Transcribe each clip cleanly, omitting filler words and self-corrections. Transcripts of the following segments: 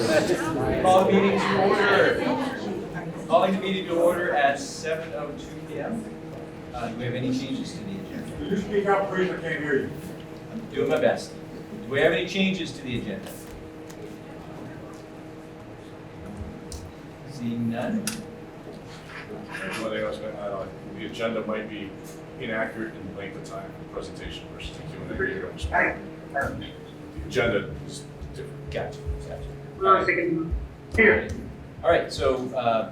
let's call the meeting to order. Calling the meeting to order at 7:02 p.m. Do we have any changes to the agenda? Could you speak up, please? I can't hear you. I'm doing my best. Do we have any changes to the agenda? Seeing none? One thing I was going to add on, the agenda might be inaccurate in length of time for the presentation versus the Q&A. The agenda is different. Gotcha. All right, so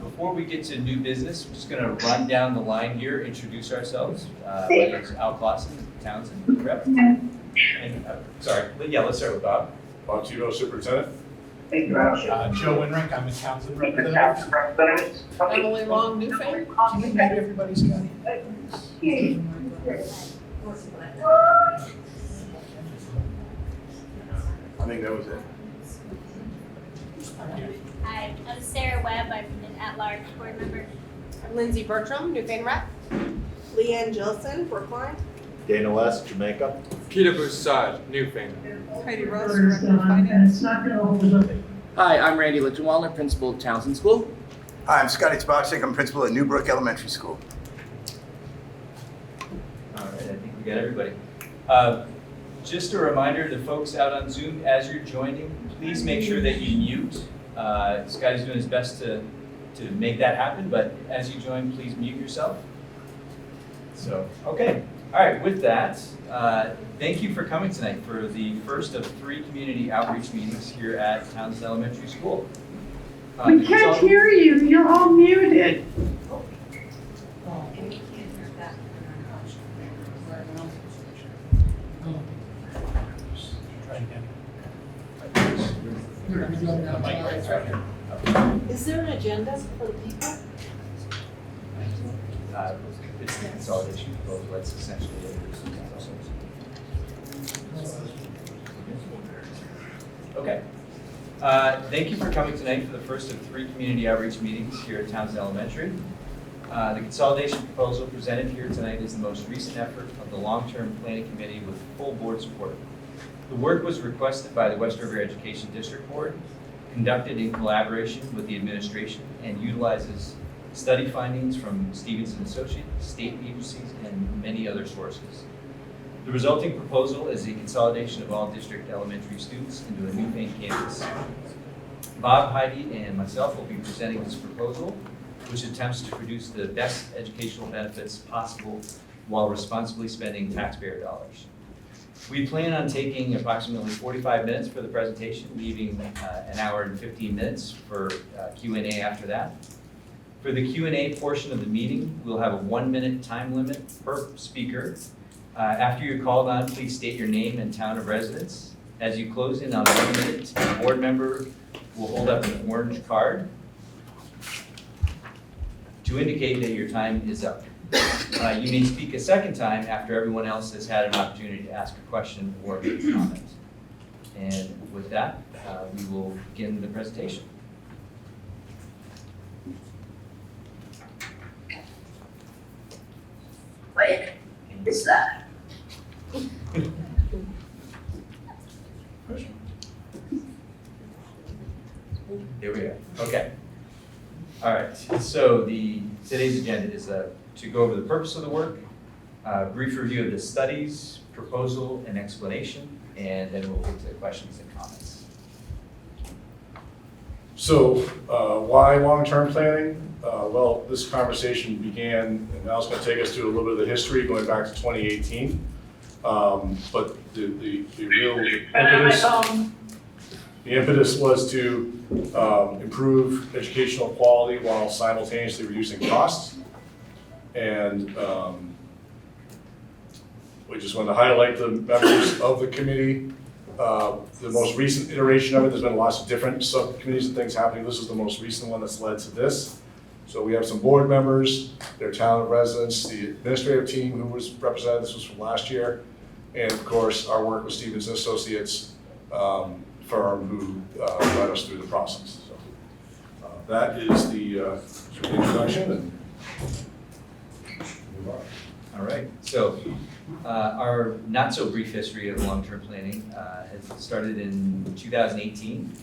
before we get to new business, we're just going to run down the line here, introduce ourselves. My name is Al Clausen, Townsend rep. And, sorry, yeah, let's start with Bob. Bob Tebow, Superintendent. Joe Winrick, I'm a Townsend representative. Emily Long, Newfane. Can you mute everybody, Scotty? I think that was it. Hi, I'm Sarah Webb. I'm an at-large board member. I'm Lindsay Bertram, Newfane rep. Leanne Gilson, Brookline. Dana West, Jamaica. Peter Broussard, Newfane. Heidi Rose, Director of Finance. Hi, I'm Randy Lichtenwalder, Principal at Townsend School. Hi, I'm Scotty Tobachik. I'm principal at Newbrook Elementary School. All right, I think we got everybody. Just a reminder to folks out on Zoom, as you're joining, please make sure that you mute. Scotty's doing his best to make that happen, but as you join, please mute yourself. So, okay. All right, with that, thank you for coming tonight for the first of 3 community outreach meetings here at Townsend Elementary School. We can't hear you. You're all muted. Is there an agenda for the people? It's the consolidation proposal, that's essentially it. Okay. Thank you for coming tonight for the first of 3 community outreach meetings here at Townsend Elementary. The consolidation proposal presented here tonight is the most recent effort of the long-term planning committee with full board support. The work was requested by the West River Education District Board, conducted in collaboration with the administration, and utilizes study findings from Stevens & Associates, state agencies, and many other sources. The resulting proposal is a consolidation of all district elementary students into a Newfane campus. Bob, Heidi, and myself will be presenting this proposal, which attempts to produce the best educational benefits possible while responsibly spending taxpayer dollars. We plan on taking approximately 45 minutes for the presentation, leaving an hour and 15 minutes for Q&A after that. For the Q&A portion of the meeting, we'll have a 1-minute time limit per speaker. After you're called on, please state your name and town of residence. As you close in on 1 minute, a board member will hold up an orange card to indicate that your time is up. You may speak a second time after everyone else has had an opportunity to ask a question or make a comment. And with that, we will begin the presentation. Wait, is that? Here we are. Okay. All right. So today's agenda is to go over the purpose of the work, brief review of the studies, proposal, and explanation, and then we'll get to questions and comments. So why long-term planning? Well, this conversation began, and Al's going to take us through a little bit of the history going back to 2018. But the real impetus was to improve educational quality while simultaneously reducing costs. And we just wanted to highlight the members of the committee. The most recent iteration of it, there's been lots of different subcommittees and things happening. This is the most recent one that's led to this. So we have some board members, their town residents, the administrative team who was represented, this was from last year, and of course our work with Stevens & Associates firm who led us through the process. So that is the introduction. And move on. All right. So our not-so-brief history of long-term planning has started in 2018.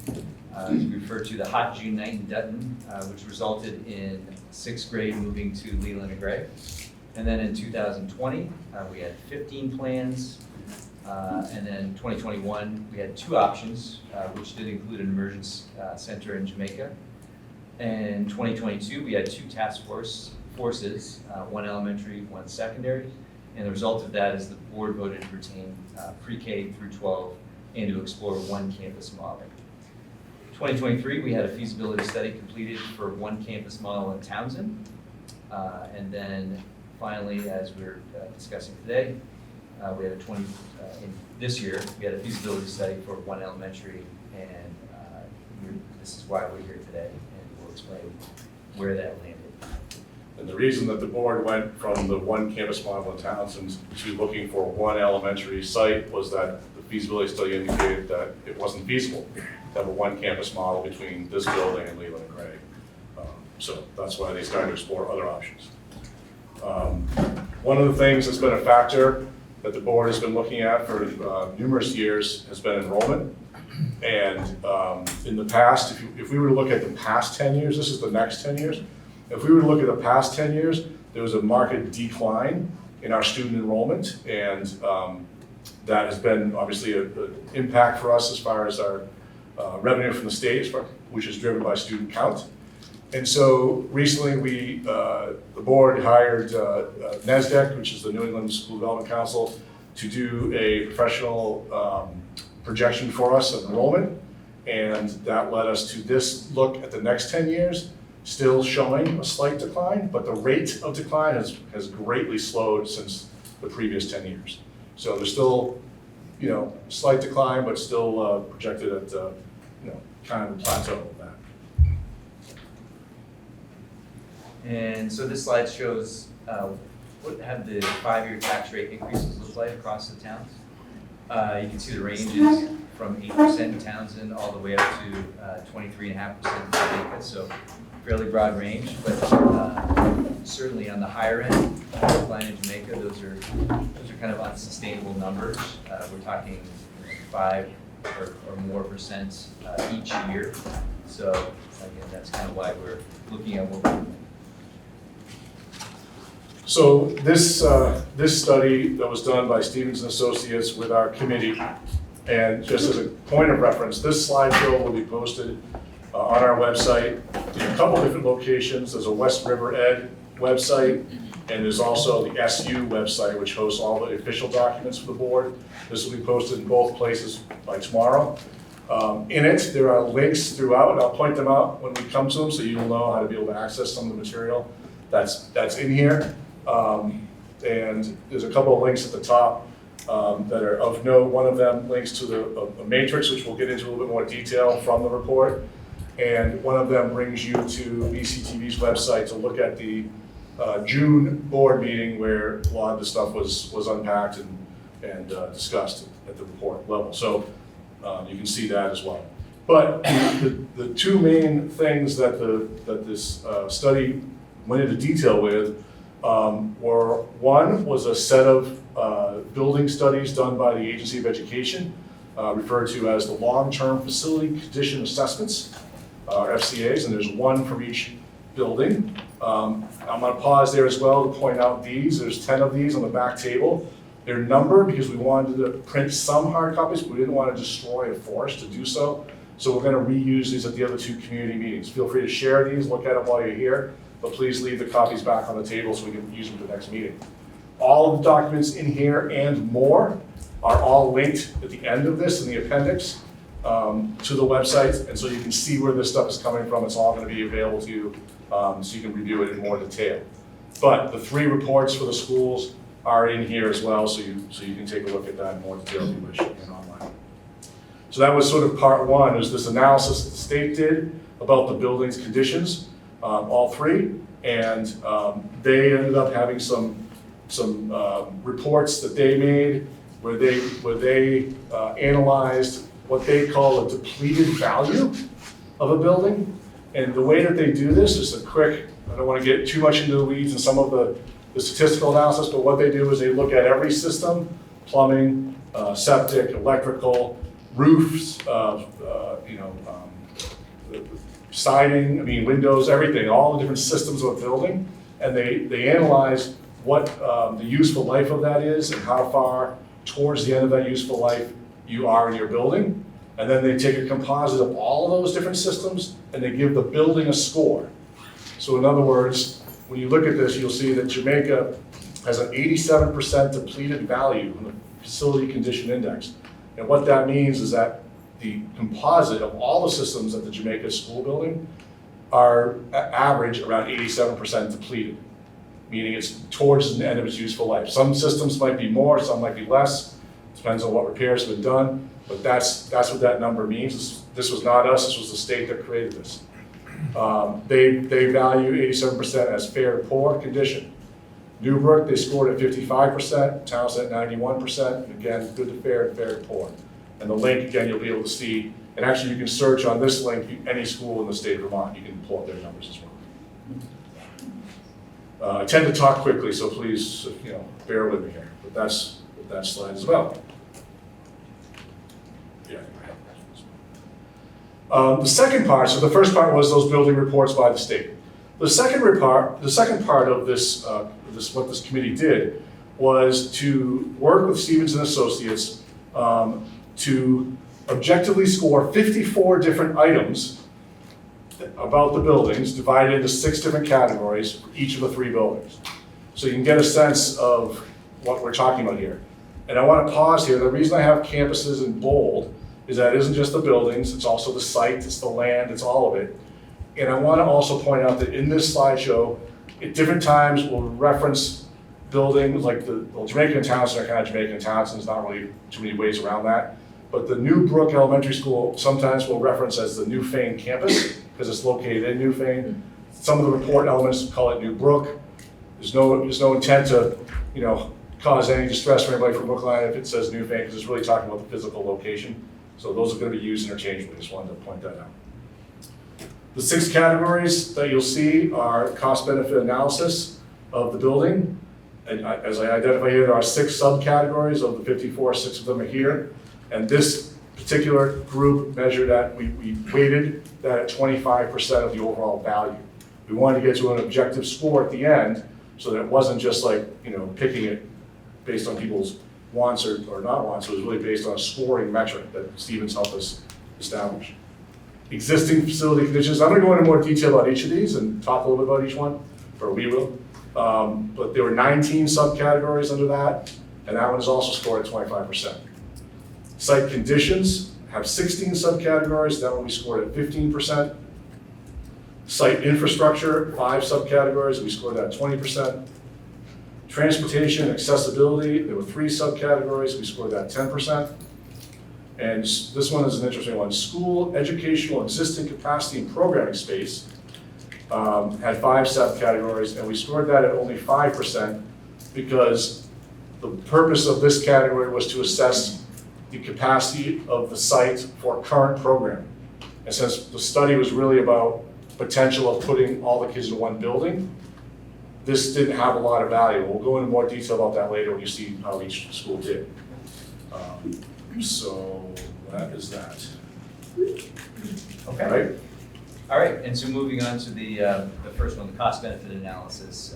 We refer to the hot June night in Dutton, which resulted in 6th grade moving to Leland and Gray. And then in 2020, we had 15 plans. And then 2021, we had 2 options, which did include an emergency center in Jamaica. And 2022, we had 2 task forces, 1 elementary, 1 secondary. And the result of that is the board voted to retain pre-K through 12 and to explore 1 campus model. 2023, we had a feasibility study completed for 1 campus model in Townsend. And then finally, as we're discussing today, we had this year, we had a feasibility study for 1 elementary, and this is why we're here today, and we'll explain where that landed. And the reason that the board went from the 1 campus model in Townsend to looking for 1 elementary site was that the feasibility study indicated that it wasn't feasible to have a 1 campus model between this building and Leland and Gray. So that's why they started to explore other options. One of the things that's been a factor that the board has been looking at for numerous years has been enrollment. And in the past, if we were to look at the past 10 years, this is the next 10 years, if we were to look at the past 10 years, there was a marked decline in our student enrollment, and that has been obviously an impact for us as far as our revenue from the state, which is driven by student count. And so recently the board hired NASDAQ, which is the New England School Development Council, to do a professional projection for us of enrollment. And that led us to this look at the next 10 years, still showing a slight decline, but the rate of decline has greatly slowed since the previous 10 years. So there's still, slight decline, but still projected at, kind of a plateau of that. And so this slide shows what have the 5-year tax rate increases look like across the towns. You can see the ranges from 8% in Townsend all the way up to 23.5% in Jamaica. So fairly broad range, but certainly on the higher end, decline in Jamaica, those are kind of unsustainable numbers. We're talking 5 or more percent each year. So again, that's kind of why we're looking at what we're doing. So this study that was done by Stevens & Associates with our committee, and just as a point of reference, this slideshow will be posted on our website in a couple different locations. There's a West River Ed website, and there's also the SU website, which hosts all the official documents for the board. This will be posted in both places by tomorrow. In it, there are links throughout, and I'll point them out when we come to them so you'll know how to be able to access some of the material that's in here. And there's a couple of links at the top that are of note. One of them links to a matrix, which we'll get into a little bit more detail from the report. And one of them brings you to BCTV's website to look at the June board meeting where a lot of the stuff was unpacked and discussed at the report level. So you can see that as well. But the 2 main things that this study went into detail with were, one was a set of building studies done by the Agency of Education, referred to as the Long-Term Facility Condition Assessments, FCAs, and there's 1 from each building. I'm going to pause there as well to point out these. There's 10 of these on the back table. They're numbered because we wanted to print some hard copies, but we didn't want to destroy a forest to do so. So we're going to reuse these at the other 2 community meetings. Feel free to share these, look at them while you're here, but please leave the copies back on the table so we can use them for the next meeting. All of the documents in here and more are all linked at the end of this in the appendix to the website, and so you can see where this stuff is coming from. It's all going to be available to you so you can review it in more detail. But the 3 reports for the schools are in here as well, so you can take a look at that in more detail if you wish and online. So that was sort of part 1, is this analysis that the state did about the building's conditions, all 3, and they ended up having some reports that they made where they analyzed what they call a depleted value of a building. And the way that they do this is I don't want to get too much into the weeds and some of the the statistical analysis, but what they do is they look at every system, plumbing, septic, electrical, roofs, siding, windows, everything, all the different systems of a building, and they analyze what the useful life of that is and how far towards the end of that useful life you are in your building. And then they take a composite of all of those different systems and they give the building a score. So in other words, when you look at this, you'll see that Jamaica has an 87% depleted value on the facility condition index. And what that means is that the composite of all the systems at the Jamaica school building are average around 87% depleted, meaning it's towards the end of its useful life. Some systems might be more, some might be less, depends on what repairs have been done, but that's what that number means. This was not us, this was the state that created this. They value 87% as fair to poor condition. Newbrook, they scored at 55%, Townsend at 91%, and again, good to fair and fair to poor. And the link, again, you'll be able to see, and actually you can search on this link any school in the state of Vermont, you can pull up their numbers as well. I tend to talk quickly, so please, bear with me here, but that's that slide as well. Yeah. The second part, so the first part was those building reports by the state. The second part of this, what this committee did was to work with Stevens and Associates to objectively score 54 different items about the buildings, divided into 6 different categories for each of the 3 buildings. So you can get a sense of what we're talking about here. And I want to pause here. The reason I have campuses in bold is that it isn't just the buildings, it's also the site, it's the land, it's all of it. And I want to also point out that in this slideshow, at different times we'll reference buildings like Jamaica and Townsend are kind of Jamaica and Townsend, there's not really too many ways around that. But the New Brook Elementary School sometimes we'll reference as the New Fane campus because it's located in New Fane. Some of the report elements call it New Brook. There's no intent to, cause any distress for anybody from Brookline if it says New Fane, because it's really talking about the physical location. So those are going to be used interchangeably. Just wanted to point that out. The 6 categories that you'll see are cost-benefit analysis of the building. And as I identify here, there are 6 subcategories of the 54, 6 of them are here. And this particular group measured at, we weighted that at 25% of the overall value. We wanted to get to an objective score at the end so that it wasn't just like, picking it based on people's wants or not wants. It was really based on a scoring metric that Stevens helped us establish. Existing facility conditions. I'm going to go into more detail about each of these and talk a little bit about each one, or we will. But there were 19 subcategories under that, and that one is also scored at 25%. Site conditions have 16 subcategories. That one we scored at 15%. Site infrastructure, 5 subcategories. We scored at 20%. Transportation and accessibility, there were 3 subcategories. We scored at 10%. And this one is an interesting one. School, educational, existing capacity, and programming space had 5 subcategories, and we scored that at only 5% because the purpose of this category was to assess the capacity of the site for current programming. And since the study was really about potential of putting all the kids in one building, this didn't have a lot of value. We'll go into more detail about that later when you see how each school did. So that is that. Okay. All right, and so moving on to the first one, the cost-benefit analysis.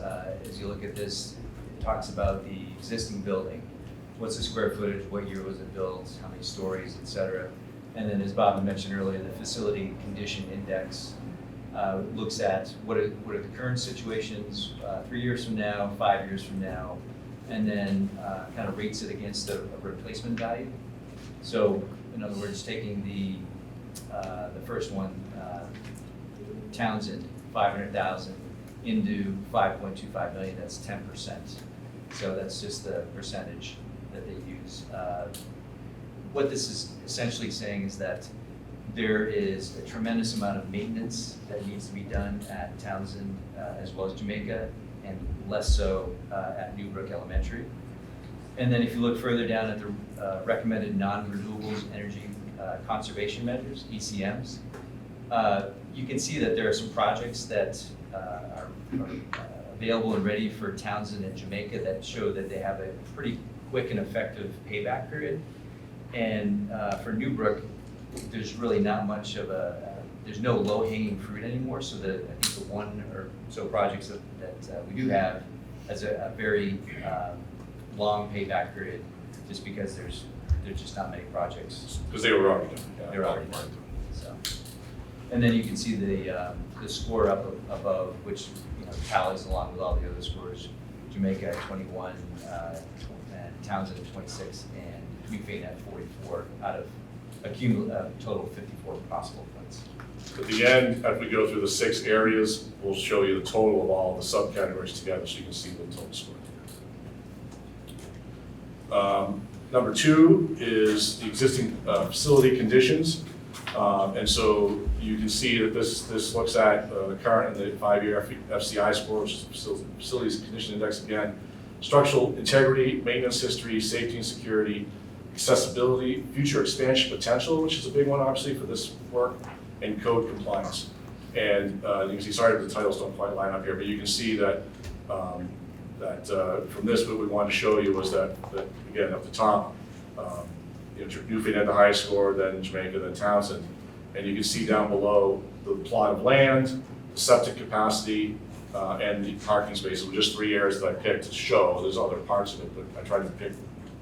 As you look at this, it talks about the existing building. What's the square footage, what year was it built, how many stories, et cetera. And then as Bob had mentioned earlier, the facility condition index looks at what are the current situations 3 years from now, 5 years from now, and then kind of rates it against a replacement value. So in other words, taking the first one, Townsend, 500,000 into 5.25 million, that's 10%. So that's just the percentage that they use. What this is essentially saying is that there is a tremendous amount of maintenance that needs to be done at Townsend as well as Jamaica, and less so at Newbrook Elementary. And then if you look further down at the recommended non-renewables energy conservation measures, ECMs, you can see that there are some projects that are available and ready for Townsend and Jamaica that show that they have a pretty quick and effective payback period. And for Newbrook, there's really not much of there's no low-hanging fruit anymore. So I think the one or so projects that we do have has a very long payback period, just because there's just not many projects. Because they were already done. Yeah, They were already done. So, and then you can see the score up above, which tallies along with all the other scores. Jamaica at 21, and Townsend at 26, and Newfane at 44 out of a total of 54 possible points. At the end, as we go through the 6 areas, we'll show you the total of all the subcategories together so you can see the total score. Number 2 is the existing facility conditions. And so you can see that this looks at the current and the 5-year FCI score, which is Facilities Condition Index again, structural integrity, maintenance history, safety and security, accessibility, future expansion potential, which is a big one obviously for this work, and code compliance. And you can see, sorry if the titles don't quite line up here, but you can see that from this, what we wanted to show you was that again, up the top, Newfane had the highest score, then Jamaica, then Townsend. And you can see down below the plot of land, the septic capacity, and the parking spaces were just 3 areas that I picked to show. There's other parts of it, but I tried to pick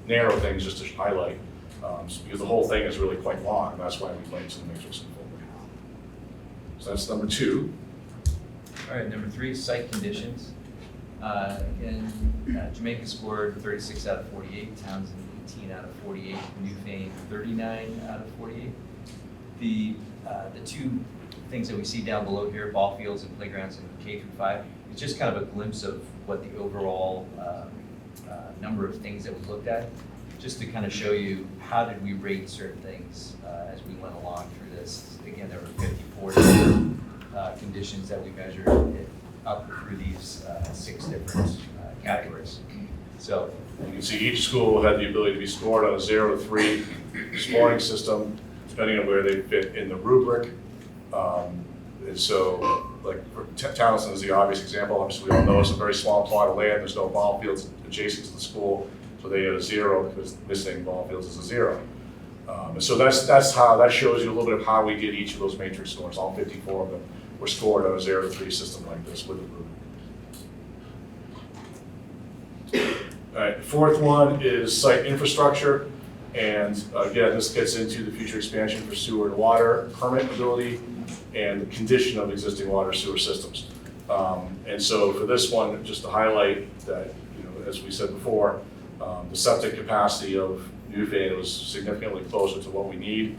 narrow things just to highlight, because the whole thing is really quite long, and that's why we linked to the matrix in full. So that's number 2. All right, number 3, site conditions. Again, Jamaica scored 36 out of 48, Townsend 18 out of 48, Newfane 39 out of 48. The 2 things that we see down below here, ball fields and playgrounds in K through 5, it's just kind of a glimpse of what the overall number of things that we looked at, just to kind of show you how did we rate certain things as we went along through this. Again, there were 54 different conditions that we measured up through these 6 different categories. So you can see each school had the ability to be scored on a 0 to 3 scoring system, depending on where they fit in the rubric. And so, like for Townsend is the obvious example. Obviously, we all know it's a very small plot of land. There's no ball fields adjacent to the school, so they had a 0 because missing ball fields is a 0. And so that's how that shows you a little bit of how we get each of those matrix scores. All 54 of them were scored on a 0 to 3 system like this with the rubric. All right, the 4th one is site infrastructure. And again, this gets into the future expansion for sewer and water, permit ability, and the condition of existing water sewer systems. And so for this one, just to highlight that, as we said before, the septic capacity of Newfane was significantly closer to what we need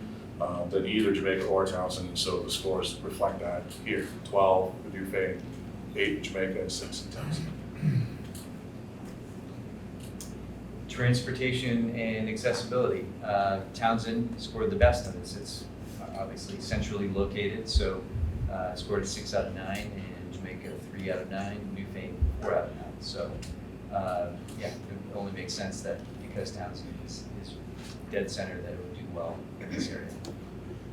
than either Jamaica or Townsend. And so the scores reflect that here, 12 for Newfane, 8 for Jamaica, and 6 in Townsend. transportation and accessibility. Townsend scored the best on this. It's obviously centrally located, so scored a 6 out of 9, and Jamaica 3 out of 9, Newfane 4 out of 9. So yeah, it only makes sense that because Townsend is dead center that it would do well in this area.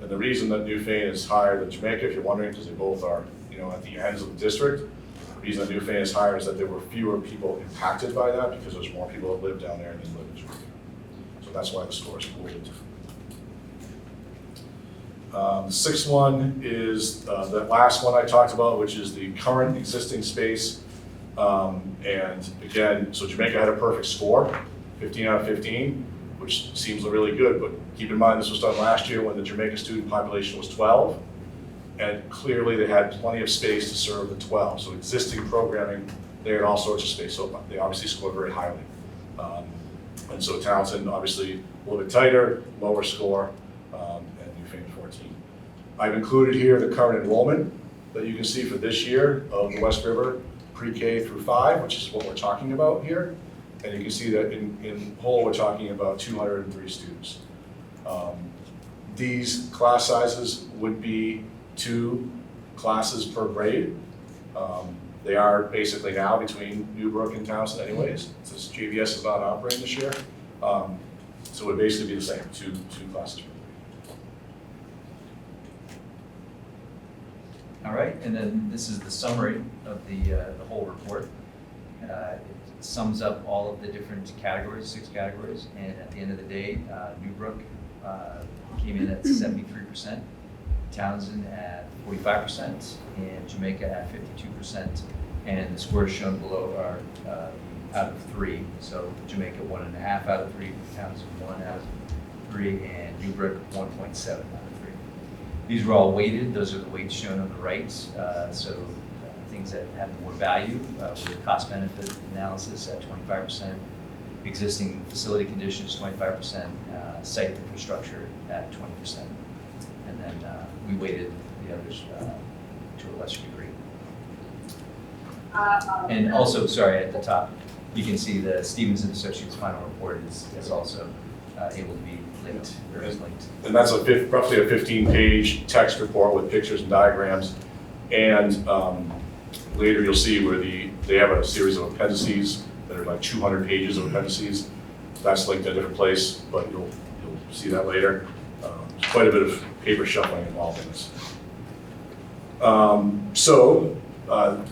And the reason that Newfane is higher than Jamaica, if you're wondering, because they both are, at the ends of the district, the reason that Newfane is higher is that there were fewer people impacted by that because there's more people that live down there than live in Jamaica. So that's why the score is weighted. The 6th one is that last one I talked about, which is the current existing space. And again, so Jamaica had a perfect score, 15 out of 15, which seems really good, but keep in mind this was done last year when the Jamaica student population was 12, and clearly they had plenty of space to serve the 12. So existing programming, they had all sorts of space, so they obviously scored very highly. And so Townsend, obviously, a little bit tighter, lower score, and Newfane 14. I've included here the current enrollment that you can see for this year of the West River pre-K through 5, which is what we're talking about here. And you can see that in whole, we're talking about 203 students. These class sizes would be 2 classes per grade. They are basically now between Newbrook and Townsend anyways, since JVS is not operating this year. So it would basically be the same, two classes per grade. All right, and then this is the summary of the whole report. It sums up all of the different categories, 6 categories, and at the end of the day, Newbrook came in at 73%, Townsend at 45%, and Jamaica at 52%. And the scores shown below are out of 3. So Jamaica 1.5 out of 3, Townsend 1 out of 3, and Newbrook 1.7 out of 3. These were all weighted. Those are the weights shown on the right. Things that have more value with cost-benefit analysis at 25%, existing facility conditions 25%, site infrastructure at 20%, and then we weighted the others to a lesser degree. And also, sorry, at the top, you can see the Stevens and Associates final report is also able to be linked, or is linked. And that's roughly a 15-page text report with pictures and diagrams. And later you'll see where they have a series of appendices that are like 200 pages of appendices. That's linked to a different place, but you'll see that later. There's quite a bit of paper shuffling involved in this.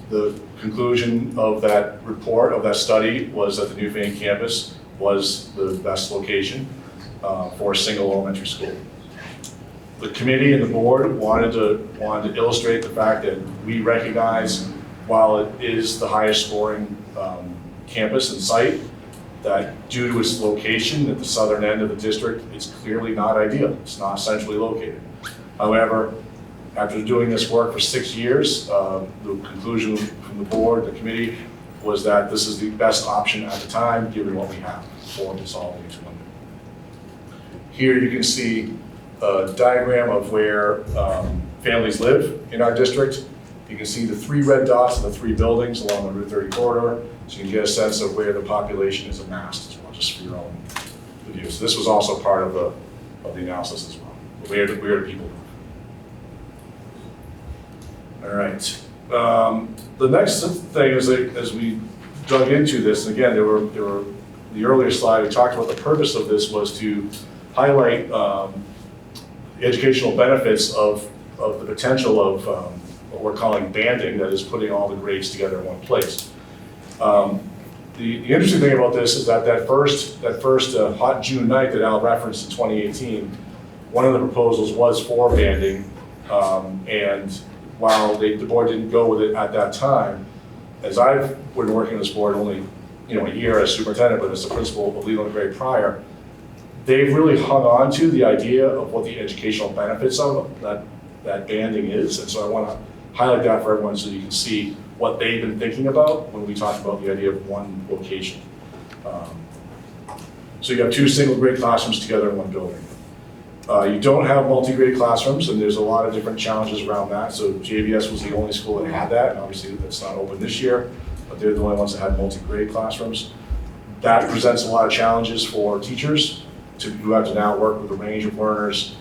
The conclusion of that report, of that study, was that the Newfane campus was the best location for a single elementary school. The committee and the board wanted to illustrate the fact that we recognize, while it is the highest scoring campus and site, that due to its location at the southern end of the district, it's clearly not ideal. It's not centrally located. However, after doing this work for 6 years, the conclusion from the board, the committee, was that this is the best option at the time, given what we have for Consolidation. Here you can see a diagram of where families live in our district. You can see the 3 red dots and the 3 buildings along the Route 30 corridor, so you can get a sense of where the population is amassed as well, just for your own view. So this was also part of the analysis as well. Where do people live? All right. The next thing is that as we dug into this, and again, there were the earlier slide, we talked about the purpose of this was to highlight the educational benefits of the potential of what we're calling banding, that is putting all the grades together in one place. The interesting thing about this is that first hot June night that Al referenced in 2018, one of the proposals was for banding, and while the board didn't go with it at that time, as I've been working on this board only a year as superintendent, but as the principal of Leland Gray prior, they've really hung on to the idea of what the educational benefits of that banding is. And so I want to highlight that for everyone so you can see what they've been thinking about when we talk about the idea of one location. So you have 2 single grade classrooms together in one building. You don't have multi-grade classrooms, and there's a lot of different challenges around that. So JBS was the only school that had that, and obviously that's not open this year, but they're the only ones that had multi-grade classrooms. That presents a lot of challenges for teachers who have to now work with a range of learners,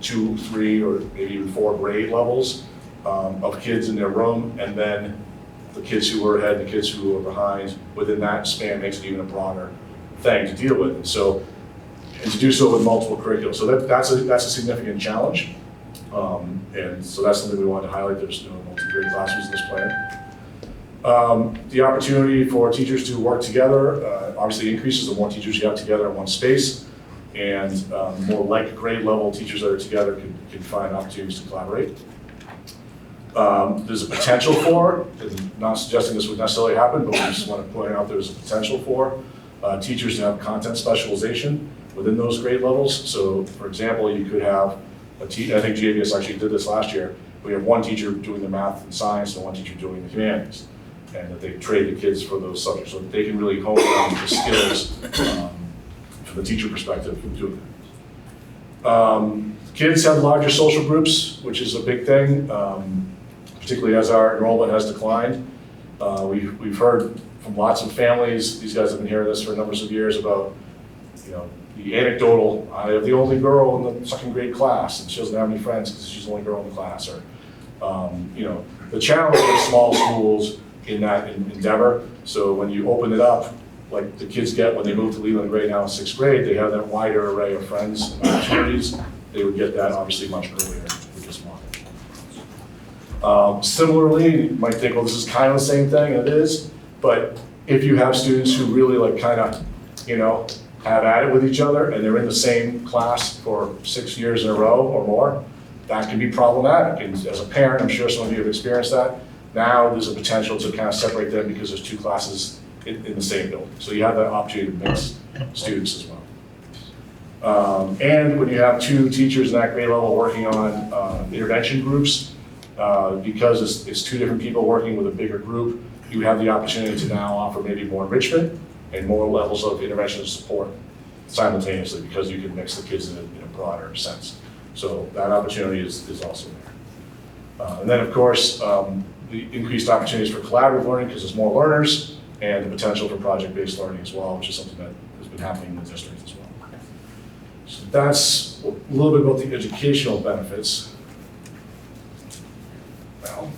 2, 3, or maybe even 4 grade levels of kids in their room, and then the kids who were ahead and the kids who were behind within that span makes it even a broader thing to deal with. And to do so with multiple curriculum. So that's a significant challenge. And so that's something we wanted to highlight. There's no multi-grade classrooms in this plan. The opportunity for teachers to work together obviously increases the more teachers you have together in one space, and the more like grade level teachers that are together can find opportunities to collaborate. There's a potential for, and not suggesting this would necessarily happen, but we just want to point out there's a potential for teachers to have content specialization within those grade levels. So for example, you could have I think JVS actually did this last year. We have one teacher doing the math and science and one teacher doing the humanities, and that they trade the kids for those subjects so that they can really hone on the skills from the teacher perspective from doing that. Kids have larger social groups, which is a big thing, particularly as our enrollment has declined. We've heard from lots of families, these guys have been hearing this for numbers of years about, the anecdotal, I have the only girl in the 2nd grade class and she doesn't have any friends because she's the only girl in the class, or, the challenge of small schools in that endeavor. So when you open it up, like the kids get when they move to Leland Gray now in 6th grade, they have that wider array of friends and opportunities. They would get that obviously much earlier with this model. Similarly, you might think, well, this is kind of the same thing, and it is. But if you have students who really like kind of, have at it with each other and they're in the same class for 6 years in a row or more, that can be problematic. And as a parent, I'm sure some of you have experienced that. Now there's a potential to kind of separate them because there's 2 classes in the same building. So you have that opportunity to mix students as well. And when you have 2 teachers in that grade level working on intervention groups, because it's 2 different people working with a bigger group, you have the opportunity to now offer maybe more enrichment and more levels of intervention support simultaneously, because you can mix the kids in a broader sense. So that opportunity is also there. And then of course, the increased opportunities for collaborative learning, because there's more learners, and the potential for project-based learning as well, which is something that has been happening in the district as well. So that's a little bit about the educational benefits. Well,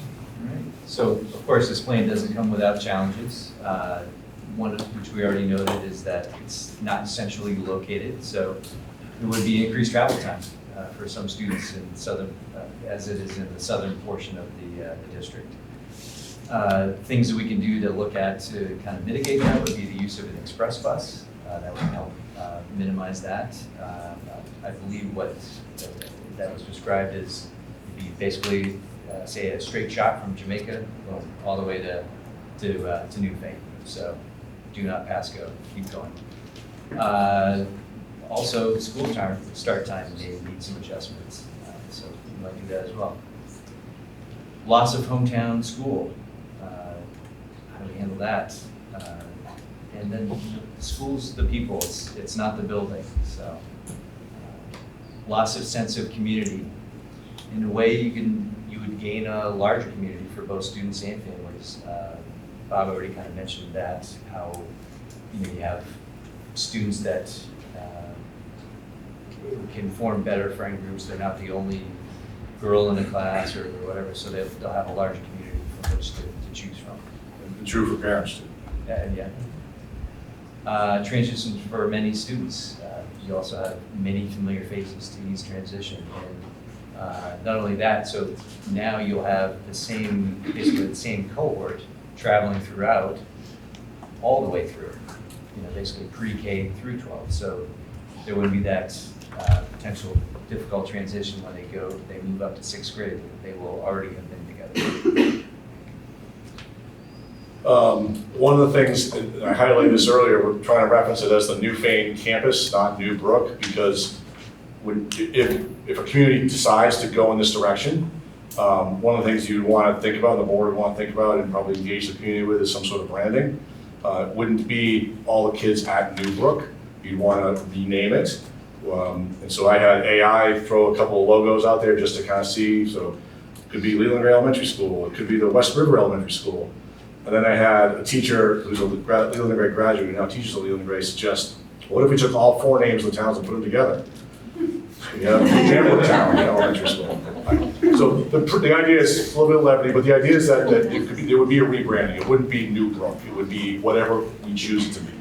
So, of course, this plan doesn't come without challenges. One of which we already noted is that it's not centrally located, so there would be increased travel time for some students in southern, as it is in the southern portion of the district. Things that we can do to look at to kind of mitigate that would be the use of an express bus. That would help minimize that. I believe what that was described as would be basically say a straight shot from Jamaica all the way to Newfane. So do not pass go, keep going. Also, school start time may need some adjustments, so we might do that as well. Loss of hometown school, how do we handle that? And then schools, the people, it's not the building, so. Loss of sense of community. In a way, you would gain a larger community for both students and families. Bob already kind of mentioned that, how you have students that can form better friend groups. They're not the only girl in the class or whatever, so they'll have a larger community from which to choose from. and true for parents too. Yeah. Transitions for many students. You also have many familiar faces to ease transition. And not only that, so now you'll have basically the same cohort traveling throughout, all the way through, basically pre-K through 12. So there wouldn't be that potential difficult transition when they move up to 6th grade. They will already have been together. One of the things, and I highlighted this earlier, we're trying to reference it as the Newfane campus, not New Brook, because if a community decides to go in this direction, one of the things you'd want to think about, the board would want to think about, and probably engage the community with, is some sort of branding. It wouldn't be all the kids at New Brook. You'd want to rename it. And so I had AI throw a couple of logos out there just to kind of see. So it could be Leland Gray Elementary School. It could be the West River Elementary School. And then I had a teacher who's a Leland Gray graduate who now teaches at Leland Gray suggest, what if we took all 4 names of the towns and put them together? You have Jamaica Town Elementary School. So the idea is a little bit of levity, but the idea is that there would be a rebranding. It wouldn't be New Brook. It would be whatever we choose it to be.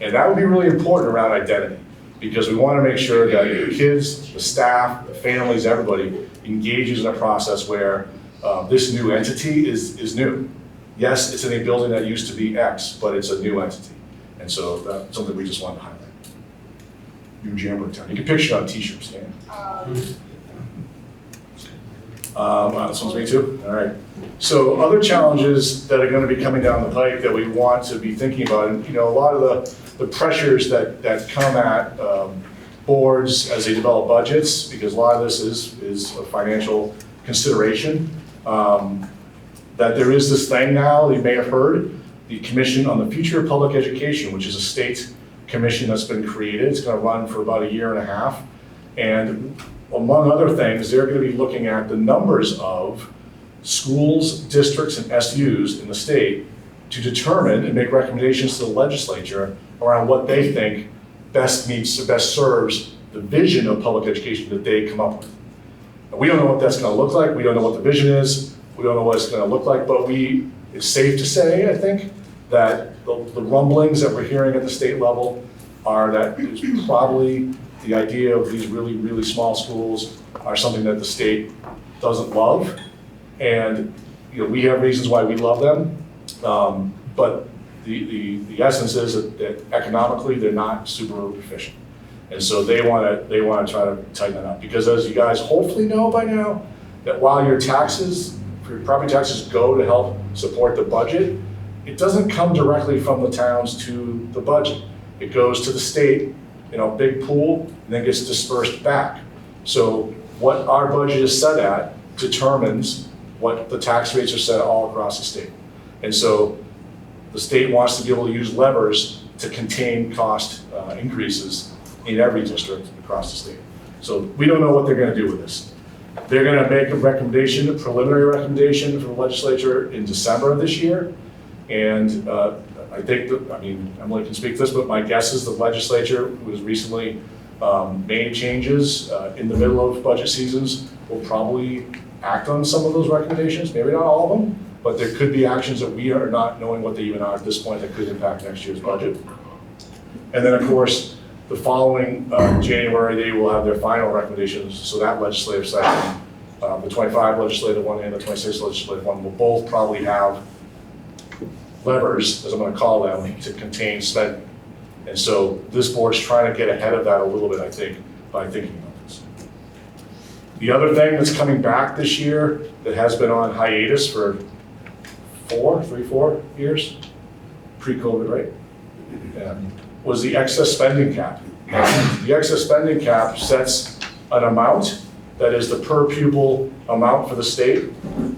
And that would be really important around identity, because we want to make sure that the kids, the staff, the families, everybody engages in a process where this new entity is new. Yes, it's in a building that used to be X, but it's a new entity. And so that's something we just wanted to highlight. New Jamaica Town. You can picture it on t-shirts, yeah. This one's me too? All right. So other challenges that are going to be coming down the pike that we want to be thinking about, and a lot of the pressures that come at boards as they develop budgets, because a lot of this is a financial consideration. That there is this thing now, you may have heard, the Commission on the Future of Public Education, which is a state commission that's been created. It's going to run for about 1.5 years. And among other things, they're going to be looking at the numbers of schools, districts, and SUs in the state to determine and make recommendations to the legislature around what they think best serves the vision of public education that they come up with. And we don't know what that's going to look like. We don't know what the vision is. We don't know what it's going to look like, but it's safe to say, I think, that the rumblings that we're hearing at the state level are that it's probably the idea of these really, really small schools are something that the state doesn't love. And we have reasons why we love them. But the essence is that economically, they're not super efficient. And so they want to try to tighten that up. Because as you guys hopefully know by now, that while your taxes, your property taxes go to help support the budget, it doesn't come directly from the towns to the budget. It goes to the state, big pool, and then gets dispersed back. So what our budget is set at determines what the tax rates are set all across the state. And so the state wants to be able to use levers to contain cost increases in every district across the state. So we don't know what they're going to do with this. They're going to make a recommendation, a preliminary recommendation from the legislature in December of this year. And I think, Emily can speak to this, but my guess is the legislature, who has recently made changes in the middle of budget seasons, will probably act on some of those recommendations, maybe not all of them, but there could be actions that we are not knowing what they even are at this point that could impact next year's budget. And then, of course, the following January, they will have their final recommendations. So that legislative session, the 25 legislative one and the 26 legislative one will both probably have levers, as I'm going to call them, to contain spending. And so this board's trying to get ahead of that a little bit, I think, by thinking about this. The other thing that's coming back this year that has been on hiatus for 4 years, pre-COVID, right? Yeah. Was the excess spending cap. The excess spending cap sets an amount that is the per pupil amount for the state.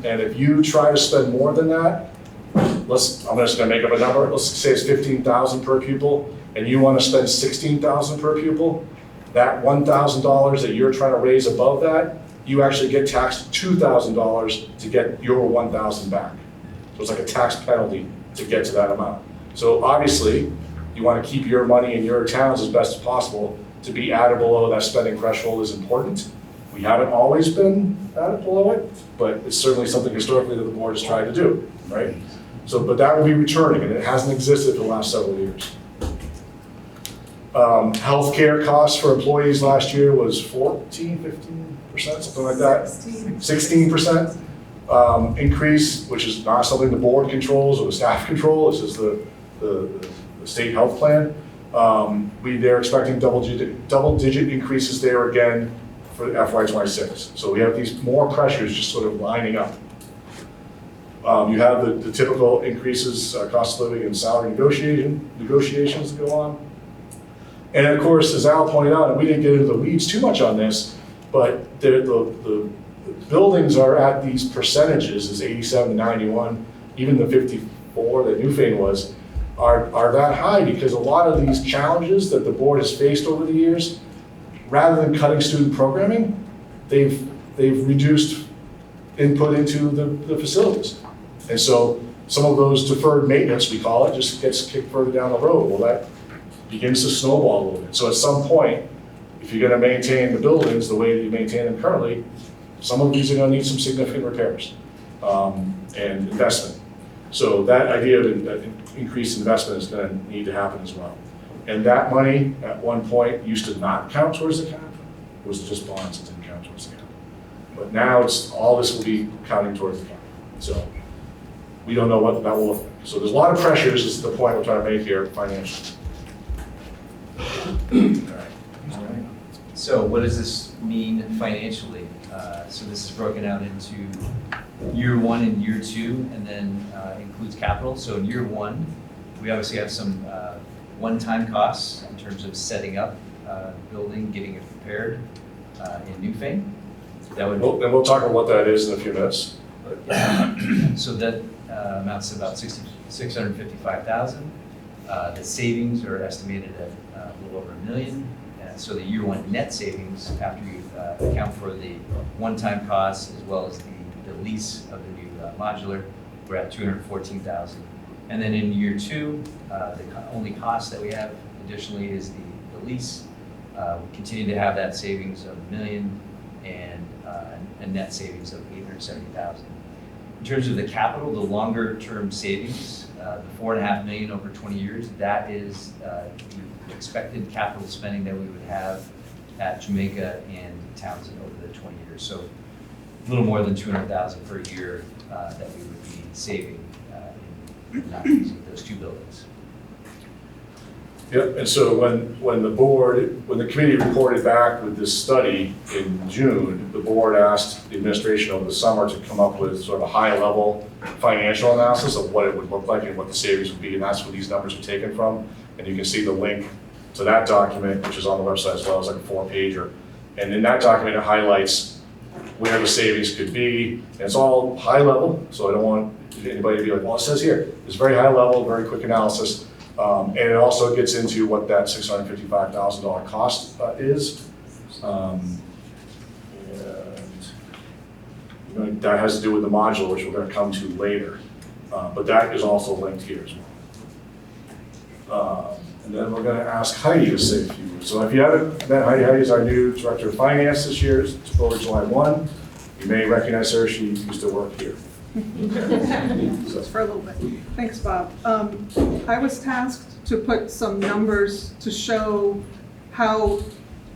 And if you try to spend more than that, I'm just gonna make up a number, let's say it's 15,000 per pupil, and you wanna spend 16,000 per pupil, that $1,000 that you're trying to raise above that, you actually get taxed $2,000 to get your 1,000 back. So it's like a tax penalty to get to that amount. So obviously, you want to keep your money in your towns as best as possible. To be at or below that spending threshold is important. We haven't always been at or below it, but it's certainly something historically that the board has tried to do, right? So, but that will be returning, and it hasn't existed for the last several years. Healthcare costs for employees last year was 15%, something like that. 16% increase, which is not something the board controls or the staff control. This is the state health plan. They're expecting double-digit increases there again for FY26. So we have these more pressures just sort of lining up. You have the typical increases, cost of living and salary negotiations that go on. And of course, as Al pointed out, and we didn't get into the weeds too much on this, but the buildings are at these percentages, is 87 to 91, even the 54 that Newfane was, are that high because a lot of these challenges that the board has faced over the years, rather than cutting student programming, they've reduced input into the facilities. And so some of those deferred maintenance, we call it, just gets kicked further down the road. Well, that begins to snowball a little bit. So at some point, if you're gonna maintain the buildings the way that you maintain them currently, some of these are gonna need some significant repairs and investment. So that idea of that increased investment is gonna need to happen as well. And that money, at one point, used to not count towards the cap. It was just bonds that didn't count towards the cap. But now all this will be counting towards the cap. So we don't know what that will look like. So there's a lot of pressures, is the point we're trying to make here financially. All right. So what does this mean financially? So this is broken out into year one and year two, and then includes capital. So in year one, we obviously have some one-time costs in terms of setting up the building, getting it prepared in Newfane. That would. And we'll talk about what that is in a few minutes. So that amounts to about $655,000. The savings are estimated at a little over $1 million. So the year one net savings, after you account for the one-time costs as well as the lease of the new modular, we're at $214,000. And then in year two, the only cost that we have additionally is the lease. We continue to have that savings of $1 million and a net savings of $870,000. In terms of the capital, the longer-term savings, the $4.5 million over 20 years, that is the expected capital spending that we would have at Jamaica and Townsend over the 20 years. So a little more than $200,000 per year that we would be saving occupancy of those two buildings. Yep, and so when the committee reported back with this study in June, the board asked the administration over the summer to come up with sort of a high-level financial analysis of what it would look like and what the savings would be, and that's where these numbers are taken from. And you can see the link to that document, which is on the website as well, it's like a 4-pager. And in that document, it highlights where the savings could be, and it's all high level, so I don't want anybody to be like, well, it says here. It's very high level, very quick analysis. And it also gets into what that $655,000 cost is. And that has to do with the modular, which we're going to come to later. But that is also linked here as well. And then we're going to ask Heidi to say a few words. So if you haven't met Heidi, Heidi is our new Director of Finance this year. It's over July 1. You may recognize her. She used to work here. Just for a little bit. Thanks, Bob. I was tasked to put some numbers to show how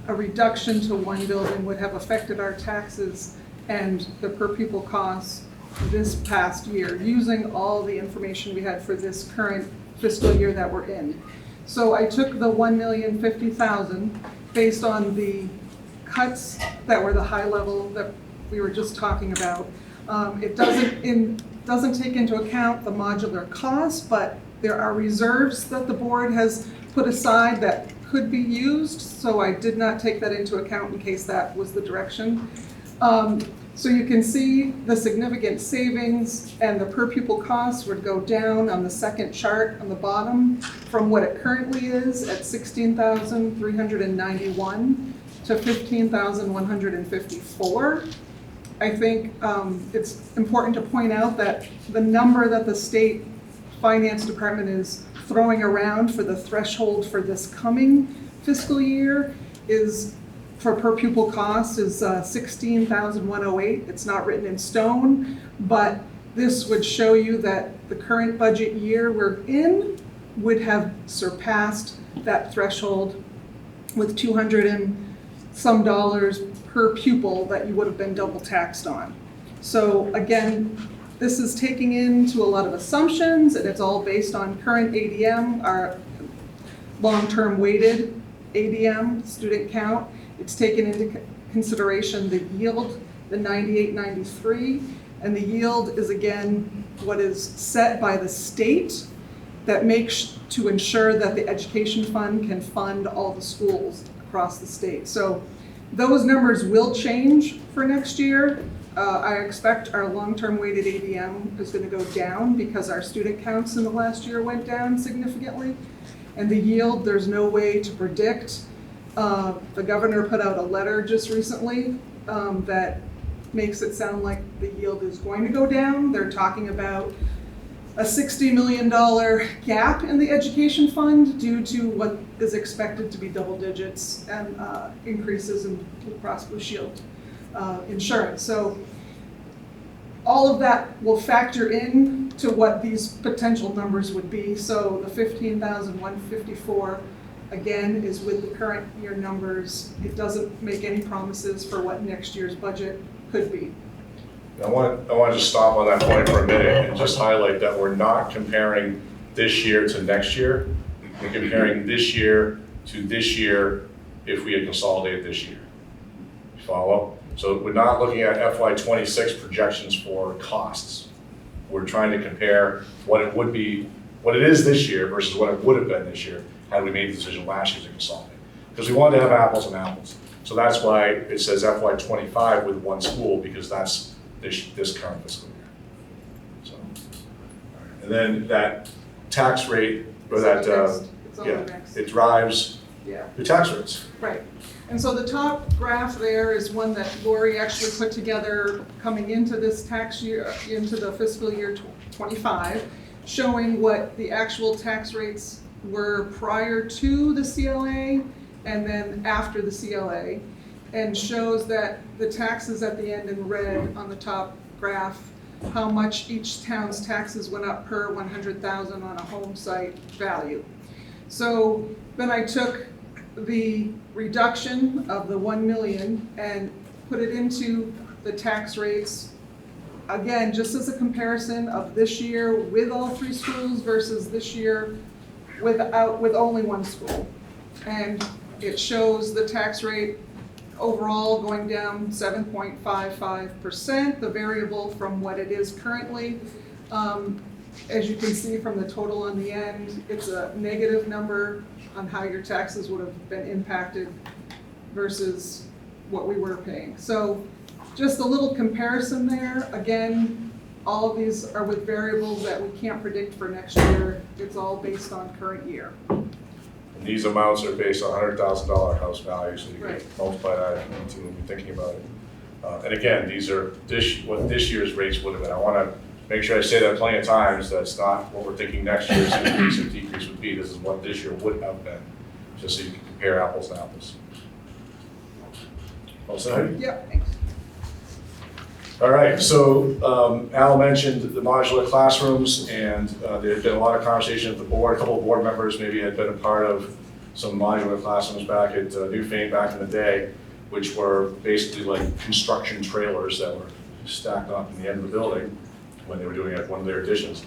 a reduction to one building would have affected our taxes and the per pupil costs this past year, using all the information we had for this current fiscal year that we're in. So I took the $1,050,000 based on the cuts that were the high level that we were just talking about. It doesn't take into account the modular costs, but there are reserves that the board has put aside that could be used, so I did not take that into account in case that was the direction. So you can see the significant savings and the per pupil costs would go down on the second chart on the bottom from what it currently is at $16,391 to $15,154. I think it's important to point out that the number that the state finance department is throwing around for the threshold for this coming fiscal year is for per pupil cost is $16,108. It's not written in stone, but this would show you that the current budget year we're in would have surpassed that threshold with $200 and some per pupil that you would have been double taxed on. So again, this is taking into a lot of assumptions, and it's all based on current ADM, our long-term weighted ADM student count. It's taken into consideration the yield, the 98.93, and the yield is again what is set by the state that makes to ensure that the education fund can fund all the schools across the state. So those numbers will change for next year. I expect our long-term weighted ADM is going to go down because our student counts in the last year went down significantly. And the yield, there's no way to predict. The governor put out a letter just recently that makes it sound like the yield is going to go down. They're talking about a $60 million gap in the education fund due to what is expected to be double digits and increases in Blue Cross Blue Shield insurance. So all of that will factor in to what these potential numbers would be. So the $15,154 again is with the current year numbers. It doesn't make any promises for what next year's budget could be. I want to just stop on that point for a minute and just highlight that we're not comparing this year to next year. We're comparing this year to this year if we had consolidated this year. Follow? So we're not looking at FY26 projections for costs. We're trying to compare what it would be, what it is this year versus what it would have been this year had we made the decision last year to consolidate. Because we wanted to have apples and apples. So that's why it says FY25 with one school, because that's this current fiscal year. So, and then that tax rate, or that, it drives the tax rates. Right. And so the top graph there is one that Lori actually put together coming into this tax year, into the fiscal year 25, showing what the actual tax rates were prior to the CLA and then after the CLA, and shows that the taxes at the end in red on the top graph, how much each town's taxes went up per 100,000 on a home site value. So then I took the reduction of the 1 million and put it into the tax rates again, just as a comparison of this year with all 3 schools versus this year with only 1 school. And it shows the tax rate overall going down 7.55%, the variable from what it is currently. As you can see from the total on the end, it's a negative number on how your taxes would have been impacted versus what we were paying. So just a little comparison there. Again, all of these are with variables that we can't predict for next year. It's all based on current year. And these amounts are based on $100,000 house value, so you can Right. multiply that into when you're thinking about it. And again, these are what this year's rates would have been. I want to make sure I say that plenty of times. That's not what we're thinking next year's increase or decrease would be. This is what this year would have been, just so you can compare apples to apples. All set? Yeah, thanks. All right, so Al mentioned the modular classrooms, and there had been a lot of conversation at the board. A couple of board members maybe had been a part of some modular classrooms back at Newfane back in the day, which were basically like construction trailers that were stacked up in the end of the building when they were doing one of their additions.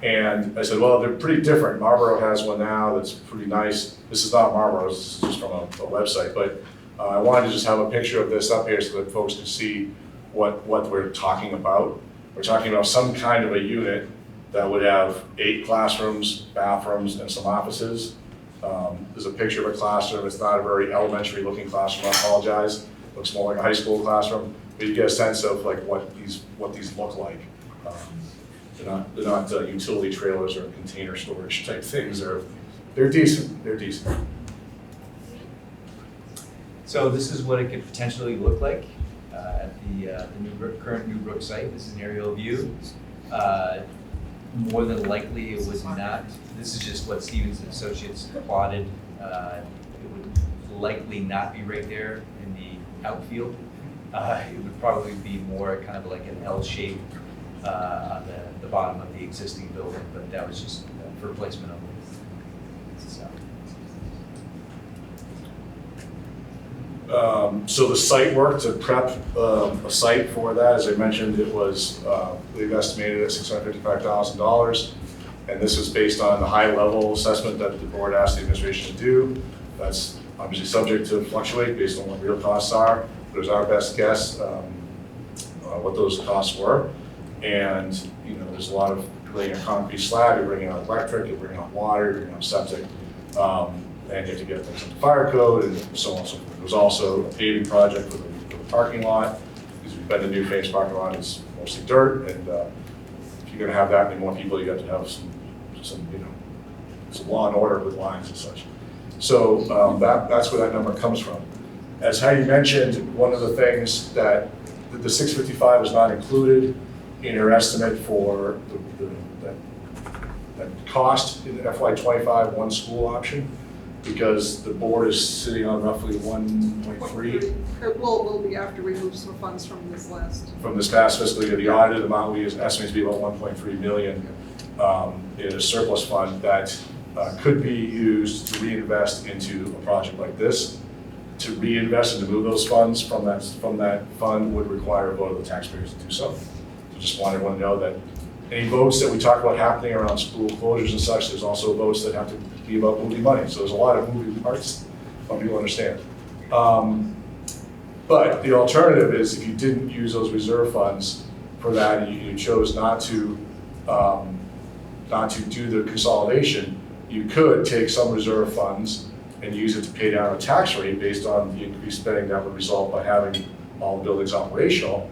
And I said, well, they're pretty different. Marlboro has one now that's pretty nice. This is not Marlboro, this is just from a website, but I wanted to just have a picture of this up here so that folks can see what we're talking about. We're talking about some kind of a unit that would have 8 classrooms, bathrooms, and some offices. There's a picture of a classroom. It's not a very elementary looking classroom, I apologize. It looks more like a high school classroom, but you get a sense of like what these look like. They're not utility trailers or container storage type things. They're decent. They're decent. So this is what it could potentially look like at the current Newbrook site. This is an aerial view. More than likely it was not. This is just what Stevens and Associates plotted. It would likely not be right there in the outfield. It would probably be more kind of like an L shape on the bottom of the existing building, but that was just for placement only. So the site work to prep a site for that, as I mentioned, it was, we've estimated at $655,000. And this is based on the high level assessment that the board asked the administration to do. That's obviously subject to fluctuate based on what real costs are. But it was our best guess what those costs were. And there's a lot of laying a concrete slab, you're bringing out electric, you're bringing out water, you're bringing out septic. And you have to get things into fire code and so on and so forth. There was also a paving project for the parking lot, because we've been to Newfane's parking lot, it's mostly dirt, and if you're gonna have that many more people, you have to have some law and order with lines and such. So that's where that number comes from. As Heidi mentioned, one of the things that the 655 is not included in your estimate for that cost in the FY25 one school option, because the board is sitting on roughly 1.3. It will be after we move some funds from this past fiscal year. The audited amount we estimate to be about 1.3 million in a surplus fund that could be used to reinvest into a project like this. To reinvest and to move those funds from that fund would require a vote of the taxpayers to do so. So just wanted everyone to know that any votes that we talk about happening around school closures and such, there's also votes that have to be about moving money. So there's a lot of moving parts, some people understand. But the alternative is if you didn't use those reserve funds for that and you chose not to do the consolidation, you could take some reserve funds and use it to pay down a tax rate based on the increased spending that would result by having all the buildings operational.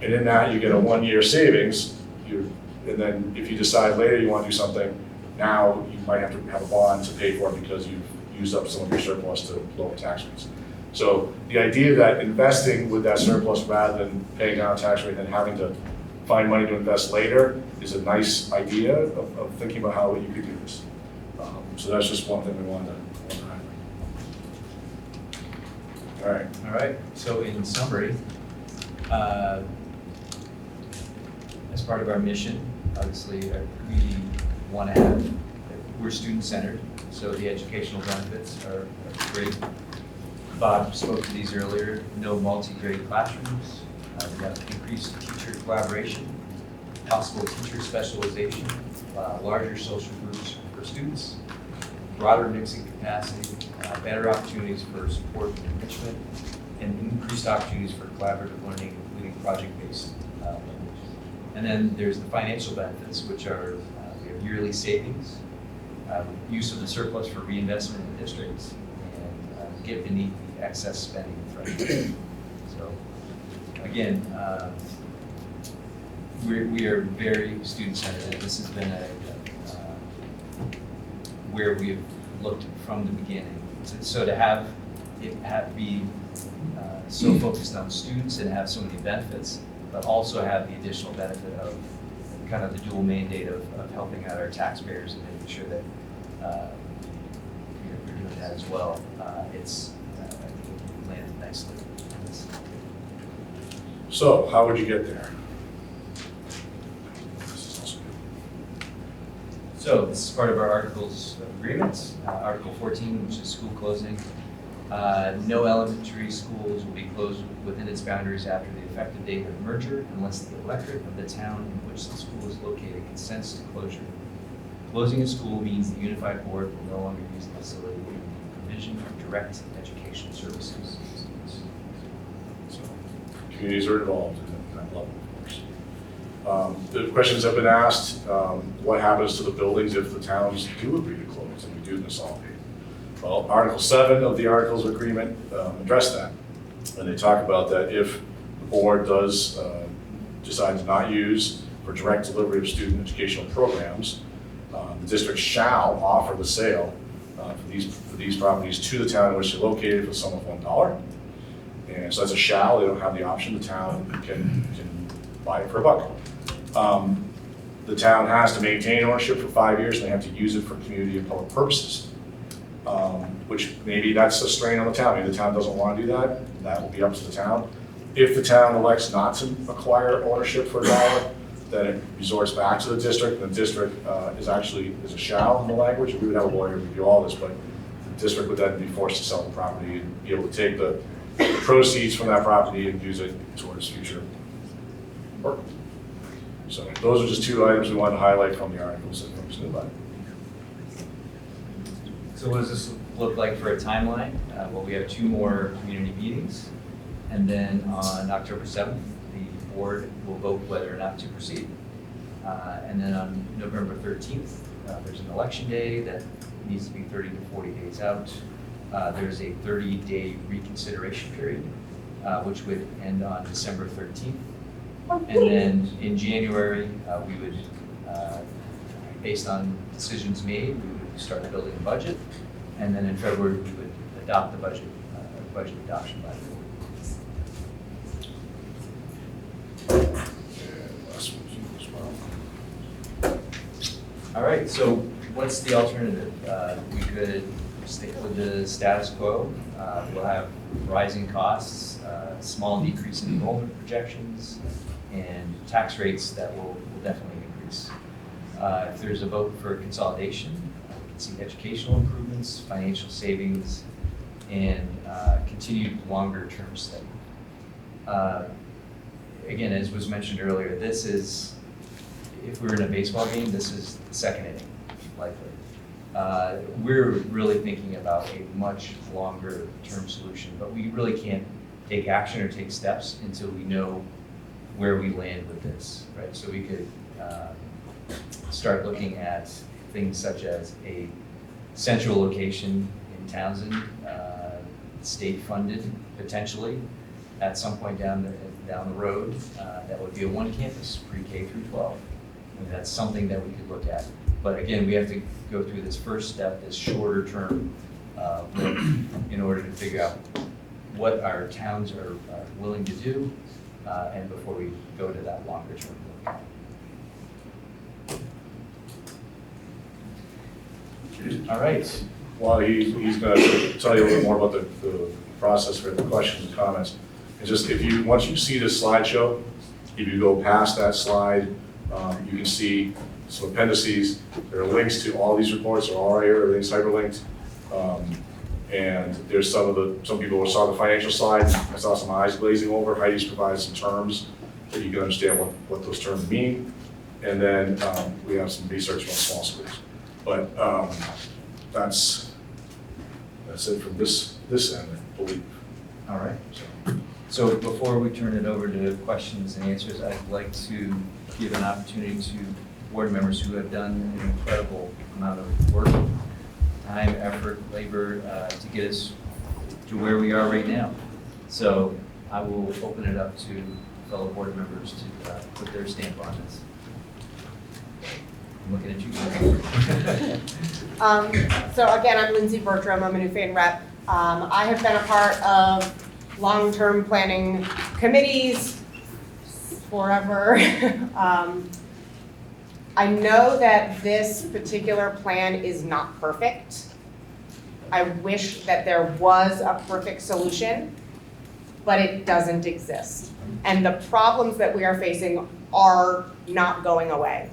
And in that you get a 1-year savings. And then if you decide later you want to do something, now you might have to have a bond to pay for it because you've used up some of your surplus to lower tax rates. So the idea that investing with that surplus rather than paying down a tax rate and having to find money to invest later is a nice idea of thinking about how you could do this. So that's just one thing we wanted to highlight. All right. So in summary, as part of our mission, obviously, we want to have, we're student-centered, so the educational benefits are great. Bob spoke to these earlier, no multi-grade classrooms, We have increased teacher collaboration, possible teacher specialization, larger social groups for students, broader mixing capacity, better opportunities for support and enrichment, and increased opportunities for collaborative learning, including project-based learning. And then there's the financial benefits, which are we have yearly savings, use of the surplus for reinvestment in the district, and get beneath the excess spending threshold. So again, we are very student-centered. This has been where we've looked from the beginning. So to have it be so focused on students and have so many benefits, but also have the additional benefit of kind of the dual mandate of helping out our taxpayers and making sure that we're doing that as well. It's landed nicely. So how would you get there? So this is part of our Articles of Agreement, Article 14, which is school closing. No elementary schools will be closed within its boundaries after the effective date of merger unless the electorate of the town in which the school is located consents to closure. Closing a school means the unified board will no longer use the facility for the provision of direct education services to students. So communities are involved in that level, of course. The questions have been asked, what happens to the buildings if the towns do agree to close and we do consolidate? Well, Article 7 of the Articles of Agreement address that. And they talk about that if the board does decide to not use for direct delivery of student educational programs, the district shall offer the sale for these properties to the town in which they're located for the sum of $1. And so that's a shall. They don't have the option. The town can buy it for $1. The town has to maintain ownership for 5 years, and they have to use it for community and public purposes. Which maybe that's a strain on the town. Maybe the town doesn't want to do that. That will be up to the town. If the town elects not to acquire ownership for $1, then it resorts back to the district. And the district is a shall in the language. We would have a lawyer review all this, but the district would then be forced to sell the property and be able to take the proceeds from that property and use it towards future work. So those are just two items we wanted to highlight from the articles that folks knew about. So what does this look like for a timeline? Well, we have 2 more community meetings, and then on October 7th, the board will vote whether or not to proceed. And then on November 13th, there's an election day that needs to be 30 to 40 days out. There's a 30-day reconsideration period, which would end on December 13th. And then in January, we would, based on decisions made, we would start building a budget. And then in February, we would adopt the budget adoption by the board. All right, so what's the alternative? We could stick with the status quo. We'll have rising costs, small decrease in enrollment projections, and tax rates that will definitely increase. If there's a vote for consolidation, we can see educational improvements, financial savings, and continued longer-term study. Again, as was mentioned earlier, this is, if we were in a baseball game, this is the second inning, likely. We're really thinking about a much longer-term solution, but we really can't take action or take steps until we know where we land with this, right? So we could start looking at things such as a central location in Townsend, state-funded potentially at some point down the road. That would be a one campus, pre-K through 12. And that's something that we could look at. But again, we have to go through this first step, this shorter term look, in order to figure out what our towns are willing to do, and before we go to that longer term look. All right. While he's going to tell you a little more about the process for the questions and comments, and just once you see this slideshow, if you go past that slide, you can see some appendices. There are links to all these reports. They're all here. Everything's hyperlinked. And there's some people who saw the financial side. I saw some eyes glazing over. Heidi's provided some terms that you can understand what those terms mean. And then we have some research on small schools. But that's it from this end, I believe. All right. So before we turn it over to questions and answers, I'd like to give an opportunity to board members who have done an incredible amount of work, time, effort, labor to get us to where we are right now. So I will open it up to fellow board members to put their stamp on this. I'm looking at you. So again, I'm Lindsay Bertram, I'm a Newfane rep. I have been a part of long-term planning committees forever. I know that this particular plan is not perfect. I wish that there was a perfect solution, but it doesn't exist. And the problems that we are facing are not going away.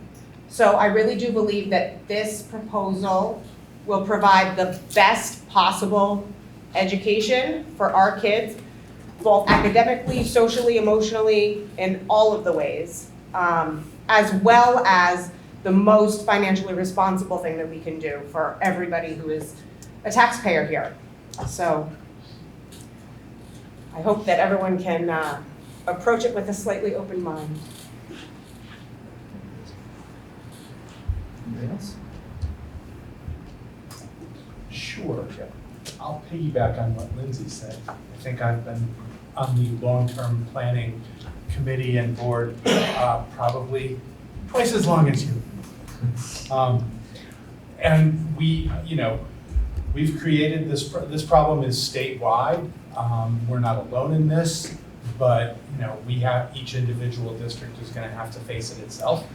So I really do believe that this proposal will provide the best possible education for our kids, both academically, socially, emotionally, in all of the ways, as well as the most financially responsible thing that we can do for everybody who is a taxpayer here. So I hope that everyone can approach it with a slightly open mind. Anybody else? Sure. I'll piggyback on what Lindsay said. I think I've been on the long-term planning committee and board probably twice as long as you. And we've created this problem is statewide. We're not alone in this, but each individual district is going to have to face it itself.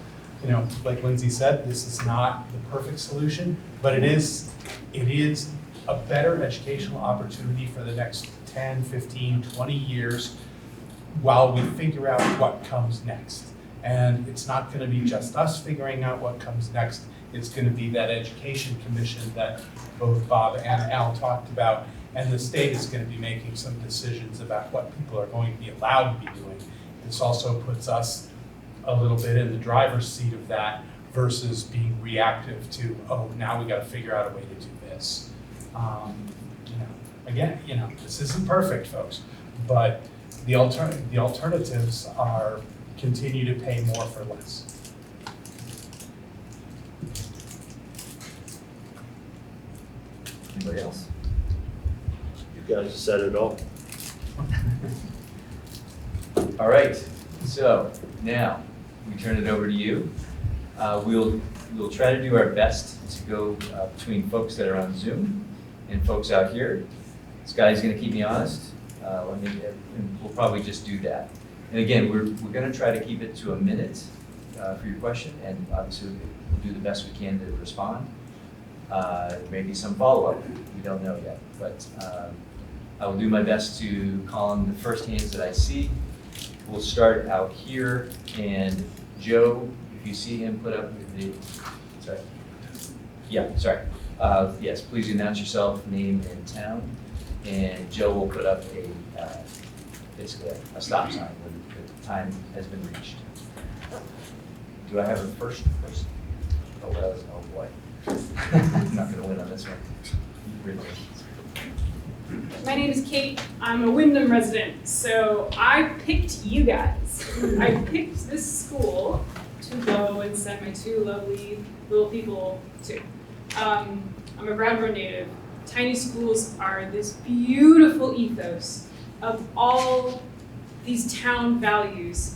Like Lindsay said, this is not the perfect solution, but it is a better educational opportunity for the next 10, 15, 20 years while we figure out what comes next. And it's not going to be just us figuring out what comes next. It's going to be that education commission that both Bob and Al talked about, and the state is going to be making some decisions about what people are going to be allowed to be doing. This also puts us a little bit in the driver's seat of that versus being reactive to, oh, now we got to figure out a way to do this. Again, this isn't perfect, folks, but the alternatives are continue to pay more for less. Anybody else? You guys said it all. All right, so now we turn it over to you. We'll try to do our best to go between folks that are on Zoom and folks out here. Scotty's going to keep me honest, and we'll probably just do that. And again, we're going to try to keep it to a minute for your question, and obviously we'll do the best we can to respond. Maybe some follow-up, we don't know yet, but I will do my best to call on the first hands that I see. We'll start out here, and Joe, if you see him, put up the, sorry. Yeah, sorry. Yes, please announce yourself, name and town, and Joe will put up basically a stop sign when the time has been reached. Do I have a first person? Oh boy. I'm not gonna win on this one. Really. My name is Kate. I'm a Wyndham resident, so I picked you guys. I picked this school to go and send my two lovely little people to. I'm a Brattleboro native. Tiny schools are this beautiful ethos of all these town values,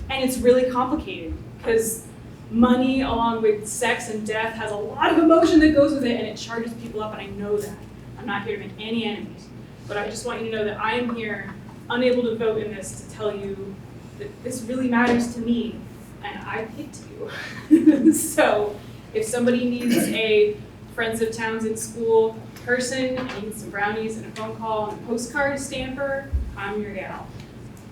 and it's really complicated because money along with sex and death has a lot of emotion that goes with it, and it charges people up, and I know that. I'm not here to make any enemies, but I just want you to know that I am here unable to vote in this to tell you that this really matters to me, and I picked you. So if somebody needs a Friends of Towns in School person, needs some brownies and a phone call and a postcard stamper, I'm your gal.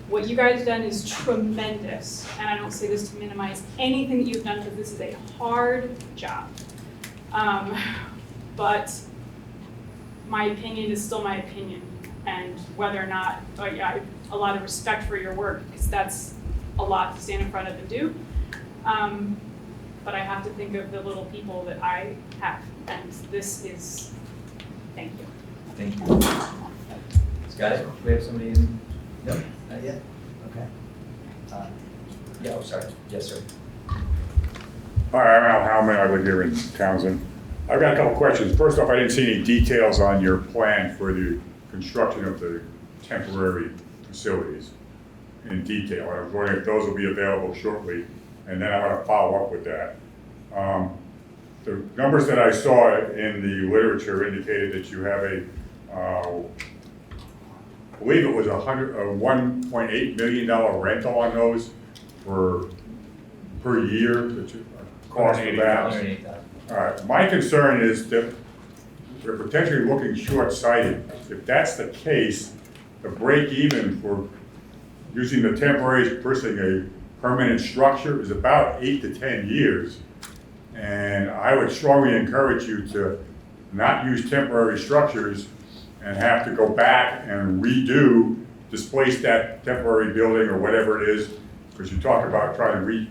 What you guys have done is tremendous, and I don't say this to minimize anything that you've done because this is a hard job. But my opinion is still my opinion, and whether or not, I have a lot of respect for your work, because that's a lot to stand in front of and do. But I have to think of the little people that I have, and this is, thank you. Thank you. Scott, do we have somebody in? No, not yet? Okay. Yeah, oh, sorry. Yes, sir. Hi, I'm Al Howman, I live here in Townsend. I've got a couple questions. First off, I didn't see any details on your plan for the construction of the temporary facilities in detail. I was wondering if those will be available shortly, and then I want to follow up with that. The numbers that I saw in the literature indicated that you have I believe it was a $1.8 million rental on those per year, the cost of that. All right, my concern is that we're potentially looking short-sighted. If that's the case, the break even for using the temporary versus a permanent structure is about 8 to 10 years. And I would strongly encourage you to not use temporary structures and have to go back and displace that temporary building or whatever it is, because you talk about trying to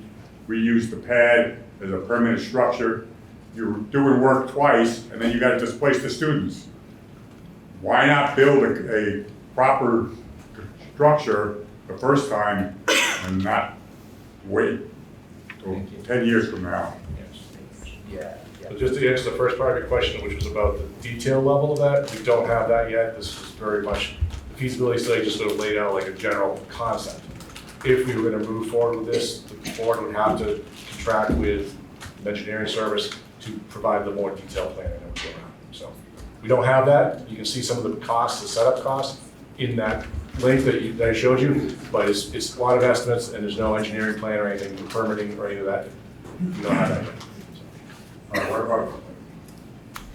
reuse the pad as a permanent structure. You're doing work twice, and then you got to displace the students. Why not build a proper structure the first time and not wait till 10 years from now? Yeah. So just to answer the first part of your question, which was about the detail level of that, we don't have that yet. This is very much, the feasibility study just sort of laid out like a general concept. If we were going to move forward with this, the board would have to contract with an engineering service to provide the more detailed plan that would go around. So we don't have that. You can see some of the costs, the setup costs in that link that I showed you, but it's a lot of estimates and there's no engineering plan or anything, permitting or any of that. We don't have that yet. All right, what about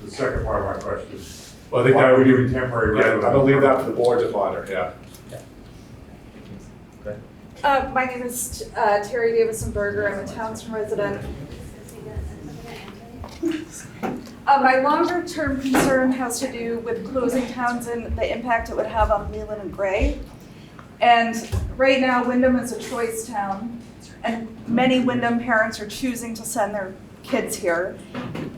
the second part of my question? Well, I think Why that are would we be doing temporary? Yeah, I'm gonna leave that for the board to monitor, yeah. My name is Terry Davison-Berger. I'm a Townsend resident. My longer-term concern has to do with closing Townsend, the impact it would have on Leland and Gray. And right now, Wyndham is a choice town, and many Wyndham parents are choosing to send their kids here.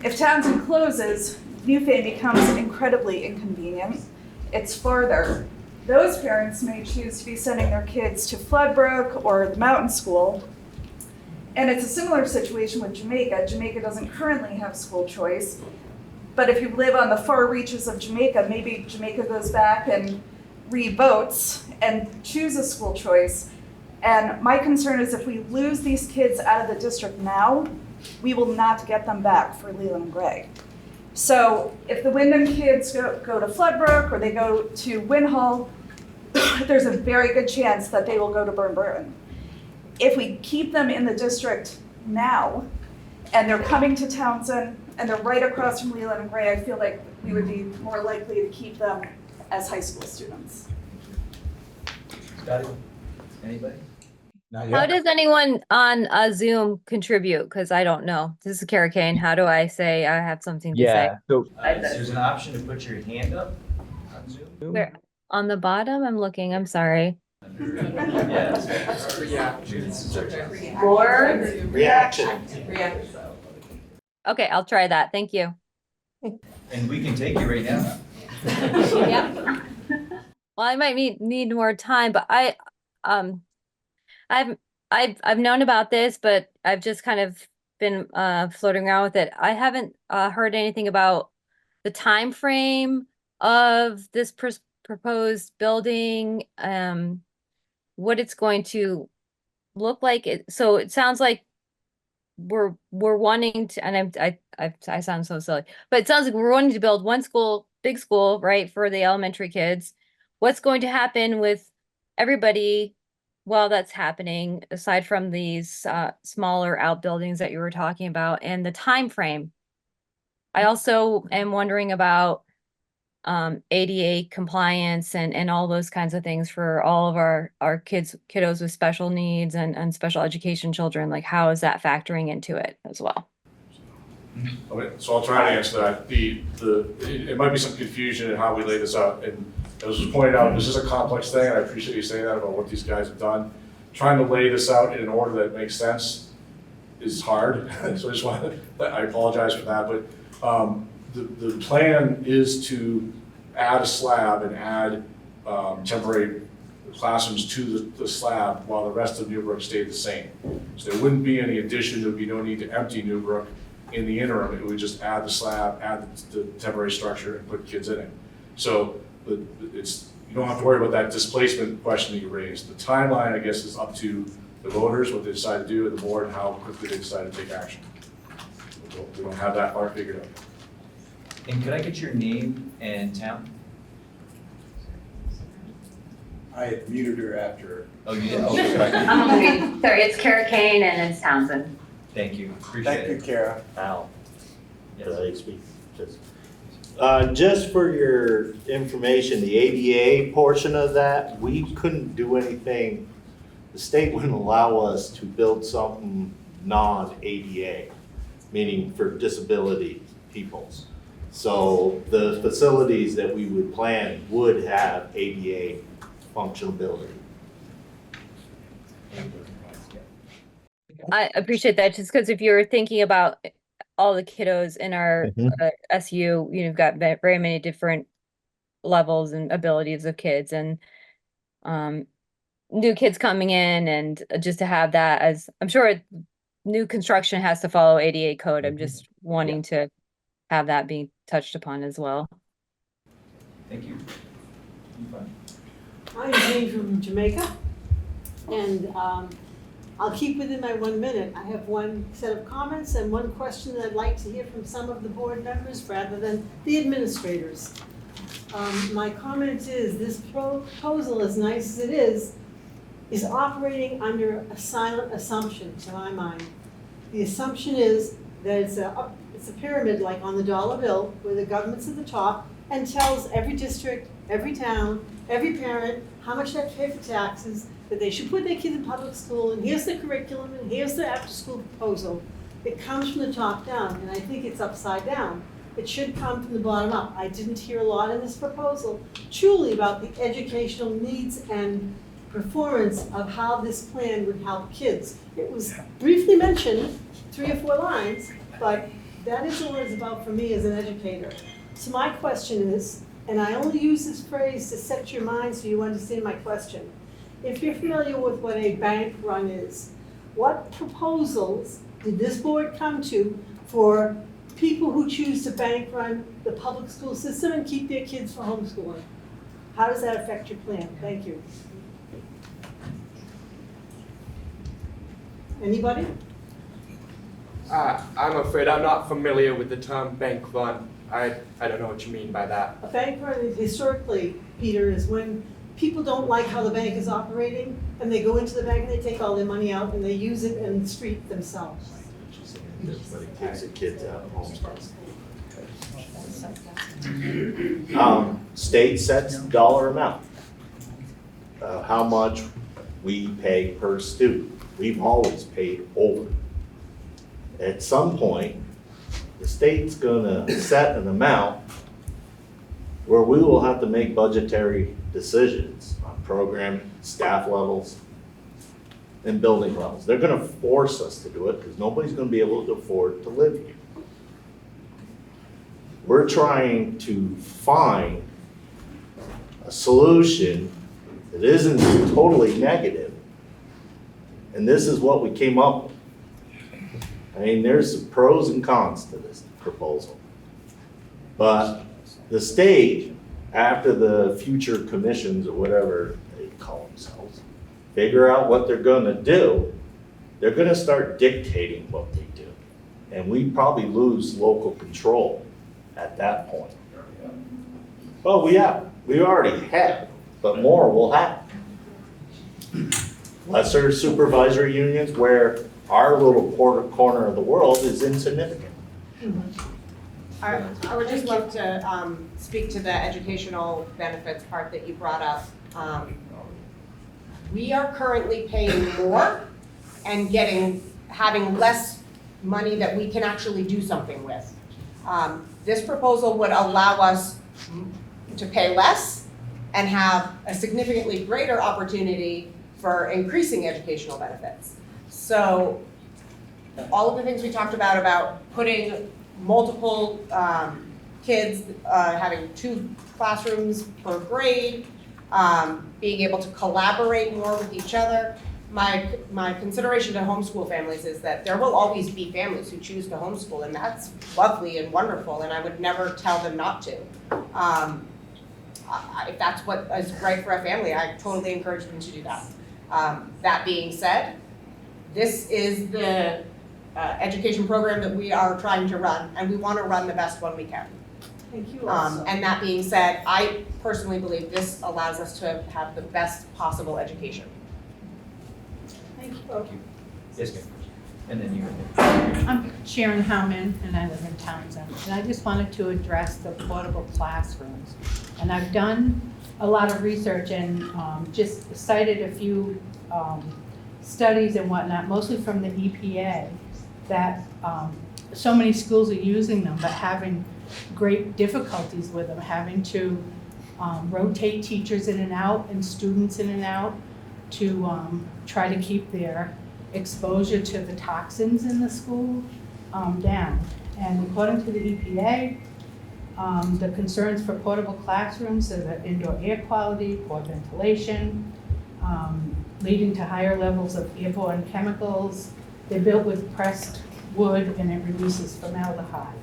If Townsend closes, Newfane becomes incredibly inconvenient. It's farther. Those parents may choose to be sending their kids to Floodbrook or the mountain school. And it's a similar situation with Jamaica. Jamaica doesn't currently have school choice. But if you live on the far reaches of Jamaica, maybe Jamaica goes back and re-votes and chooses school choice. And my concern is if we lose these kids out of the district now, we will not get them back for Leland and Gray. So if the Wyndham kids go to Floodbrook or they go to Winhull, there's a very good chance that they will go to Burn. If we keep them in the district now, and they're coming to Townsend, and they're right across from Leland and Gray, I feel like we would be more likely to keep them as high school students. Scotty? Anybody? How does anyone on Zoom contribute? Because I don't know. This is Kara Kane. How do I say I have something to say? So there's an option to put your hand up on Zoom. Where? On the bottom? I'm looking. I'm sorry. More reaction. Okay, I'll try that. Thank you. And we can take you right now. Yeah. Well, I might need more time, but I've known about this, but I've just kind of been floating around with it. I haven't heard anything about the time frame of this proposed building, what it's going to look like. So it sounds like we're wanting to, and I sound so silly, but it sounds like we're wanting to build one school, big school, right, for the elementary kids. What's going to happen with everybody while that's happening, aside from these smaller outbuildings that you were talking about, and the time frame? I also am wondering about ADA compliance and all those kinds of things for all of our kiddos with special needs and special education children. Like, how is that factoring into it as well? Okay, so I'll try to answer that. It might be some confusion in how we lay this out, and as was pointed out, this is a complex thing, and I appreciate you saying that about what these guys have done. Trying to lay this out in an order that makes sense is hard, so I apologize for that, but the plan is to add a slab and add temporary classrooms to the slab while the rest of Newbrook stayed the same. So there wouldn't be any addition, there would be no need to empty Newbrook in the interim. It would just add the slab, add the temporary structure, and put kids in it. So you don't have to worry about that displacement question that you raised. The timeline, I guess, is up to the voters, what they decide to do, and the board, and how quickly they decide to take action. We don't have that part figured out. And could I get your name and town? I had muted her after. Oh, you did? Okay, right. Sorry, it's Kara Kane and it's Townsend. Thank you, appreciate it. Thank you, Kara. Al, Yes. could I speak? Just for your information, the ADA portion of that, we couldn't do anything. The state wouldn't allow us to build something non-ADA, meaning for disability peoples. So the facilities that we would plan would have ADA functionality. I appreciate that, just because if you're thinking about all the kiddos in our SU, you've got very many different levels and abilities of kids, and new kids coming in, and just to have that as, I'm sure new construction has to follow ADA code. I'm just wanting to have that being touched upon as well. Thank you. I'm Jane from Jamaica, and I'll keep within my 1 minute. I have one set of comments and one question that I'd like to hear from some of the board members rather than the administrators. My comment is this proposal, as nice as it is operating under a silent assumption to my mind. The assumption is that it's a pyramid like on the dollar bill where the government's at the top and tells every district, every town, every parent how much they have to pay for taxes, that they should put their kids in public school, and here's the curriculum, and here's the after-school proposal. It comes from the top down, and I think it's upside down. It should come from the bottom up. I didn't hear a lot in this proposal truly about the educational needs and performance of how this plan would help kids. It was briefly mentioned, 3 or 4 lines, but that isn't what it's about for me as an educator. So my question is, and I only use this phrase to set your mind so you understand my question. If you're familiar with what a bank run is, what proposals did this board come to for people who choose to bank run the public school system and keep their kids for homeschooling? How does that affect your plan? Thank you. Anybody? I'm afraid I'm not familiar with the term bank run. I don't know what you mean by that. A bank run is historically, Peter, is when people don't like how the bank is operating and they go into the bank and they take all their money out and they use it in the street themselves. Everybody takes the kids out of home. State sets dollar amount, how much we pay per student. We've always paid over. At some point, the state's gonna set an amount where we will have to make budgetary decisions on program, staff levels, and building levels. They're gonna force us to do it because nobody's gonna be able to afford to live here. We're trying to find a solution that isn't totally negative, and this is what we came up with. I mean, there's some pros and cons to this proposal. But the state, after the future commissions or whatever they call themselves, figure out what they're gonna do, they're gonna start dictating what they do. And we probably lose local control at that point. Well, we already have, but more will happen. Lesser supervisory unions where our little corner of the world is insignificant. I would just love to speak to the educational benefits part that you brought up. We are currently paying more and having less money that we can actually do something with. This proposal would allow us to pay less and have a significantly greater opportunity for increasing educational benefits. So all of the things we talked about putting multiple kids, having 2 classrooms per grade, being able to collaborate more with each other. My consideration to homeschool families is that there will always be families who choose to homeschool, and that's lovely and wonderful, and I would never tell them not to. If that's what is right for a family, I totally encourage them to do that. That being said, this is the education program that we are trying to run, and we want to run the best one we can. Thank you also. And that being said, I personally believe this allows us to have the best possible education. Thank you. Thank you. Yes, ma'am. And then you. I'm Sharon Howman, and I live in Townsend. And I just wanted to address the portable classrooms. And I've done a lot of research and just cited a few studies and whatnot, mostly from the EPA, that so many schools are using them, but having great difficulties with them, having to rotate teachers in and out and students in and out to try to keep their exposure to the toxins in the school down. And according to the EPA, the concerns for portable classrooms are the indoor air quality, poor ventilation, leading to higher levels of airborne chemicals. They're built with pressed wood and it releases formaldehyde.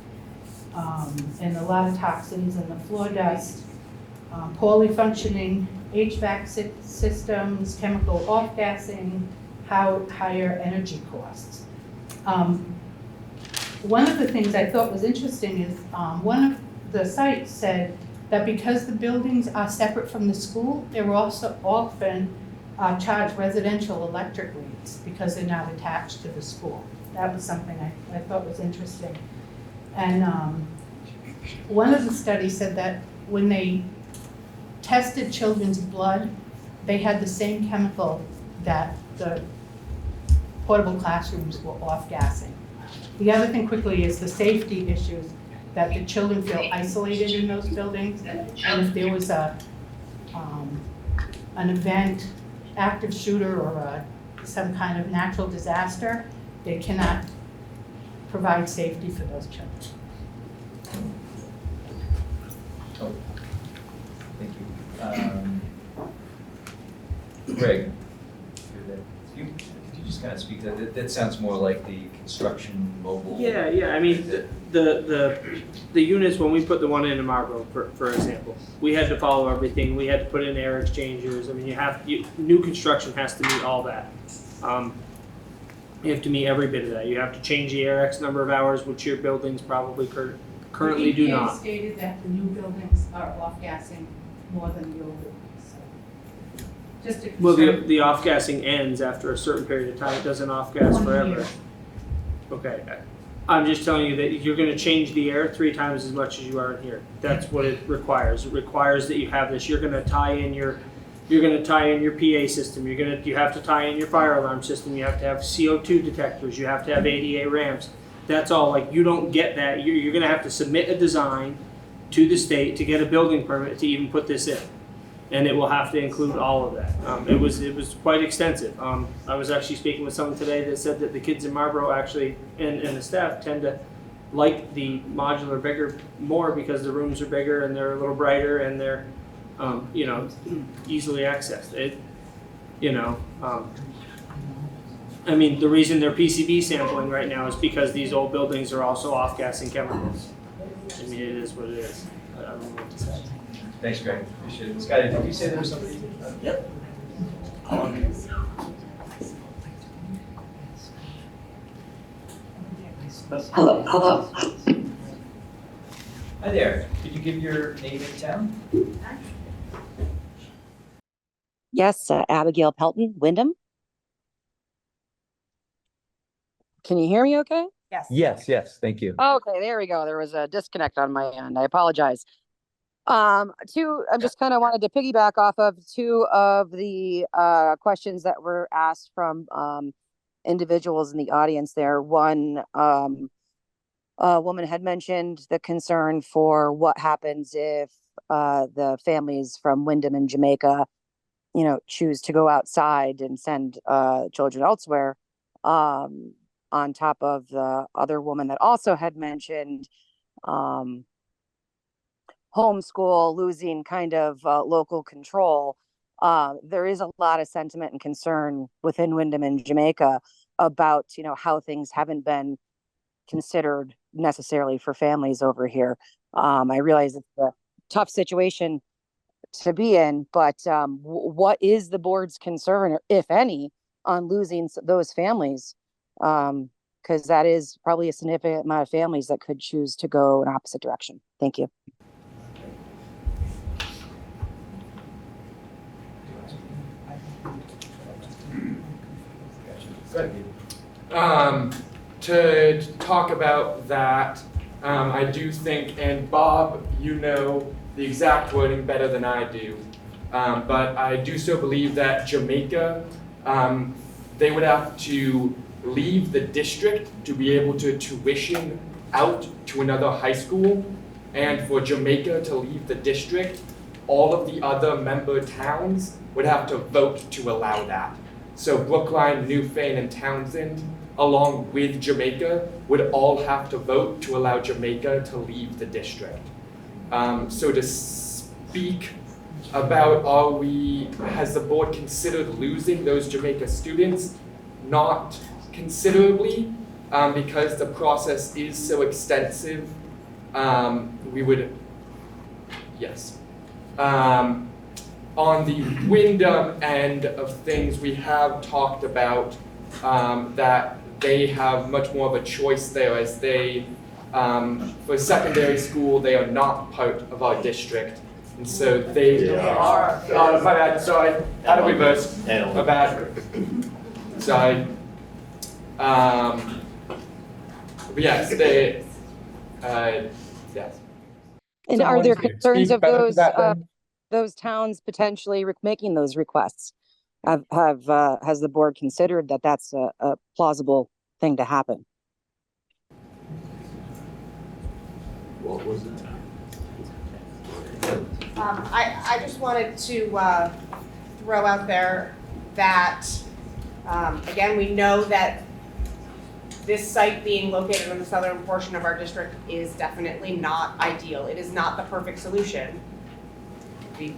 And a lot of toxins in the floor dust, poorly functioning HVAC systems, chemical off-gassing, higher energy costs. One of the things I thought was interesting is one of the sites said that because the buildings are separate from the school, they're also often charged residential electric rates because they're not attached to the school. That was something I thought was interesting. And one of the studies said that when they tested children's blood, they had the same chemical that the portable classrooms were off-gassing. The other thing quickly is the safety issues, that the children feel isolated in those buildings, and if there was an event, active shooter or some kind of natural disaster, they cannot provide safety for those children. Oh, thank you. Greg, could you just kind of speak to that? That sounds more like the construction mobile. Yeah, I mean, the units, when we put the one in Marlboro, for example, we had to follow everything. We had to put in air exchangers. I mean, new construction has to meet all that. You have to meet every bit of that. You have to change the air X number of hours, which your buildings probably currently do not. The EPA stated that the new buildings are off-gassing more than the old buildings. So just to Well, the off-gassing ends after a certain period of time. It doesn't off-gas 1 forever. year. Okay. I'm just telling you that you're going to change the air 3 times as much as you are in here. That's what it requires. It requires that you have this. You're going to tie in your PA system. You have to tie in your fire alarm system. You have to have CO2 detectors. You have to have ADA ramps. That's all. Like, you don't get that. You're going to have to submit a design to the state to get a building permit to even put this in, and it will have to include all of that. It was quite extensive. I was actually speaking with someone today that said that the kids in Marlboro actually and the staff tend to like the modular bigger more because the rooms are bigger and they're a little brighter and they're easily accessed. I mean, the reason they're PCB sampling right now is because these old buildings are also off-gassing chemicals. I mean, it is what it is. I don't know what to say. Thanks, Greg. Appreciate it. Scotty, did you say there was something? Yep. Hello. Hi there. Could you give your name and town? Yes, Abigail Pelton, Wyndham. Can you hear me okay? Yes. Yes. Thank you. Okay, there we go. There was a disconnect on my end. I apologize. I just kind of wanted to piggyback off of 2 of the questions that were asked from individuals in the audience there. One, a woman had mentioned the concern for what happens if the families from Wyndham and Jamaica, choose to go outside and send children elsewhere. On top of the other woman that also had mentioned homeschool losing kind of local control. There is a lot of sentiment and concern within Wyndham and Jamaica about, how things haven't been considered necessarily for families over here. I realize it's a tough situation to be in, but what is the board's concern, or if any, on losing those families? Because that is probably a significant amount of families that could choose to go in opposite direction. Thank you. To talk about that, I do think, and Bob, you know the exact wording better than I do, but I do so believe that Jamaica, they would have to leave the district to be able to tuition out to another high school, and for Jamaica to leave the district, all of the other member towns would have to vote to allow that. So Brookline, Newfane, and Townsend, along with Jamaica, would all have to vote to allow Jamaica to leave the district. So to speak about has the board considered losing those Jamaica students? Not considerably, because the process is so extensive. We would, yes. On the Wyndham end of things, we have talked about that they have much more of a choice there, as they, for secondary school, they are not part of our district. And so they are. My bad, sorry, out of reverse. My bad. Sorry. But yes, they, yes. And are there concerns of those towns potentially making those requests? Has the board considered that that's a plausible thing to happen? What was it? I just wanted to throw out there that, again, we know that this site being located in the southern portion of our district is definitely not ideal. It is not the perfect solution. We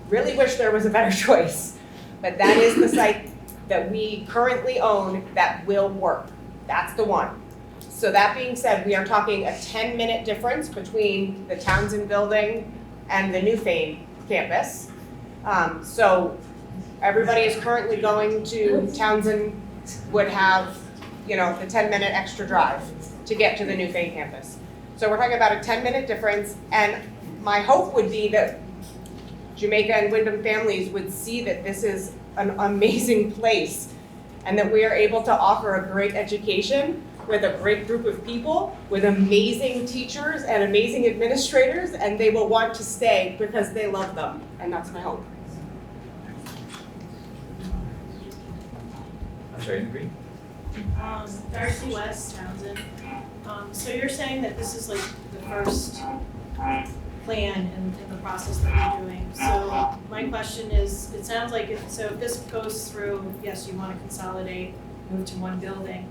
really wish there was a better choice, but that is the site that we currently own that will work. That's the one. So that being said, we are talking a 10-minute difference between the Townsend building and the Newfane campus. So everybody is currently going to Townsend would have, the 10-minute extra drive to get to the Newfane campus. So we're talking about a 10-minute difference, and my hope would be that Jamaica and Wyndham families would see that this is an amazing place and that we are able to offer a great education with a great group of people, with amazing teachers and amazing administrators, and they will want to stay because they love them, and that's my hope. I'm sorry, agree? Darcy West, Townsend. So you're saying that this is like the first plan in the process that you're doing. So my question is, it sounds like if this goes through, yes, you want to consolidate, move to one building.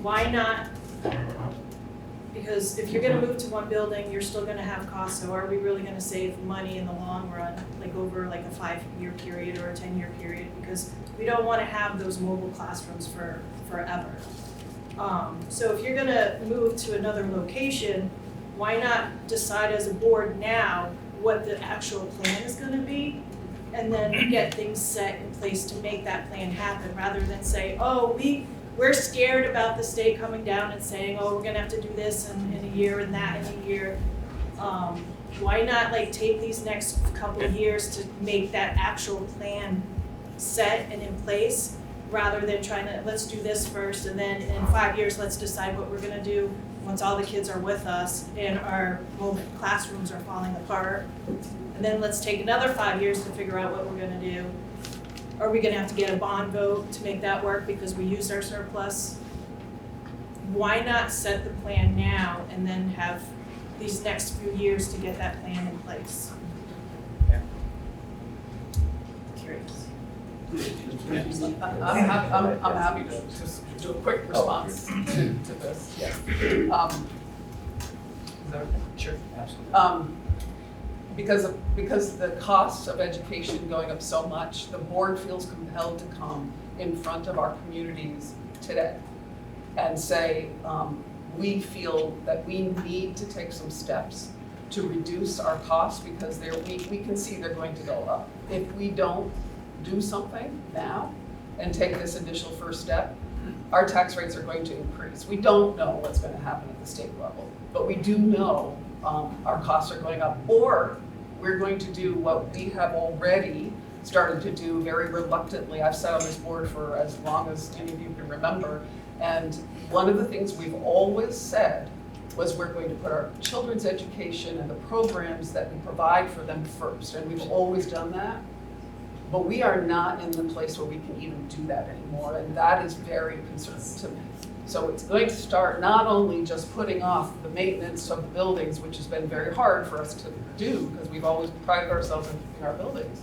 Why not? Because if you're going to move to one building, you're still going to have costs. So are we really going to save money in the long run, like over like a 5-year period or a 10-year period? Because we don't want to have those mobile classrooms for forever. So if you're going to move to another location, why not decide as a board now what the actual plan is going to be, and then get things set in place to make that plan happen, rather than say, oh, we're scared about the state coming down and saying, oh, we're going to have to do this in a year and that in a year. Why not take these next couple of years to make that actual plan set and in place, rather than trying to, let's do this first, and then in 5 years, let's decide what we're going to do once all the kids are with us and our mobile classrooms are falling apart. And then let's take another 5 years to figure out what we're going to do. Are we gonna have to get a bond vote to make that work because we used our surplus? Why not set the plan now and then have these next few years to get that plan in place? Curious. I'm happy to just do a quick response to this, yeah. Is that okay? Sure, absolutely. Because the costs of education going up so much, the board feels compelled to come in front of our communities today and say, we feel that we need to take some steps to reduce our costs because we can see they're going to go up. If we don't do something now and take this initial first step, our tax rates are going to increase. We don't know what's going to happen at the state level, but we do know our costs are going up, or we're going to do what we have already started to do very reluctantly. I've sat on this board for as long as any of you can remember, and one of the things we've always said was we're going to put our children's education and the programs that we provide for them first, and we've always done that. But we are not in the place where we can even do that anymore, and that is very concerning to me. So it's going to start not only just putting off the maintenance of the buildings, which has been very hard for us to do because we've always prided ourselves in keeping our buildings,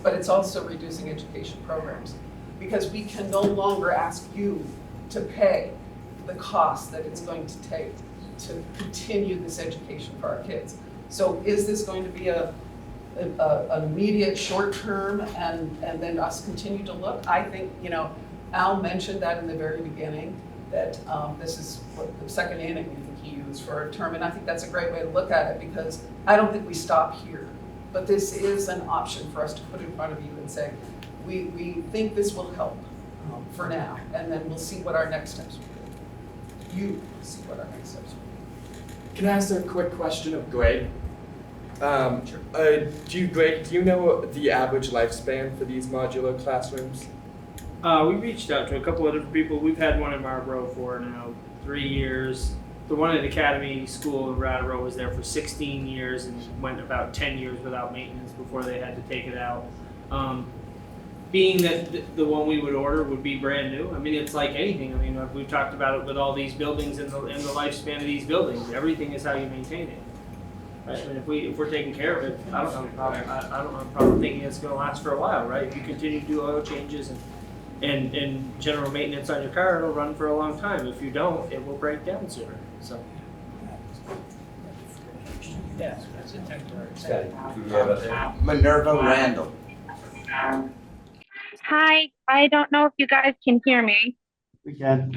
but it's also reducing education programs because we can no longer ask you to pay the cost that it's going to take to continue this education for our kids. So is this going to be an immediate short term and then us continue to look? I think, Al mentioned that in the very beginning, that this is what the second inning I think he used for a term, and I think that's a great way to look at it because I don't think we stop here, but this is an option for us to put in front of you and say, we think this will help for now, and then we'll see what our next steps will be. You see what our next steps will be. Can I ask a quick question of Greg? Sure. Greg, do you know the average lifespan for these modular classrooms? We reached out to a couple of different people. We've had one in Marlboro for now 3 years. The one at Academy School in Brattleboro was there for 16 years and went about 10 years without maintenance before they had to take it out. Being that the one we would order would be brand new, I mean, it's like anything. I mean, we've talked about it with all these buildings and the lifespan of these buildings. Everything is how you maintain it. Right? I mean, if we're taking care of it, I don't have a problem. I don't have a problem thinking it's going to last for a while, right? If you continue to do oil changes and general maintenance on your car, it'll run for a long time. If you don't, it will break down sooner. So. Yeah, that's a temporary. Scotty, Minerva Randall. Hi, I don't know if you guys can hear me. We can.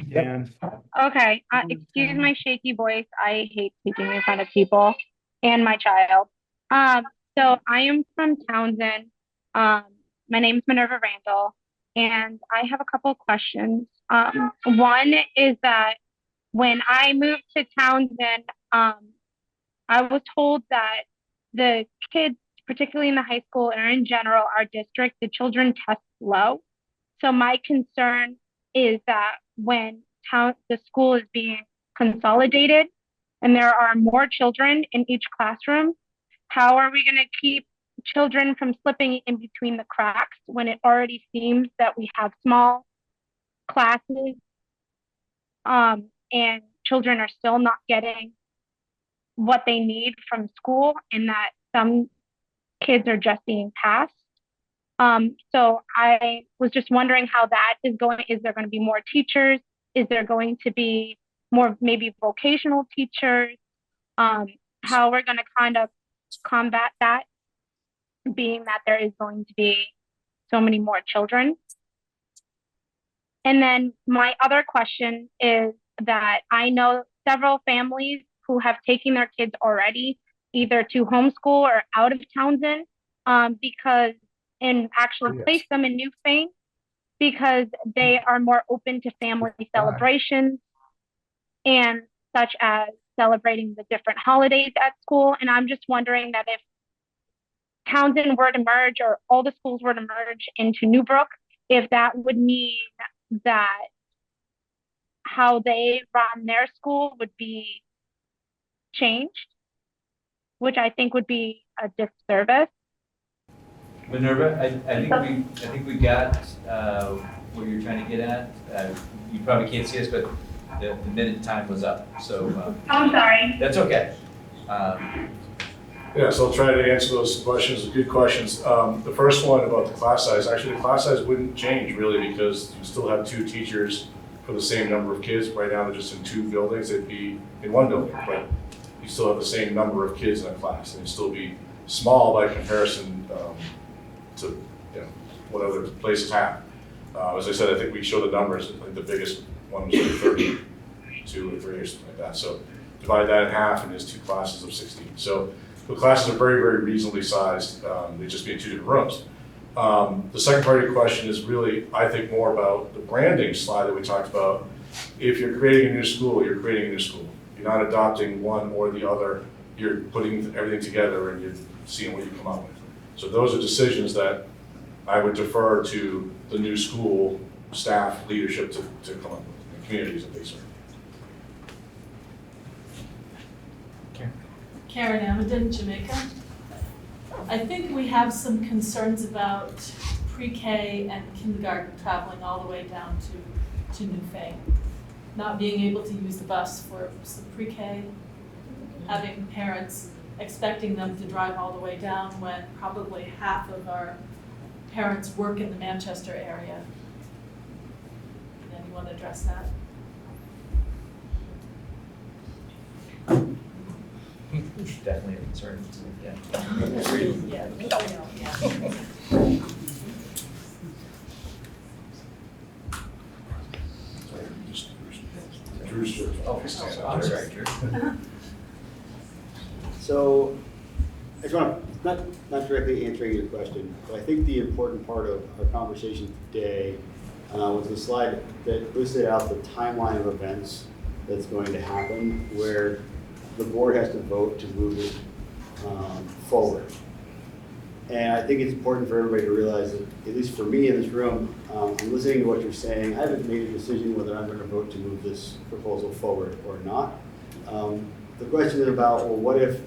Okay, excuse my shaky voice. I hate speaking in front of people and my child. So I am from Townsend. My name is Minerva Randall, and I have a couple of questions. One is that when I moved to Townsend, I was told that the kids, particularly in the high school or in general, our district, the children test low. So my concern is that when the school is being consolidated and there are more children in each classroom, how are we going to keep children from slipping in between the cracks when it already seems that we have small classes and children are still not getting what they need from school, and that some kids are just being passed? So I was just wondering how that is going. Is there going to be more teachers? Is there going to be more maybe vocational teachers? How we're going to kind of combat that, being that there is going to be so many more children? And then my other question is that I know several families who have taken their kids already, either to homeschool or out of Townsend, and actually place them in Newfane because they are more open to family celebrations and such as celebrating the different holidays at school. And I'm just wondering that if Townsend were to merge or all the schools were to merge into Newbrook, if that would mean that how they run their school would be changed, which I think would be a disservice. Minerva, I think we got what you're trying to get at. You probably can't see us, but the minute time was up, so. I'm sorry. That's okay. Yeah, so I'll try to answer those questions, good questions. The first one about the class size, actually the class size wouldn't change really because you still have 2 teachers for the same number of kids. Right now they're just in 2 buildings, they'd be in 1 building, but you still have the same number of kids in a class and it'd still be small by comparison to what other places have. As I said, I think we show the numbers, I think the biggest one was like 32 or 3 or something like that. So divide that in half and there's 2 classes of 16. So the classes are very, very reasonably sized. They just be in 2 different rooms. The second part of your question is really, I think, more about the branding slide that we talked about. If you're creating a new school, you're creating a new school. You're not adopting one or the other. You're putting everything together and you're seeing what you come up with. So those are decisions that I would defer to the new school staff leadership to come up with, the communities that they serve. Karen Amadon, Jamaica. I think we have some concerns about pre-K and kindergarten traveling all the way down to Newfane. Not being able to use the bus for some pre-K, having parents expecting them to drive all the way down when probably half of our parents work in the Manchester area. Can anyone address that? Definitely a concern. Yeah. Yeah. I'm sorry, Drew. So, I just want to, not directly answering your question, but I think the important part of our conversation today was the slide that listed out the timeline of events that's going to happen, where the board has to vote to move it forward. And I think it's important for everybody to realize that, at least for me in this room, I'm listening to what you're saying. I haven't made a decision whether I'm going to vote to move this proposal forward or not. The question is about, well, what if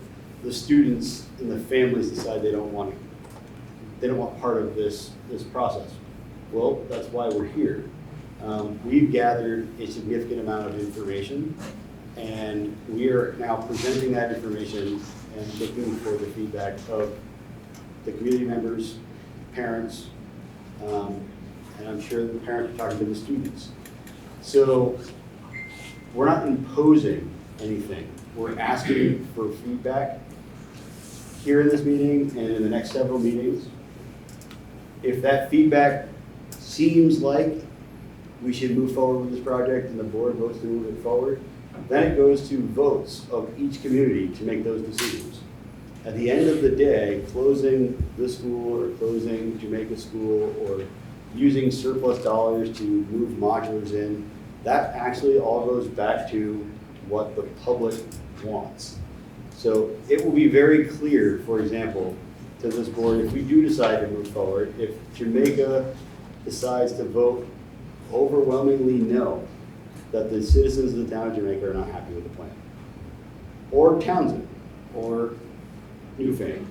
the students and the families decide they don't want part of this process? Well, that's why we're here. We've gathered a significant amount of information, and we are now presenting that information and looking for the feedback of the community members, parents, and I'm sure the parents are talking to the students. So we're not imposing anything. We're asking for feedback here in this meeting and in the next several meetings. If that feedback seems like we should move forward with this project and the board votes to move it forward, then it goes to votes of each community to make those decisions. At the end of the day, closing this school or closing Jamaica School or using surplus dollars to move modulars in, that actually all goes back to what the public wants. So it will be very clear, for example, to this board, if we do decide to move forward, if Jamaica decides to vote overwhelmingly no, that the citizens of the town of Jamaica are not happy with the plan. Or Townsend, or Newfane,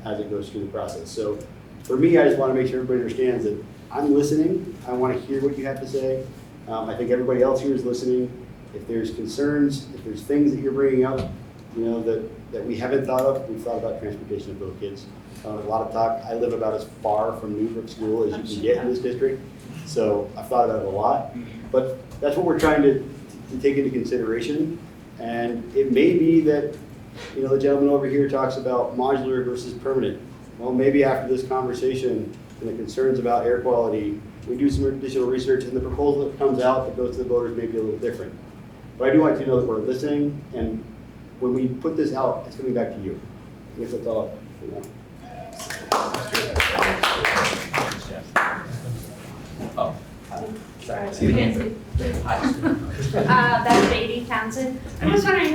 as it goes through the process. So for me, I just want to make sure everybody understands that I'm listening. I want to hear what you have to say. I think everybody else here is listening. If there's concerns, if there's things that you're bringing up, that we haven't thought of, we've thought about transportation of little kids. A lot of talk. I live about as far from Newbrook School as you can get in this district. So I've thought about it a lot. But that's what we're trying to take into consideration. And it may be that, the gentleman over here talks about modular versus permanent. Well, maybe after this conversation and the concerns about air quality, we do some additional research and the proposal that comes out that goes to the voters may be a little different. But I do want you to know that we're listening, and when we put this out, it's coming back to you. I guess that's all. Oh, sorry. That's Beatty Townsend. I'm just wondering,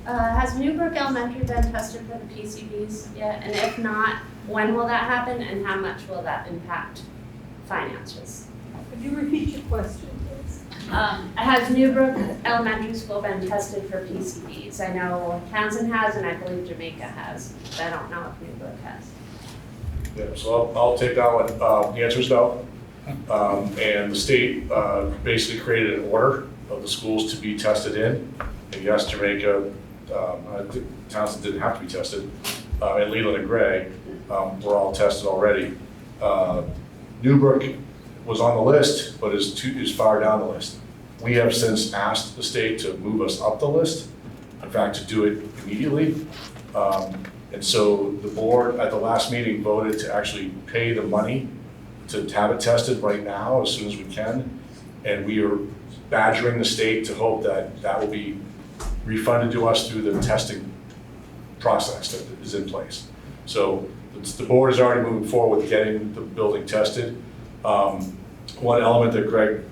has Newbrook Elementary been tested for the PCBs yet? And if not, when will that happen and how much will that impact finances? Could you repeat your question, please? Has Newbrook Elementary School been tested for PCBs? I know Townsend has and I believe Jamaica has, but I don't know if Newbrook has. Yeah, so I'll take that one. The answer is no. And the state basically created an order of the schools to be tested in. And yes, Jamaica, Townsend didn't have to be tested. And Leland and Gray were all tested already. Newbrook was on the list, but is far down the list. We have since asked the state to move us up the list, in fact, to do it immediately. And so the board at the last meeting voted to actually pay the money to have it tested right now as soon as we can. And we are badgering the state to hope that that will be refunded to us through the testing process that is in place. So the board is already moving forward with getting the building tested. One element that Greg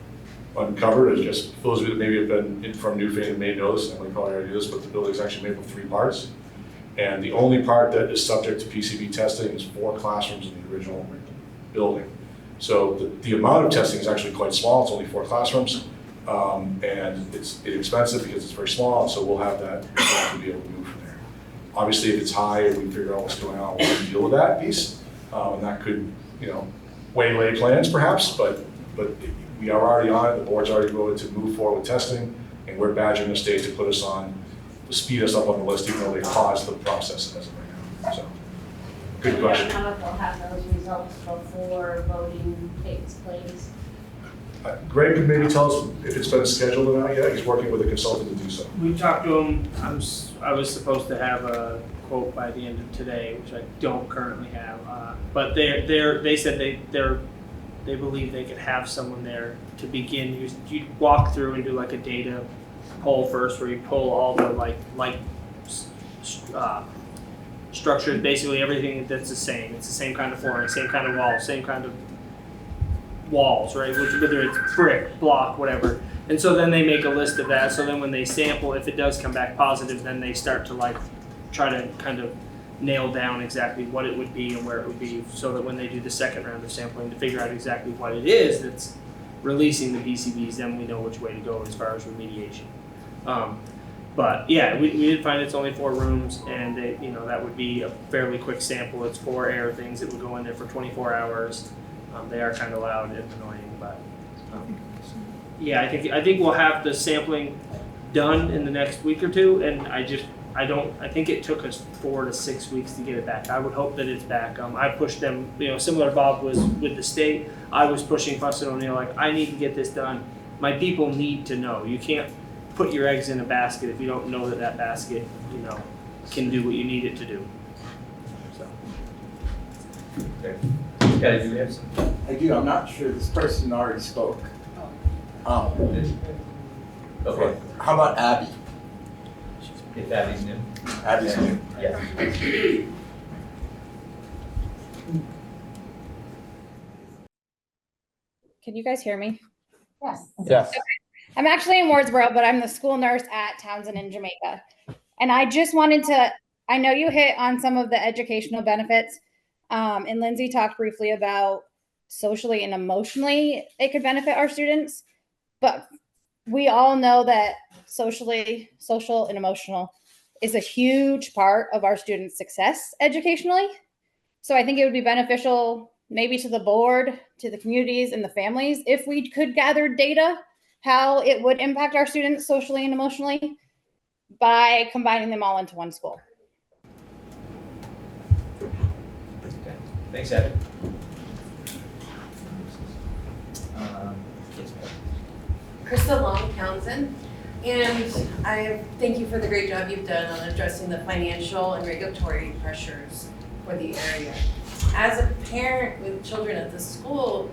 uncovered is just, for those of you that maybe have been from Newfane and may know this, and we probably already knew this, but the building is actually made up of 3 parts. And the only part that is subject to PCB testing is 4 classrooms in the original building. So the amount of testing is actually quite small. It's only 4 classrooms. And it's inexpensive because it's very small, and so we'll have that to be able to move from there. Obviously, if it's high and we figure out what's going on, we'll deal with that piece. And that could, waylay plans perhaps, but we are already on it. The board's already voted to move forward with testing, and we're badgering the state to put us on, to speed us up on the list, even though they paused the process as of right now. So, good question. How about they'll have those results before voting takes place? Greg could maybe tell us if it's been scheduled or not yet. He's working with a consultant to do so. We talked to him. I was supposed to have a quote by the end of today, which I don't currently have. But they said they believe they could have someone there to begin. You walk through and do like a data poll first, where you pull all the structures, basically everything that's the same. It's the same kind of flooring, same kind of walls, same kind of walls, right? Whether it's brick, block, whatever. And so then they make a list of that. So then when they sample, if it does come back positive, then they start to try to kind of nail down exactly what it would be and where it would be, so that when they do the second round of sampling to figure out exactly what it is that's releasing the PCBs, then we know which way to go as far as remediation. But yeah, we did find it's only 4 rooms, and that would be a fairly quick sample. It's 4 air things that would go in there for 24 hours. They are kind of loud and annoying, but yeah, I think we'll have the sampling done in the next week or 2, and I think it took us 4 to 6 weeks to get it back. I would hope that it's back. I pushed them, similar to Bob was with the state. I was pushing Fuss and O'Neill, I need to get this done. My people need to know. You can't put your eggs in a basket if you don't know that basket, can do what you need it to do. So. Okay. Kelly, do we have some? I do. I'm not sure. This person already spoke. Okay. How about Abby? If Abby's new. Abby's new. Yeah. Can you guys hear me? Yes. Yes. Okay. I'm actually in Wardsboro, but I'm the school nurse at Townsend in Jamaica. And I just wanted to, I know you hit on some of the educational benefits, and Lindsay talked briefly about socially and emotionally it could benefit our students, but we all know that social and emotional is a huge part of our students' success educationally. So I think it would be beneficial maybe to the board, to the communities and the families, if we could gather data, how it would impact our students socially and emotionally by combining them all into one school. Okay. Thanks, Abby. Yes, ma'am. Krista Long Townsend, and I thank you for the great job you've done on addressing the financial and regulatory pressures for the area. As a parent with children at the school,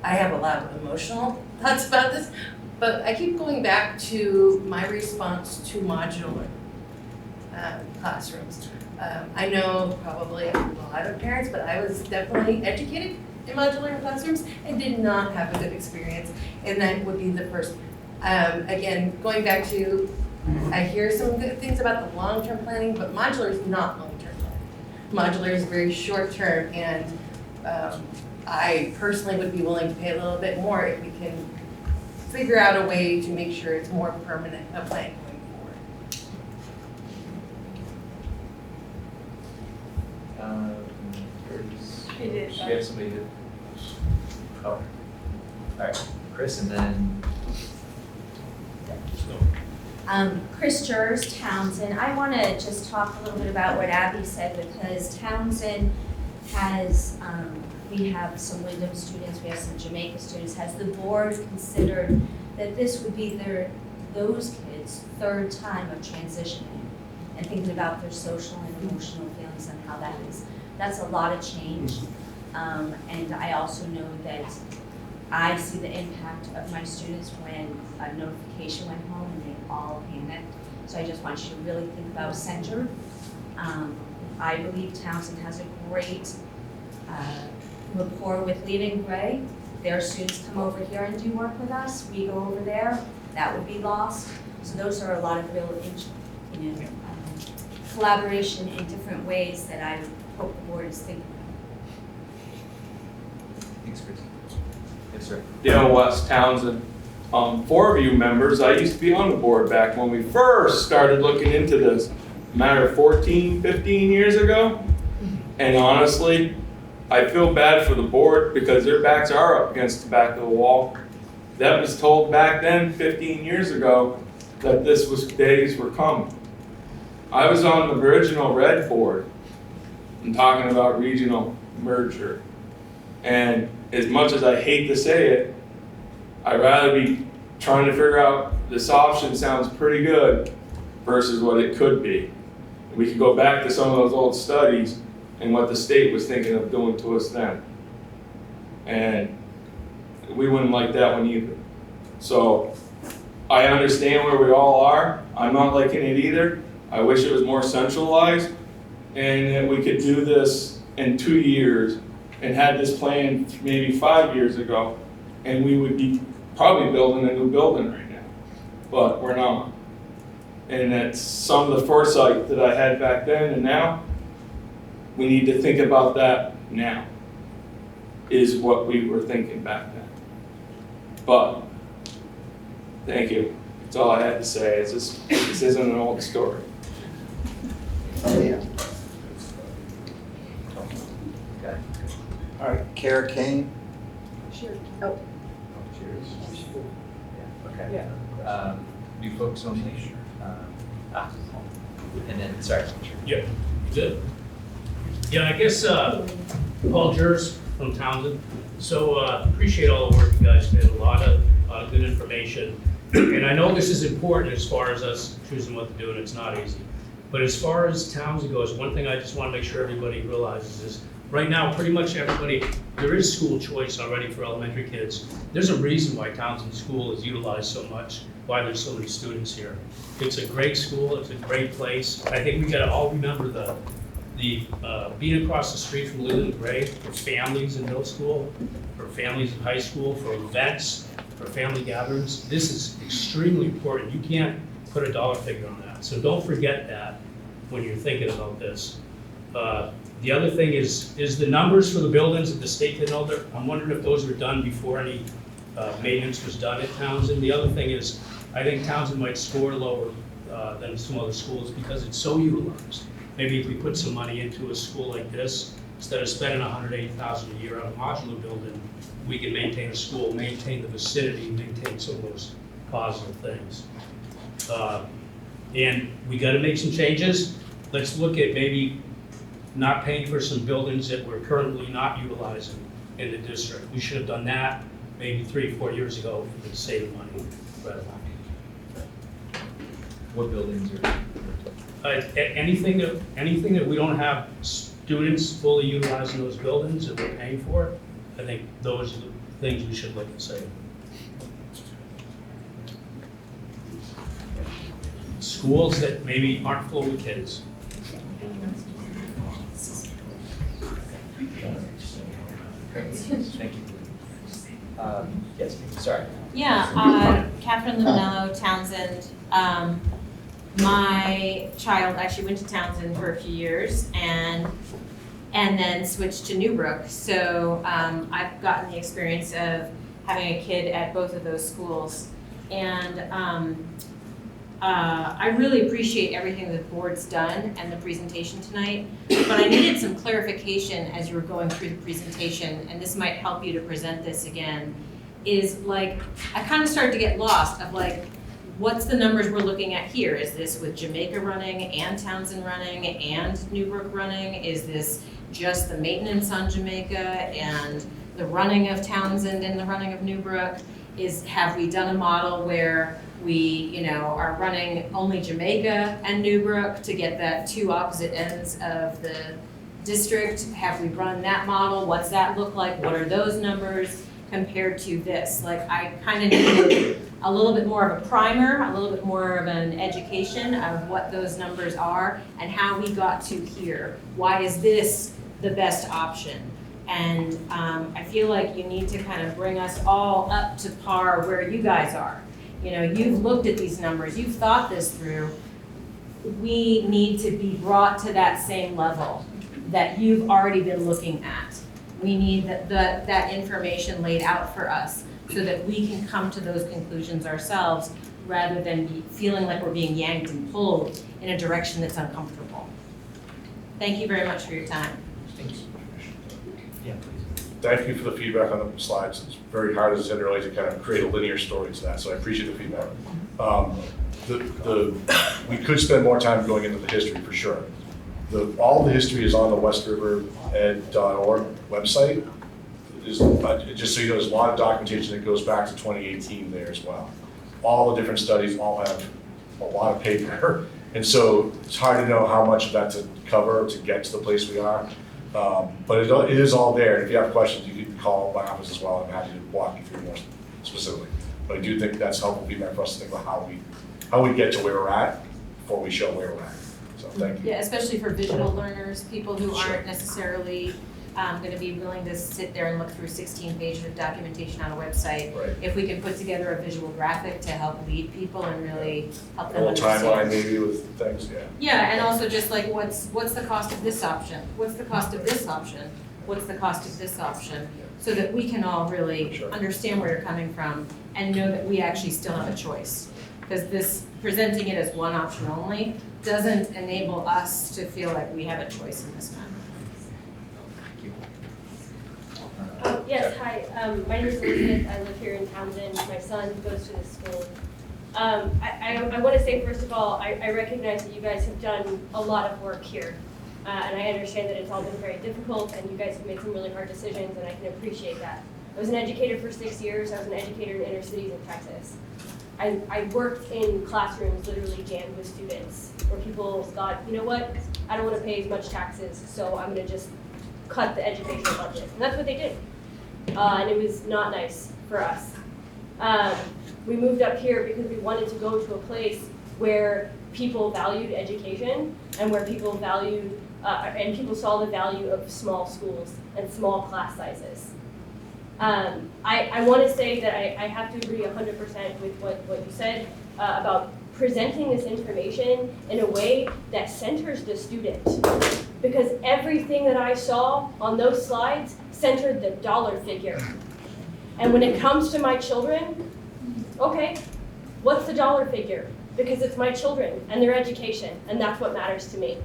I have a lot of emotional thoughts about this, but I keep going back to my response to modular classrooms. I know probably a lot of parents, but I was definitely educated in modular classrooms and did not have a good experience, and that would be the first. Again, going back to, I hear some good things about the long-term planning, but modular is not long-term planning. Modular is very short-term, and I personally would be willing to pay a little bit more if we can figure out a way to make sure it's more permanent a plan going forward. She did. We have somebody who, oh, all right, Chris, and then, Chris Jers, Townsend. I want to just talk a little bit about what Abby said, because Townsend has, we have some Wyndham students, we have some Jamaica students. Has the board considered that this would be those kids' third time of transitioning and thinking about their social and emotional feelings and how that is? That's a lot of change. And I also know that I see the impact of my students when a notification went home and they all panicked. So I just want you to really think about center. I believe Townsend has a great rapport with Leland and Gray. Their students come over here and do work with us. We go over there. That would be lost. So those are a lot of real, collaboration in different ways that I hope the board is thinking about. thanks, Chris. Yes, sir. Dale West Townsend. 4 of you members, I used to be on the board back when we first started looking into this, a matter of 14, 15 years ago. And honestly, I feel bad for the board because their backs are up against the back of the wall. That was told back then, 15 years ago, that days were coming. I was on the original Red board and talking about regional merger. And as much as I hate to say it, I'd rather be trying to figure out this option sounds pretty good versus what it could be. We could go back to some of those old studies and what the state was thinking of doing to us then. And we wouldn't like that one either. So I understand where we all are. I'm not liking it either. I wish it was more centralized and that we could do this in 2 years and had this plan maybe 5 years ago, and we would be probably building a new building right now, but we're not. And that's some of the foresight that I had back then, and now we need to think about that now, is what we were thinking back then. But, thank you. That's all I had to say. It's just, this isn't an old story. Yeah. Okay. All right, Kara Kane. Sure. Oh. Cheers. Yeah, okay. New folks only. And then, sorry. Yeah, good. Yeah, I guess Paul Jers from Townsend. So appreciate all the work you guys did. A lot of good information. And I know this is important as far as us choosing what to do, and it's not easy. But as far as Townsend goes, one thing I just want to make sure everybody realizes is right now, pretty much everybody, there is school choice already for elementary kids. There's a reason why Townsend School is utilized so much, why there's so many students here. It's a great school, it's a great place. I think we gotta all remember the being across the street from Leland and Gray for families in middle school, for families in high school, for events, for family gatherings. This is extremely important. You can't put a dollar figure on that. So don't forget that when you're thinking about this. The other thing is the numbers for the buildings that the state did know. I'm wondering if those were done before any maintenance was done at Townsend. The other thing is, I think Townsend might score lower than some other schools because it's so utilized. Maybe if we put some money into a school like this, instead of spending $180,000 a year on a modular building, we can maintain a school, maintain the vicinity, maintain some of those positive things. And we got to make some changes. Let's look at maybe not paying for some buildings that we're currently not utilizing in the district. We should have done that maybe 3 or 4 years ago to save money. What buildings are? Anything that we don't have students fully utilizing those buildings that we're paying for, I think those are the things we should look at saving. Schools that maybe aren't full with kids. Thank you. Yes, sorry. Yeah, Catherine Luminello, Townsend. My child actually went to Townsend for a few years and then switched to Newbrook. So I've gotten the experience of having a kid at both of those schools. And I really appreciate everything the board's done and the presentation tonight, but I needed some clarification as you were going through the presentation, and this might help you to present this again, is like, I kind of started to get lost of like, what's the numbers we're looking at here? Is this with Jamaica running and Townsend running and Newbrook running? Is this just the maintenance on Jamaica and the running of Townsend and the running of Newbrook? Have we done a model where we, are running only Jamaica and Newbrook to get that two opposite ends of the district? Have we run that model? What's that look like? What are those numbers compared to this? Like, I kind of needed a little bit more of a primer, a little bit more of an education of what those numbers are and how we got to here. Why is this the best option? And I feel like you need to kind of bring us all up to par where you guys are. You've looked at these numbers, you've thought this through. We need to be brought to that same level that you've already been looking at. We need that information laid out for us so that we can come to those conclusions ourselves rather than feeling like we're being yanked and pulled in a direction that's uncomfortable. Thank you very much for your time. Thank you. Yeah, please. Thank you for the feedback on the slides. It's very hard, as I said earlier, to kind of create a linear story to that, so I appreciate the feedback. We could spend more time going into the history for sure. All the history is on the westrivered.org website. Just so you know, there's a lot of documentation that goes back to 2018 there as well. All the different studies all have a lot of paper, and so it's hard to know how much of that to cover to get to the place we are. But it is all there, and if you have questions, you can call my office as well. I'm happy to walk you through more specifically. But I do think that's helpful feedback for us to think about how we get to where we're at before we show where we're at. So thank you. Yeah, especially for visual learners, people who aren't necessarily going to be willing to sit there and look through 16 pages of documentation on a website. Right. If we could put together a visual graphic to help lead people and really help A them little understand. timeline maybe with things, yeah. Yeah, and also just like what's the cost of this option? What's the cost of this option? What's the cost of this option? So that we can all really understand where you're coming from and know that we actually still have a choice. Because this, presenting it as one option only, doesn't enable us to feel like we have a choice in this matter. Yes, hi. My name is Elizabeth. I live here in Townsend. My son goes to this school. I want to say, first of all, I recognize that you guys have done a lot of work here. And I understand that it's all been very difficult and you guys have made some really hard decisions, and I can appreciate that. I was an educator for 6 years. I was an educator in inner cities in Texas. I worked in classrooms literally jammed with students where people thought, you know what, I don't want to pay as much taxes, so I'm going to just cut the educational budget. And that's what they did. And it was not nice for us. We moved up here because we wanted to go to a place where people valued education and where people valued, and people saw the value of small schools and small class sizes. I want to say that I have to agree 100% with what you said about presenting this information in a way that centers the student. Because everything that I saw on those slides centered the dollar figure. And when it comes to my children, okay, what's the dollar figure? Because it's my children and their education, and that's what matters to me.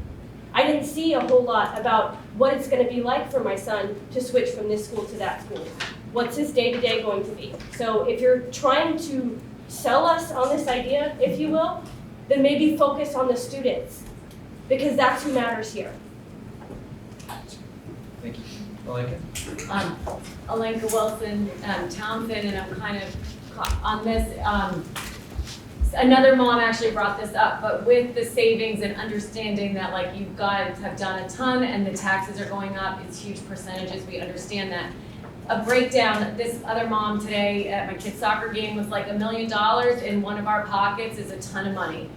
I didn't see a whole lot about what it's going to be like for my son to switch from this school to that school. What's his day-to-day going to be? So if you're trying to sell us on this idea, if you will, then maybe focus on the students, because that's who matters here. Thank you. Alenka? Alenka Wilson, Townsend, and I'm kind of on this. Another mom actually brought this up, but with the savings and understanding that like you guys have done a ton and the taxes are going up, it's huge percentages, we understand that. A breakdown, this other mom today at my kid's soccer game was like $1 million in one of our pockets is a ton of money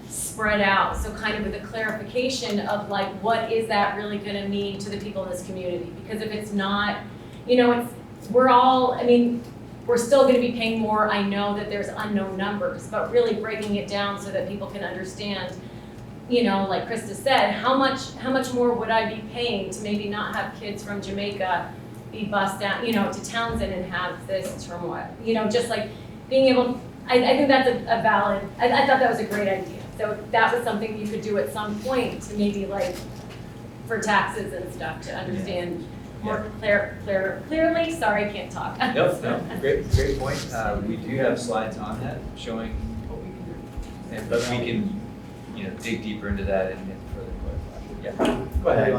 spread out. So kind of with a clarification of like, what is that really gonna mean to the people in this community? Because if it's not, we're all, we're still gonna be paying more. I know that there's unknown numbers, but really breaking it down so that people can understand, like Krista said, how much more would I be paying to maybe not have kids from Jamaica be bused down, to Townsend and have this turmoil, just like being able, I think that's a valid, I thought that was a great idea. So if that was something you could do at some point to maybe like, for taxes and stuff, to understand more clearly, sorry, I can't talk. Nope, no, great point. We do have slides on that showing what we can do. And, but we can, dig deeper into that and further clarify. Yeah, go ahead.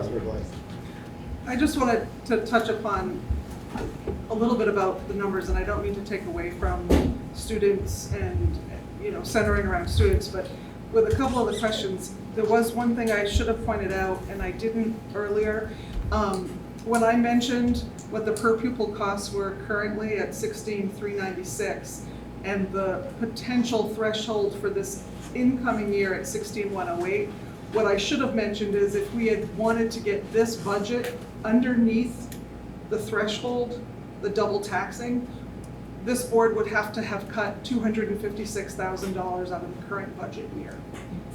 I just wanted to touch upon a little bit about the numbers, and I don't mean to take away from students and, centering around students, but with a couple of the questions, there was one thing I should have pointed out, and I didn't earlier. When I mentioned what the per pupil costs were currently at $16,396, and the potential threshold for this incoming year at $16,108, what I should have mentioned is if we had wanted to get this budget underneath the threshold, the double taxing, this board would have to have cut $256,000 out of the current budget year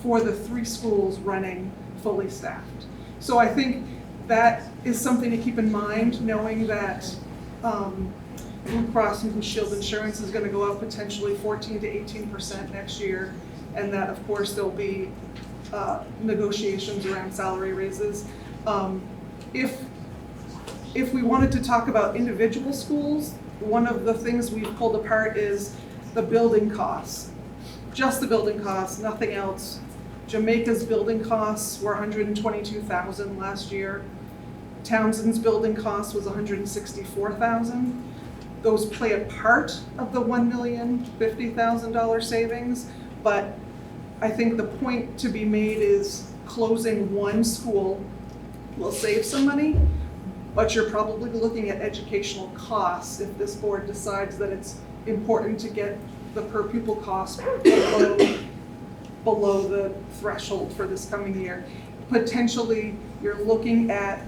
for the 3 schools running fully staffed. So I think that is something to keep in mind, knowing that Blue Cross and Blue Shield insurance is going to go up potentially 14 to 18% next year, and that of course there'll be negotiations around salary raises. If we wanted to talk about individual schools, one of the things we've pulled apart is the building costs. Just the building costs, nothing else. Jamaica's building costs were $122,000 last year. Townsend's building cost was $164,000. Those play a part of the $1,050,000 savings, but I think the point to be made is closing one school will save some money, but you're probably looking at educational costs if this board decides that it's important to get the per pupil cost below the threshold for this coming year. Potentially, you're looking at,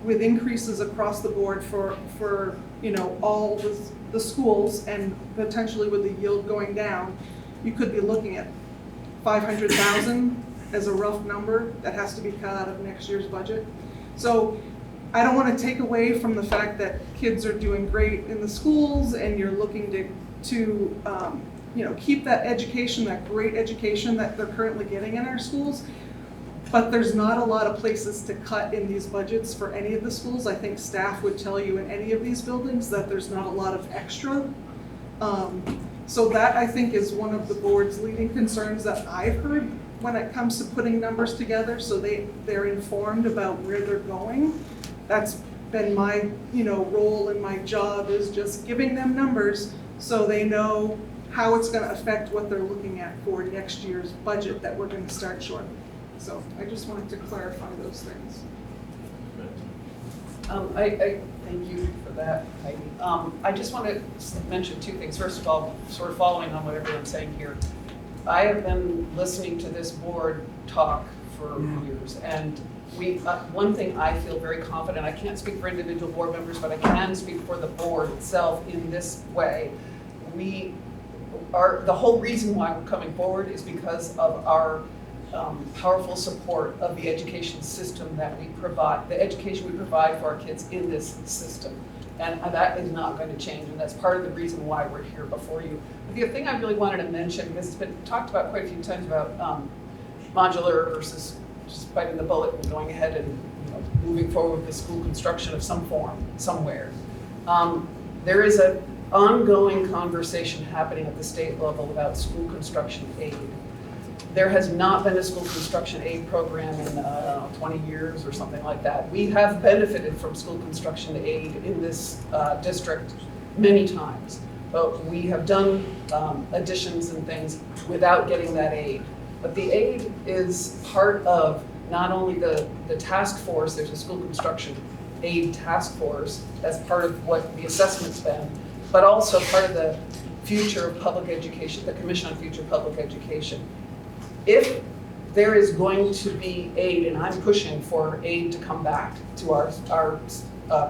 with increases across the board for all the schools, and potentially with the yield going down, you could be looking at $500,000 as a rough number that has to be cut out of next year's budget. So I don't want to take away from the fact that kids are doing great in the schools, and you're looking to keep that education, that great education that they're currently getting in our schools. But there's not a lot of places to cut in these budgets for any of the schools. I think staff would tell you in any of these buildings that there's not a lot of extra. So that, I think, is one of the board's leading concerns that I've heard when it comes to putting numbers together, so they're informed about where they're going. That's been my role and my job, is just giving them numbers so they know how it's going to affect what they're looking at for next year's budget that we're going to start shortly. So I just wanted to clarify those things. I thank you for that, Heidi. I just want to mention 2 things. First of all, sort of following on what everyone's saying here, I have been listening to this board talk for years, and one thing I feel very confident, I can't speak for individual board members, but I can speak for the board itself in this way. The whole reason why we're coming forward is because of our powerful support of the education system that we provide, the education we provide for our kids in this system. And that is not going to change, and that's part of the reason why we're here before you. But the thing I really wanted to mention, because it's been talked about quite a few times about modular versus just biting the bullet and going ahead and moving forward with the school construction of some form, somewhere. There is an ongoing conversation happening at the state level about school construction aid. There has not been a school construction aid program in 20 years or something like that. We have benefited from school construction aid in this district many times, but we have done additions and things without getting that aid. But the aid is part of not only the task force, there's a school construction aid task force as part of what the assessment's been, but also part of the future of public education, the Commission on Future Public Education. If there is going to be aid, and I'm pushing for aid to come back to our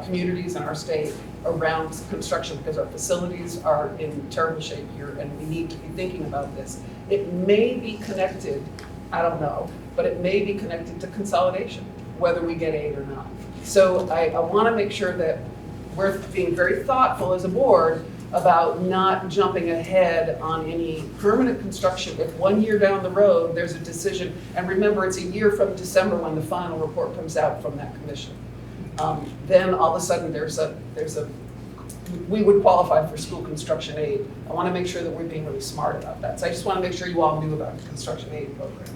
communities and our state around construction, because our facilities are in terrible shape here and we need to be thinking about this. It may be connected, I don't know, but it may be connected to consolidation, whether we get aid or not. So I want to make sure that we're being very thoughtful as a board about not jumping ahead on any permanent construction. If 1 year down the road, there's a decision, and remember, it's a year from December when the final report comes out from that commission. Then all of a sudden, we would qualify for school construction aid. I want to make sure that we're being really smart about that. So I just want to make sure you all knew about the construction aid program.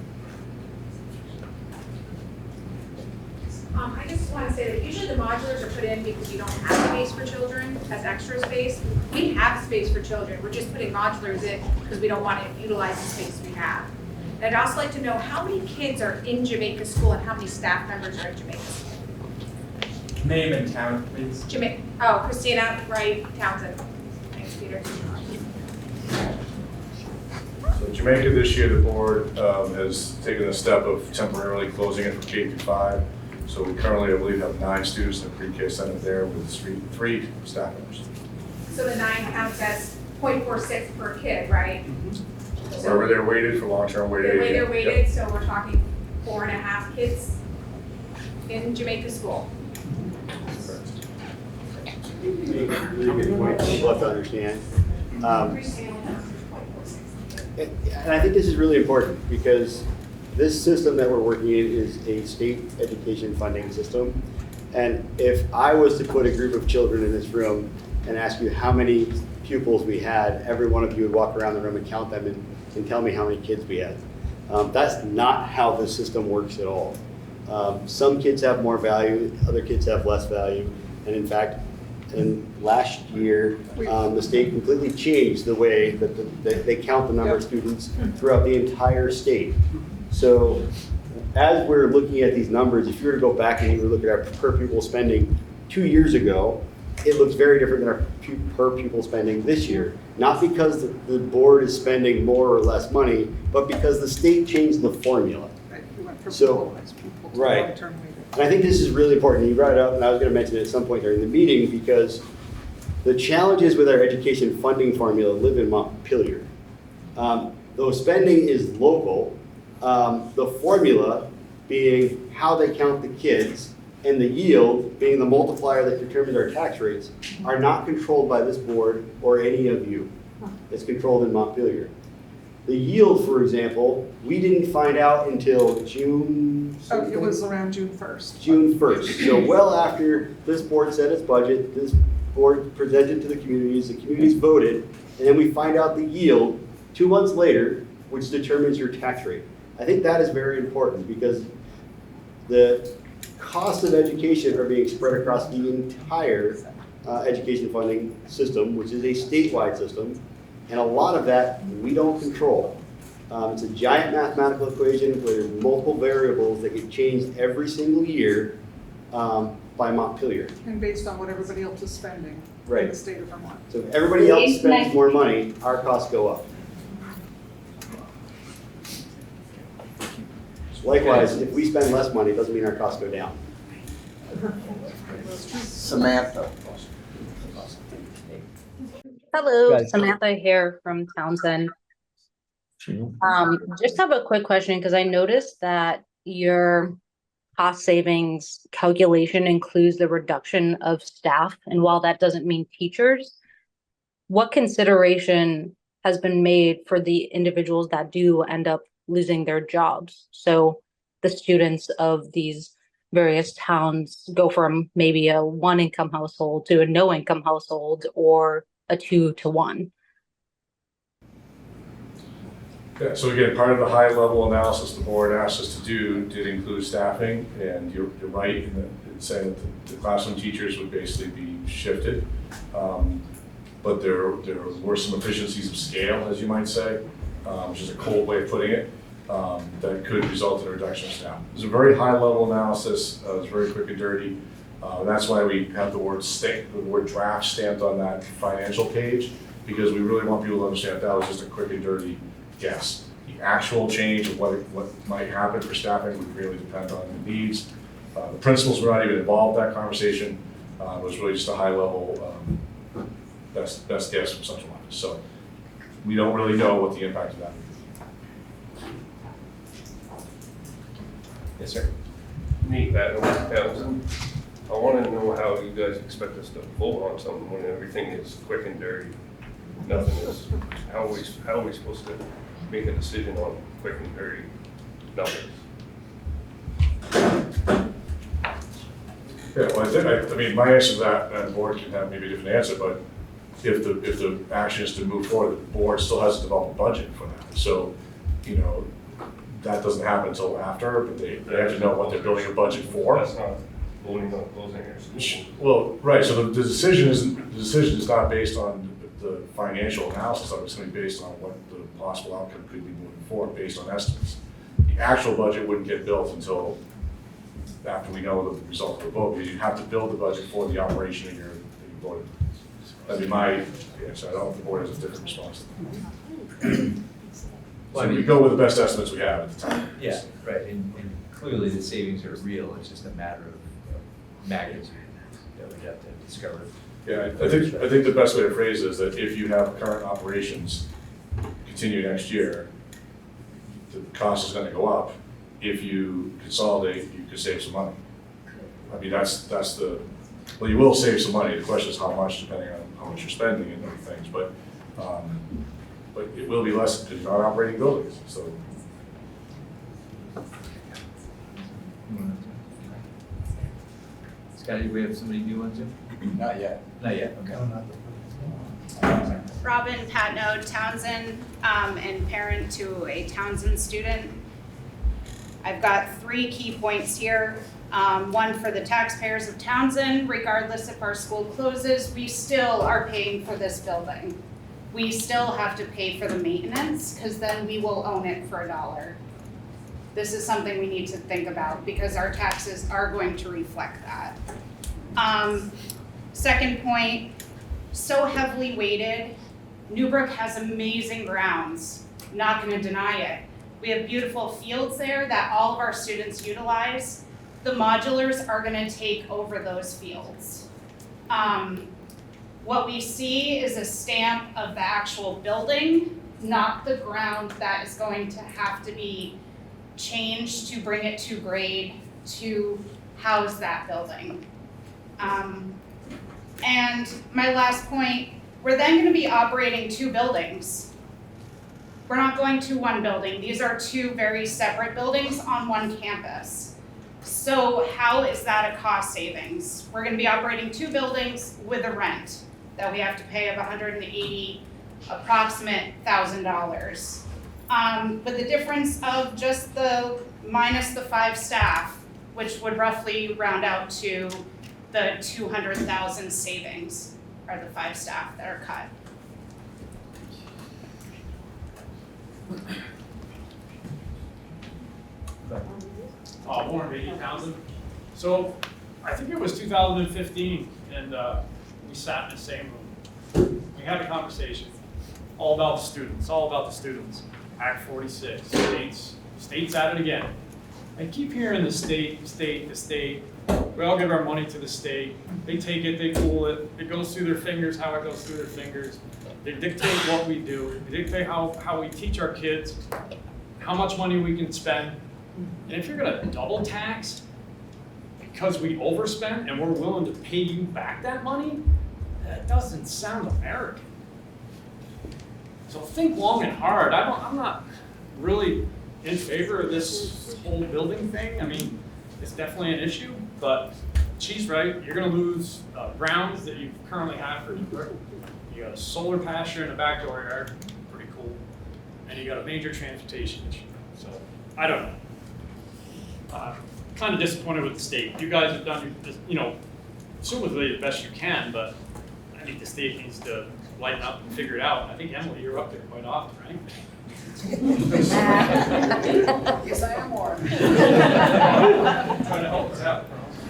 I just want to say that usually the modulars are put in because you don't have space for children as extra space. We have space for children. We're just putting modulars in because we don't want to utilize the space we have. And I'd also like to know how many kids are in Jamaica school and how many staff members are in Jamaica school. Name and town, please. Jamaica. Oh, Christina Wright Townsend. Thanks, Peter. So Jamaica this year, the board has taken the step of temporarily closing it for K through 5. So we currently, I believe, have 9 students in the pre-K center there with three staff members. So the 9 counts as 0.46 per kid, right? So wherever they're weighted for long-term weighted. The way they're weighted, Yep. so we're talking 4.5 kids in Jamaica school. Really good point. People have to understand. And I think this is really important because this system that we're working in is a state education funding system. And if I was to put a group of children in this room and ask you how many pupils we had, every one of you would walk around the room and count them and tell me how many kids we had. That's not how this system works at all. Some kids have more value, other kids have less value. And in fact, last year, the state completely changed the way that they count the number of students throughout the entire state. So as we're looking at these numbers, if you were to go back and you were to look at our per pupil spending 2 years ago, it looks very different than our per pupil spending this year. Not because the board is spending more or less money, but because the state changed the formula. Right, we went from So, pupilized pupil to right. long-term weighted. And I think this is really important. You brought it up, and I was going to mention it at some point during the meeting because the challenges with our education funding formula live in Montpelier. Though spending is local, the formula being how they count the kids and the yield being the multiplier that determines our tax rates are not controlled by this board or any of you. It's controlled in Montpelier. The yield, for example, we didn't find out until June. Oh, it was around June 1st. June 1st. So well after this board set its budget, this board presented to the communities voted, and then we find out the yield 2 months later, which determines your tax rate. I think that is very important because the costs of education are being spread across the entire education funding system, which is a statewide system. And a lot of that we don't control. It's a giant mathematical equation where there's multiple variables that get changed every single year by Montpelier. And based on what everybody else is spending Right. in the state of Vermont. So if everybody else spends more money, our costs go up. Likewise, if we spend less money, it doesn't mean our costs go down. Samantha. Hello, Guys. Samantha here from Townsend. Just have a quick question because I noticed that your cost savings calculation includes the reduction of staff. And while that doesn't mean teachers, what consideration has been made for the individuals that do end up losing their jobs? So the students of these various towns go from maybe a 1-income household to a no-income household or a 2 to 1. Yeah, so again, part of the high-level analysis the board asked us to do did include staffing, and you're right in saying that the classroom teachers would basically be shifted. But there were some efficiencies of scale, as you might say, which is a cold way of putting it, that could result in a reduction of staff. It was a very high-level analysis. It was very quick and dirty. That's why we have the word draft stamped on that financial page, because we really want people to understand that was just a quick and dirty guess. The actual change of what might happen for staffing would really depend on the needs. The principals were not even involved in that conversation. It was really just a high-level best guess from central office. So we don't really know what the impact of that would be. Yes, sir. Nate Townsend. I want to know how you guys expect us to vote on something when everything is quick and dirty. Nothing is, how are we supposed to make a decision on quick and dirty numbers? Yeah, well, I mean, my answer to that, and the board can have maybe a different answer, but if the action is to move forward, the board still has to develop a budget for that. So, you know, that doesn't happen until after, but they have to know what they're building a budget for. That's not voting on closing your school. Well, right, so the decision is not based on the financial analysis of it, it's gonna be based on what the possible outcome could be moving forward, based on estimates. The actual budget wouldn't get built until after we know the result of the vote, because you have to build the budget for the operation that you voted. That'd be my answer. I don't know if the board has a different response. So we go with the best estimates we have at the time. Yeah, right, and clearly the savings are real, it's just a matter of magnitude that we have to discover. Yeah, I think the best way to phrase it is that if you have current operations continue next year, the cost is gonna go up. If you consolidate, you could save some money. I mean, that's well, you will save some money. The question is how much, depending on how much you're spending and other things, but it will be less because you're not operating buildings, so. Scotty, do we have somebody new on Zoom? Not yet. Not yet, okay. Robin Patnode, Townsend, and parent to a Townsend student. I've got 3 key points here. One for the taxpayers of Townsend, regardless if our school closes, we still are paying for this building. We still have to pay for the maintenance, because then we will own it for $1. This is something we need to think about, because our taxes are going to reflect that. Second point, so heavily weighted. Newbrook has amazing grounds, not gonna deny it. We have beautiful fields there that all of our students utilize. The modulars are gonna take over those fields. What we see is a stamp of the actual building, not the ground that is going to have to be changed to bring it to grade to house that building. And my last point, we're then gonna be operating 2 buildings. We're not going to 1 building. These are 2 very separate buildings on 1 campus. So how is that a cost savings? We're gonna be operating 2 buildings with a rent that we have to pay of approximate $1,000. With the difference of just minus the 5 staff, which would roughly round out to the 200,000 savings, are the 5 staff that are cut. Warren Beatty, Townsend. So I think it was 2015, and we sat in the same room. We had a conversation all about the students, Act 46, state's at it again. I keep hearing the state. We all give our money to the state. They take it, they fool it. It goes through their fingers how it goes through their fingers. They dictate what we do. They dictate how we teach our kids, how much money we can spend. And if you're gonna double tax because we overspent and we're willing to pay you back that money, that doesn't sound American. So think long and hard. I'm not really in favor of this whole building thing. I mean, it's definitely an issue, but she's right. You're gonna lose grounds that you currently have for Newbrook. You got a solar pasture in the back dooryard, pretty cool. And you got a major transportation issue. So, I don't know. Kind of disappointed with the state. You guys have done, assumedly the best you can, but I think the state needs to lighten up and figure it out. I think, Emily, you're up there quite often, right? Yes, I am more. Trying to help us out.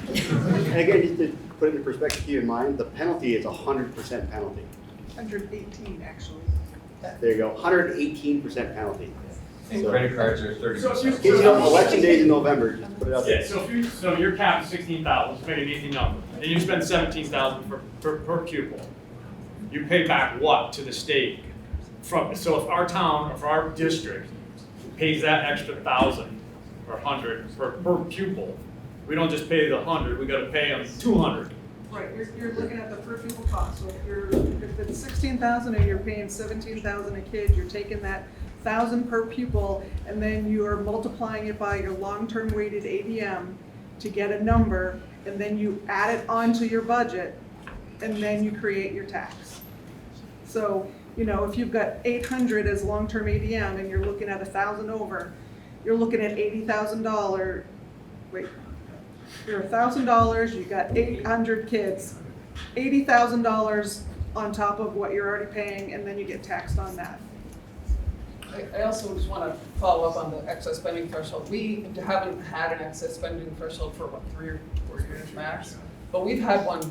And again, just to put it in perspective, keep in mind, the penalty is 100% penalty. 118, actually. There you go, 118% penalty. And credit cards are 30%. Election days in November, just put it out there. Yeah, so your cap is 16,000, just make an easy number. And you spend 17,000 per pupil. You pay back what to the state? So if our town, or if our district pays that extra 1,000 or 100 per pupil, We don't just pay the 100, we gotta pay them 200. Right, you're looking at the per pupil cost, so if it's 16,000 and you're paying 17,000 a kid, you're taking that 1,000 per pupil, and then you are multiplying it by your long-term weighted ADM to get a number, and then you add it onto your budget, and then you create your tax. So, you know, if you've got 800 as long-term ADM and you're looking at 1,000 over, you're looking at $80,000, wait, you're $1,000, you got 800 kids, $80,000 on top of what you're already paying, and then you get taxed on that. I also just want to follow up on the excess spending threshold. We haven't had an excess spending threshold for what, 3 or 4 years max, but we've had one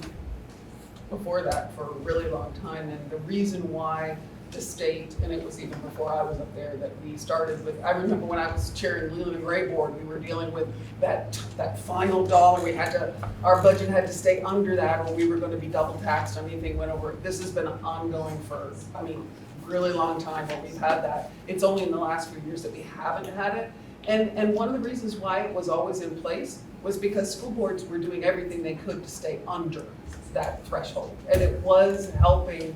before that for a really long time. And the reason why the state, and it was even before I was up there, that we started with, I remember when I was chairing Leland and Gray Board, we were dealing with that final dollar. We had to, our budget had to stay under that, or we were going to be double taxed on anything went over. This has been ongoing for, I mean, really long time where we've had that. It's only in the last few years that we haven't had it. And one of the reasons why it was always in place was because school boards were doing everything they could to stay under that threshold. And it was helping,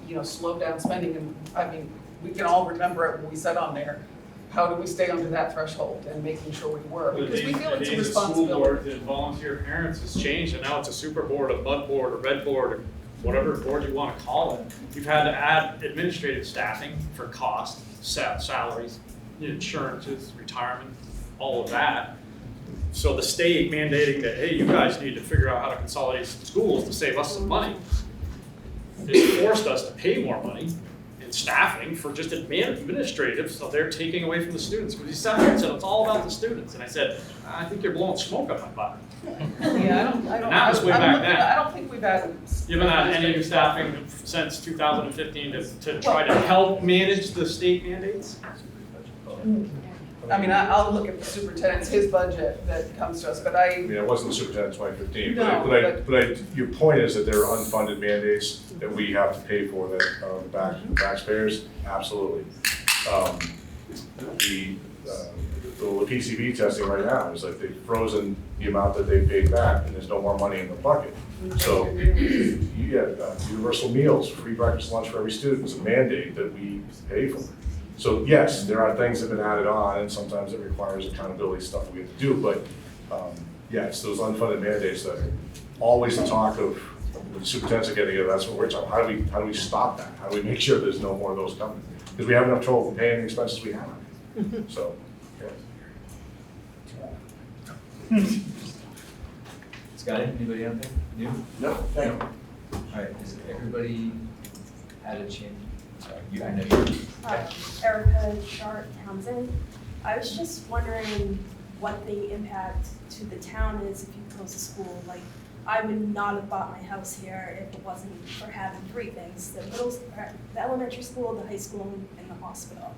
you know, slow down spending. And I mean, we can all remember it when we sat on there. How do we stay under that threshold and making sure we were? Because we feel it's a responsibility. The school board and volunteer parents has changed, and now it's a super board, a mud board, a red board, or whatever board you want to call it. You've had to add administrative staffing for cost, salaries, insurances, retirement, all of that. So the state mandating that, hey, you guys need to figure out how to consolidate schools to save us some money, it's forced us to pay more money in staffing for just administrative, so they're taking away from the students. Because he sat there and said, it's all about the students. And I said, I think you're blowing smoke up my butt. Yeah, I don't. And that was way back then. I don't think we've had. You haven't had any new staffing since 2015 to try to help manage the state mandates? I mean, I'll look at the superintendent's, his budget that comes to us, but I mean, it wasn't the superintendent in 2015, No, but your point is that there are unfunded mandates that we have to pay for that taxpayers, absolutely. The PCB testing right now is like they've frozen the amount that they paid back, and there's no more money in the bucket. So you get universal meals, free breakfast, lunch for every student is a mandate that we pay for. So yes, there are things that have been added on, and sometimes it requires accountability stuff we have to do, but yes, those unfunded mandates that are always the talk of the superintendents are getting it, that's what we're talking about. How do we stop that? How do we make sure there's no more of those coming? Because we have enough trouble paying the expenses we have. So, Scott, anybody out there? New? No, thank you. All right, has everybody had a chance? Sorry, I know you. Erica Sharp Townsend. I was just wondering what the impact to the town is if you close a school. Like, I would not have bought my house here if it wasn't for having 3 things: the elementary school, the high school, and the hospital.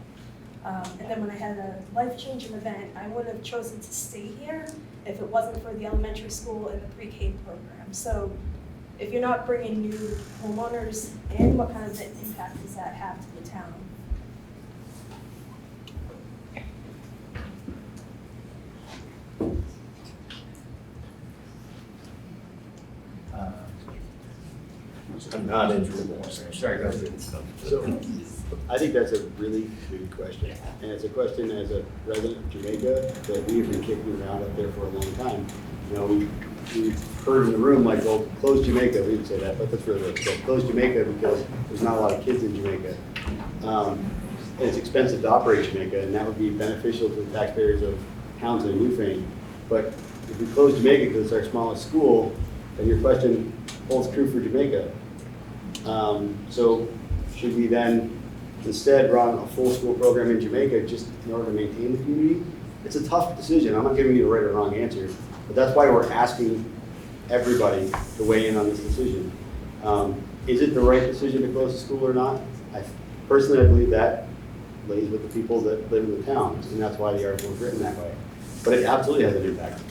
And then when I had a life-changing event, I would have chosen to stay here if it wasn't for the elementary school and the pre-K program. So if you're not bringing new homeowners in, what kind of an impact does that have to the town? I'm not interested. Sorry, go ahead. So, I think that's a really good question. And it's a question as a resident of Jamaica that we've been kicking around up there for a long time. You know, we've heard in the room like, well, close Jamaica. We didn't say that, but that's really so close Jamaica because there's not a lot of kids in Jamaica. And it's expensive to operate Jamaica, and that would be beneficial to the taxpayers of Townsend and Newfane. But if we close Jamaica because it's our smallest school, then your question holds true for Jamaica. So should we then instead run a full school program in Jamaica just in order to maintain the community? It's a tough decision. I'm not giving you a right or wrong answer, but that's why we're asking everybody to weigh in on this decision. Is it the right decision to close the school or not? Personally, I believe that lays with the people that live in the towns, and that's why the article was written that way. But it absolutely has an impact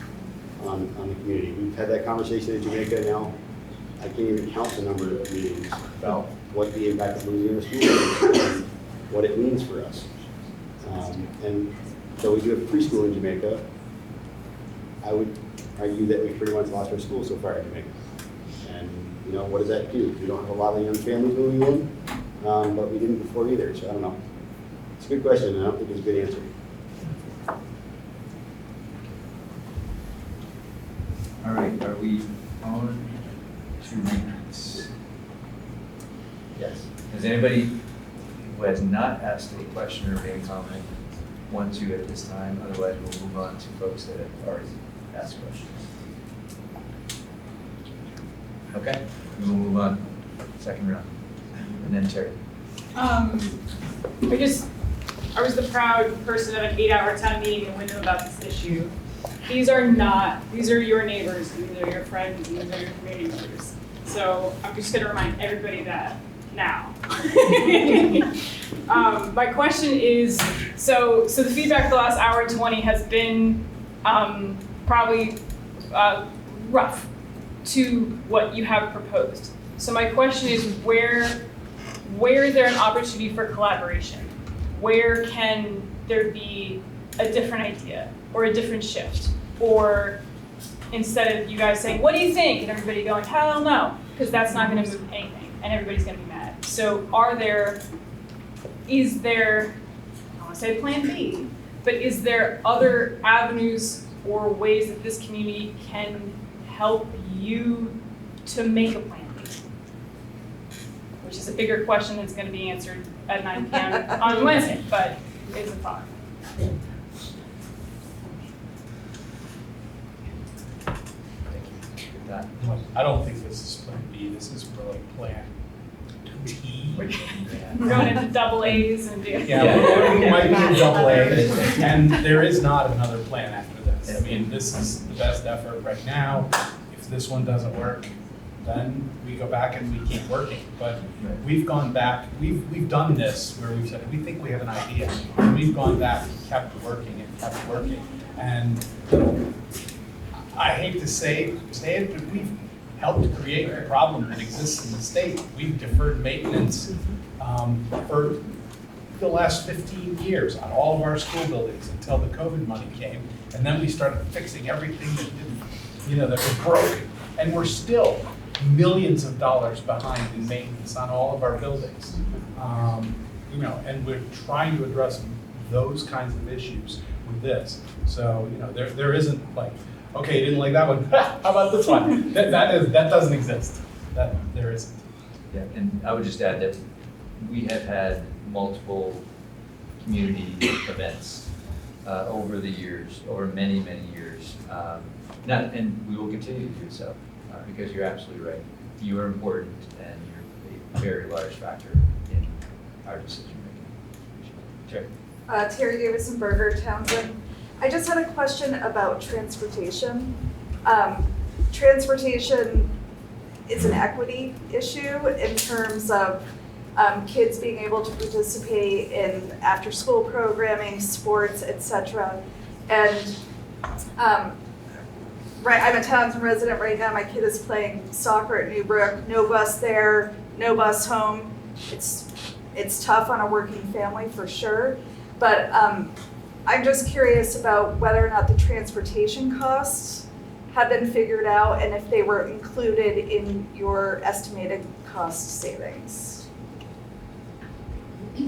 on the community. We've had that conversation in Jamaica now. I can't even count the number of meetings about what the impact of losing a school is and what it means for us. And so we do have preschool in Jamaica. I would argue that we've pretty much lost our school so far in Jamaica. And, you know, what does that do? We don't have a lot of young families moving in, but we didn't before either, so I don't know. It's a good question, and I don't think it's a good answer. All right, are we on to repeats? Yes. Does anybody who has not asked a question or made a comment want to at this time? Otherwise, we'll move on to folks that have already asked questions. Okay, we'll move on. Second round. And then Terry. I was the proud person at an 8-hour town meeting in Wyndham about this issue. These are your neighbors, these are your friends, these are your community members. So I'm just gonna remind everybody that now. My question is, so the feedback for the last hour and 20 has been probably rough to what you have proposed. So my question is, where is there an opportunity for collaboration? Where can there be a different idea or a different shift? Or instead of you guys saying, what do you think? And everybody going, hell no, because that's not gonna move anything and everybody's gonna be mad. So is there, I don't wanna say plan B, but is there other avenues or ways that this community can help you to make a plan B? Which is a bigger question that's gonna be answered at 9 p.m. on Wednesday, but it's a thought. I don't think this is plan B, this is really plan T. We're going into double A's and doing. Yeah, we might do double A's, and there is not another plan after this. I mean, this is the best effort right now. If this one doesn't work, then we go back and we keep working. But we've gone back, we've done this where we've said, we think we have an idea. And we've gone back and kept working and kept working. And I hate to say it, but we've helped create the problem that exists in the state. We've deferred maintenance for the last 15 years on all of our school buildings until the COVID money came. And then we started fixing everything that didn't, that was broken. And we're still millions of dollars behind in maintenance on all of our buildings. And we're trying to address those kinds of issues with this. So, there isn't like, okay, you didn't like that one, how about this one? That doesn't exist. There isn't. Yeah, and I would just add that we have had multiple community events over the years, over many, many years. And we will continue to do so because you're absolutely right. You are important and you're a very large factor in our decision making. Terry. Terry Davison Berger, Townsend. I just had a question about transportation. Transportation is an equity issue in terms of kids being able to participate in after-school programming, sports, etc. And I'm a Townsend resident right now. My kid is playing soccer at Newbrook. No bus there, no bus home. It's tough on a working family for sure. But I'm just curious about whether or not the transportation costs have been figured out and if they were included in your estimated cost savings. I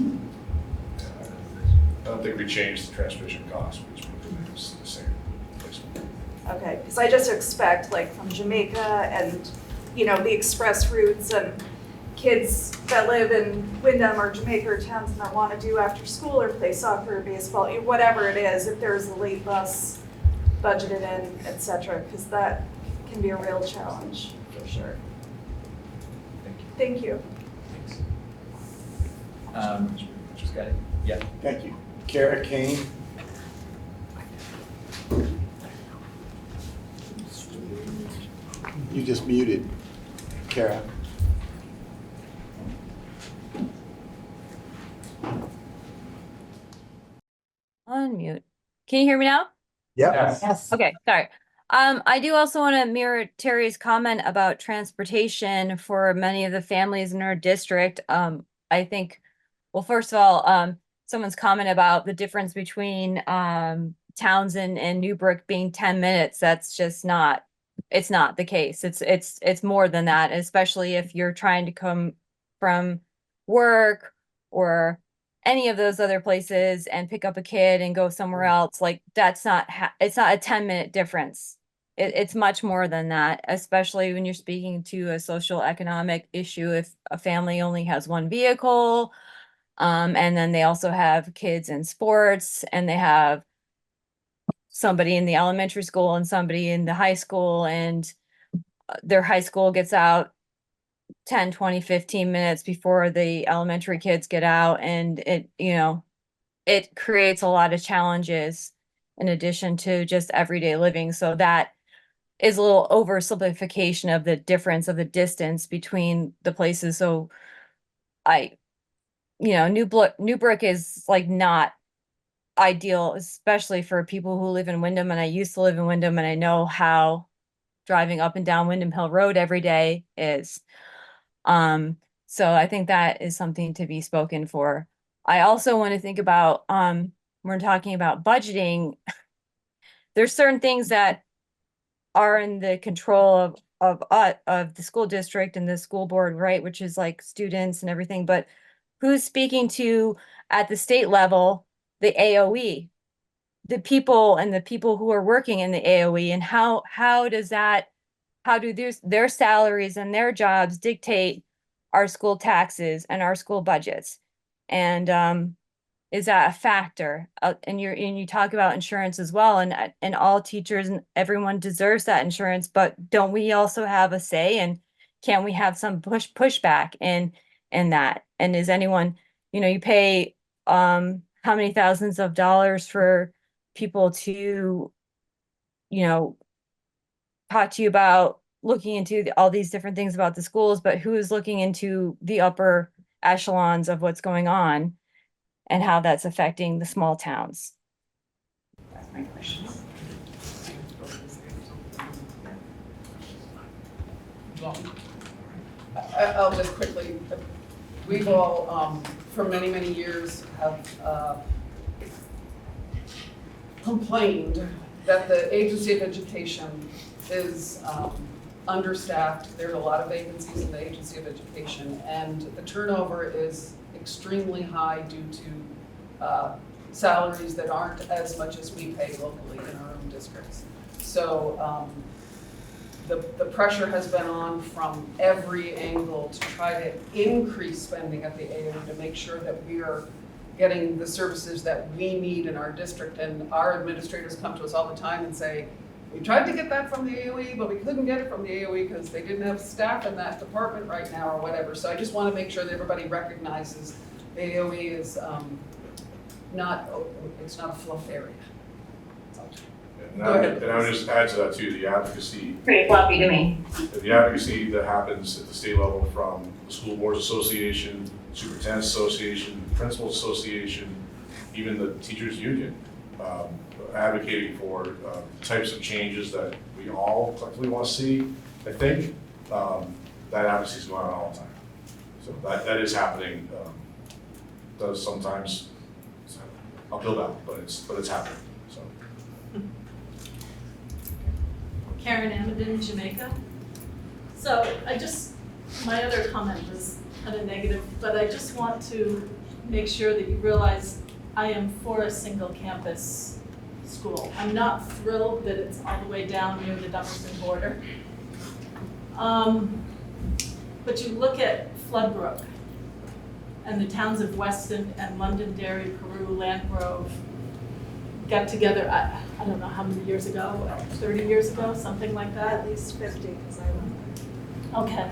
don't think we changed the transportation cost, we just put it as the same placement. Okay, because I just expect like from Jamaica and the express routes and kids that live in Wyndham or Jamaica or Townsend that want to do after school or play soccer or baseball, whatever it is, if there's a late bus budgeted in, etc., because that can be a real challenge for sure. Thank you. Just got it. Yeah. Thank you. Kara Kane. You just muted, Kara. Unmute. Can you hear me now? Yes. Okay, sorry. I do also want to mirror Terry's comment about transportation for many of the families in our district. I think, well, first of all, someone's comment about the difference between Townsend and Newbrook being 10 minutes, that's just not, it's not the case. It's more than that, especially if you're trying to come from work or any of those other places and pick up a kid and go somewhere else. Like that's not, it's not a 10-minute difference. It's much more than that, especially when you're speaking to a social economic issue. If a family only has one vehicle, and then they also have kids in sports, and they have somebody in the elementary school and somebody in the high school, and their high school gets out 10, 20, 15 minutes before the elementary kids get out. And it, you know, it creates a lot of challenges in addition to just everyday living. So that is a little oversimplification of the difference of the distance between the places. So Newbrook is like not ideal, especially for people who live in Wyndham. And I used to live in Wyndham, and I know how driving up and down Wyndham Hill Road every day is. So I think that is something to be spoken for. I also want to think about, we're talking about budgeting. There's certain things that are in the control of the school district and the school board, right? Which is like students and everything, but who's speaking to at the state level, the AOE, the people who are working in the AOE, and how do their salaries and their jobs dictate our school taxes and our school budgets? And is that a factor? And you talk about insurance as well, and all teachers and everyone deserves that insurance, but don't we also have a say? And can we have some pushback in that? And is anyone, you pay how many thousands of dollars for people to, talk to you about looking into all these different things about the schools, but who is looking into the upper echelons of what's going on and how that's affecting the small towns? That's my question. I'll just quickly, we've all, for many, many years have complained that the Agency of Education is understaffed. There's a lot of vacancies in the Agency of Education, and the turnover is extremely high due to salaries that aren't as much as we pay locally in our own districts. So the pressure has been on from every angle to try to increase spending at the AOE to make sure that we are getting the services that we need in our district. And our administrators come to us all the time and say, we tried to get that from the AOE, but we couldn't get it from the AOE because they didn't have staff in that department right now or whatever. So I just want to make sure that everybody recognizes the AOE is it's not a fluff area. And I would just add to that too, the advocacy. Pretty fluffy to me. The advocacy that happens at the state level from the School Boards Association, Superintendent's Association, Principals Association, even the Teachers Union, advocating for types of changes that we all collectively want to see. I think that advocacy is going on all the time. So that is happening. Does sometimes uphill battle, but it's happening. So. Karen Amadin, Jamaica. So my other comment was kind of negative, but I just want to make sure that you realize I am for a single campus school. I'm not thrilled that it's all the way down near the Dummerston border. But you look at Floodbrook and the towns of Weston and Londonderry, Peru, Landgrove got together, I don't know how many years ago, 30 years ago, something like that? At least 50, because I went there. Okay.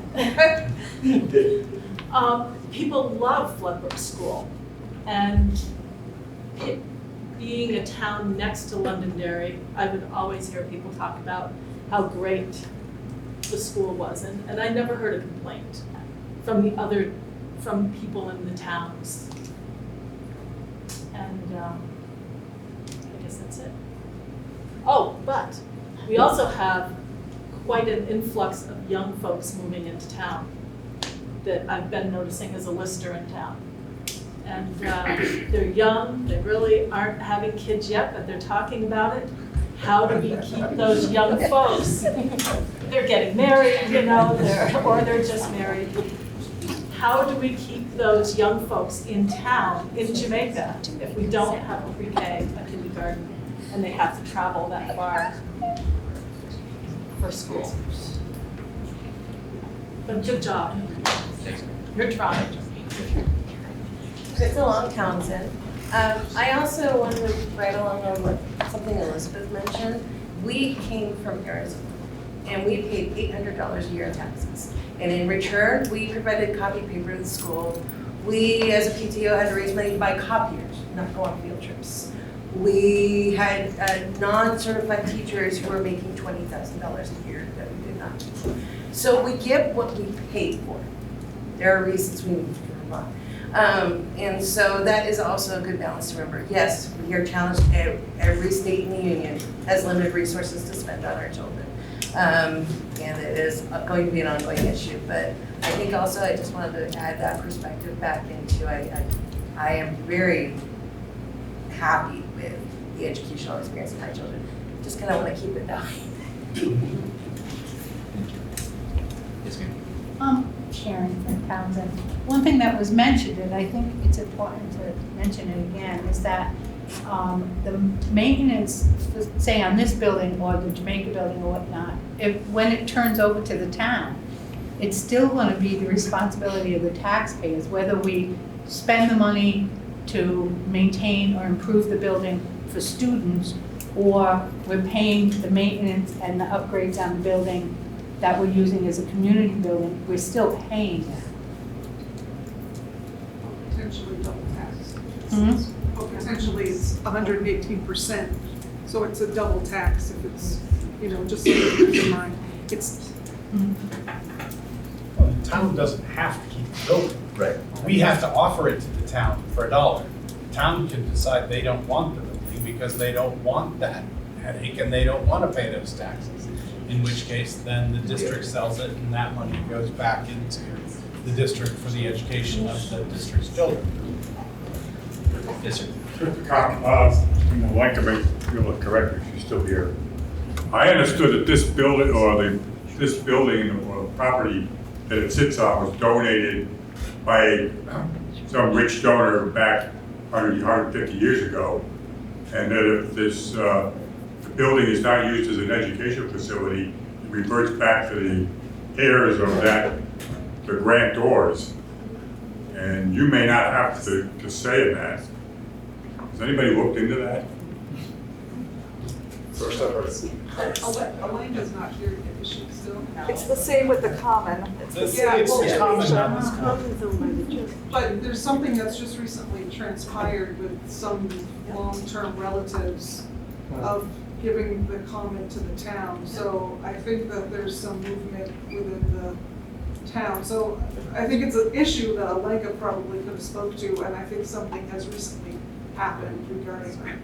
People love Floodbrook School, and it being a town next to Londonderry, I would always hear people talk about how great the school was, and I never heard a complaint from people in the towns. And I guess that's it. Oh, but we also have quite an influx of young folks moving into town that I've been noticing as a lister in town. And they're young, they really aren't having kids yet, but they're talking about it. How do we keep those young folks? They're getting married, you know, or they're just married. How do we keep those young folks in town, in Jamaica, if we don't have a pre-K, a kindergarten, and they have to travel that far for school? But good job. You're trying. Crystal Long Townsend. I also wanted to write along on what something Elizabeth mentioned. We came from Arizona and we paid $800 a year in taxes. And in return, we provided copy paper to the school. We, as a PTO, had to raise money to buy copiers, not go on field trips. We had non-certified teachers who were making $20,000 a year that we did not. So we get what we paid for. There are reasons we moved to Vermont. And so that is also a good balance to remember. Yes, we are challenged, every state in the union has limited resources to spend on our children. And it is going to be an ongoing issue, but I think also I just wanted to add that perspective back into, I am very happy with the educational experience of my children. Just kind of want to keep it down. Sharon from Townsend. One thing that was mentioned, and I think it's important to mention it again, is that the maintenance, say on this building or the Jamaica building or whatnot, when it turns over to the town, it's still going to be the responsibility of the taxpayers, whether we spend the money to maintain or improve the building for students, or we're paying the maintenance and the upgrades on the building that we're using as a community building, we're still paying that. Potentially double tax. Mm-hmm. Well, potentially it's 118%, so it's a double tax if it's, you know, just so you keep in mind. It's. Well, the town doesn't have to keep the building. Right. We have to offer it to the town for $1. The town can decide they don't want the building because they don't want that headache and they don't want to pay those taxes. In which case, then the district sells it and that money goes back into the district for the education of the district's children. Yes, sir. Just a comment. I'd like to make you look correct if she's still here. I understood that this building or this building or property that it sits on was donated by some rich donor back 150 years ago, and that if this the building is not used as an educational facility, it reverts back to the heirs of that, the grantors, and you may not have to say in that. Has anybody looked into that? First I've heard. Elena's not here, is she still? It's the same with the common. It's the same. It's the common, not this common. But there's something that's just recently transpired with some long-term relatives of giving the common to the town. So I think that there's some movement within the town. So I think it's an issue that Alenka probably could have spoke to, and I think something has recently happened regarding that.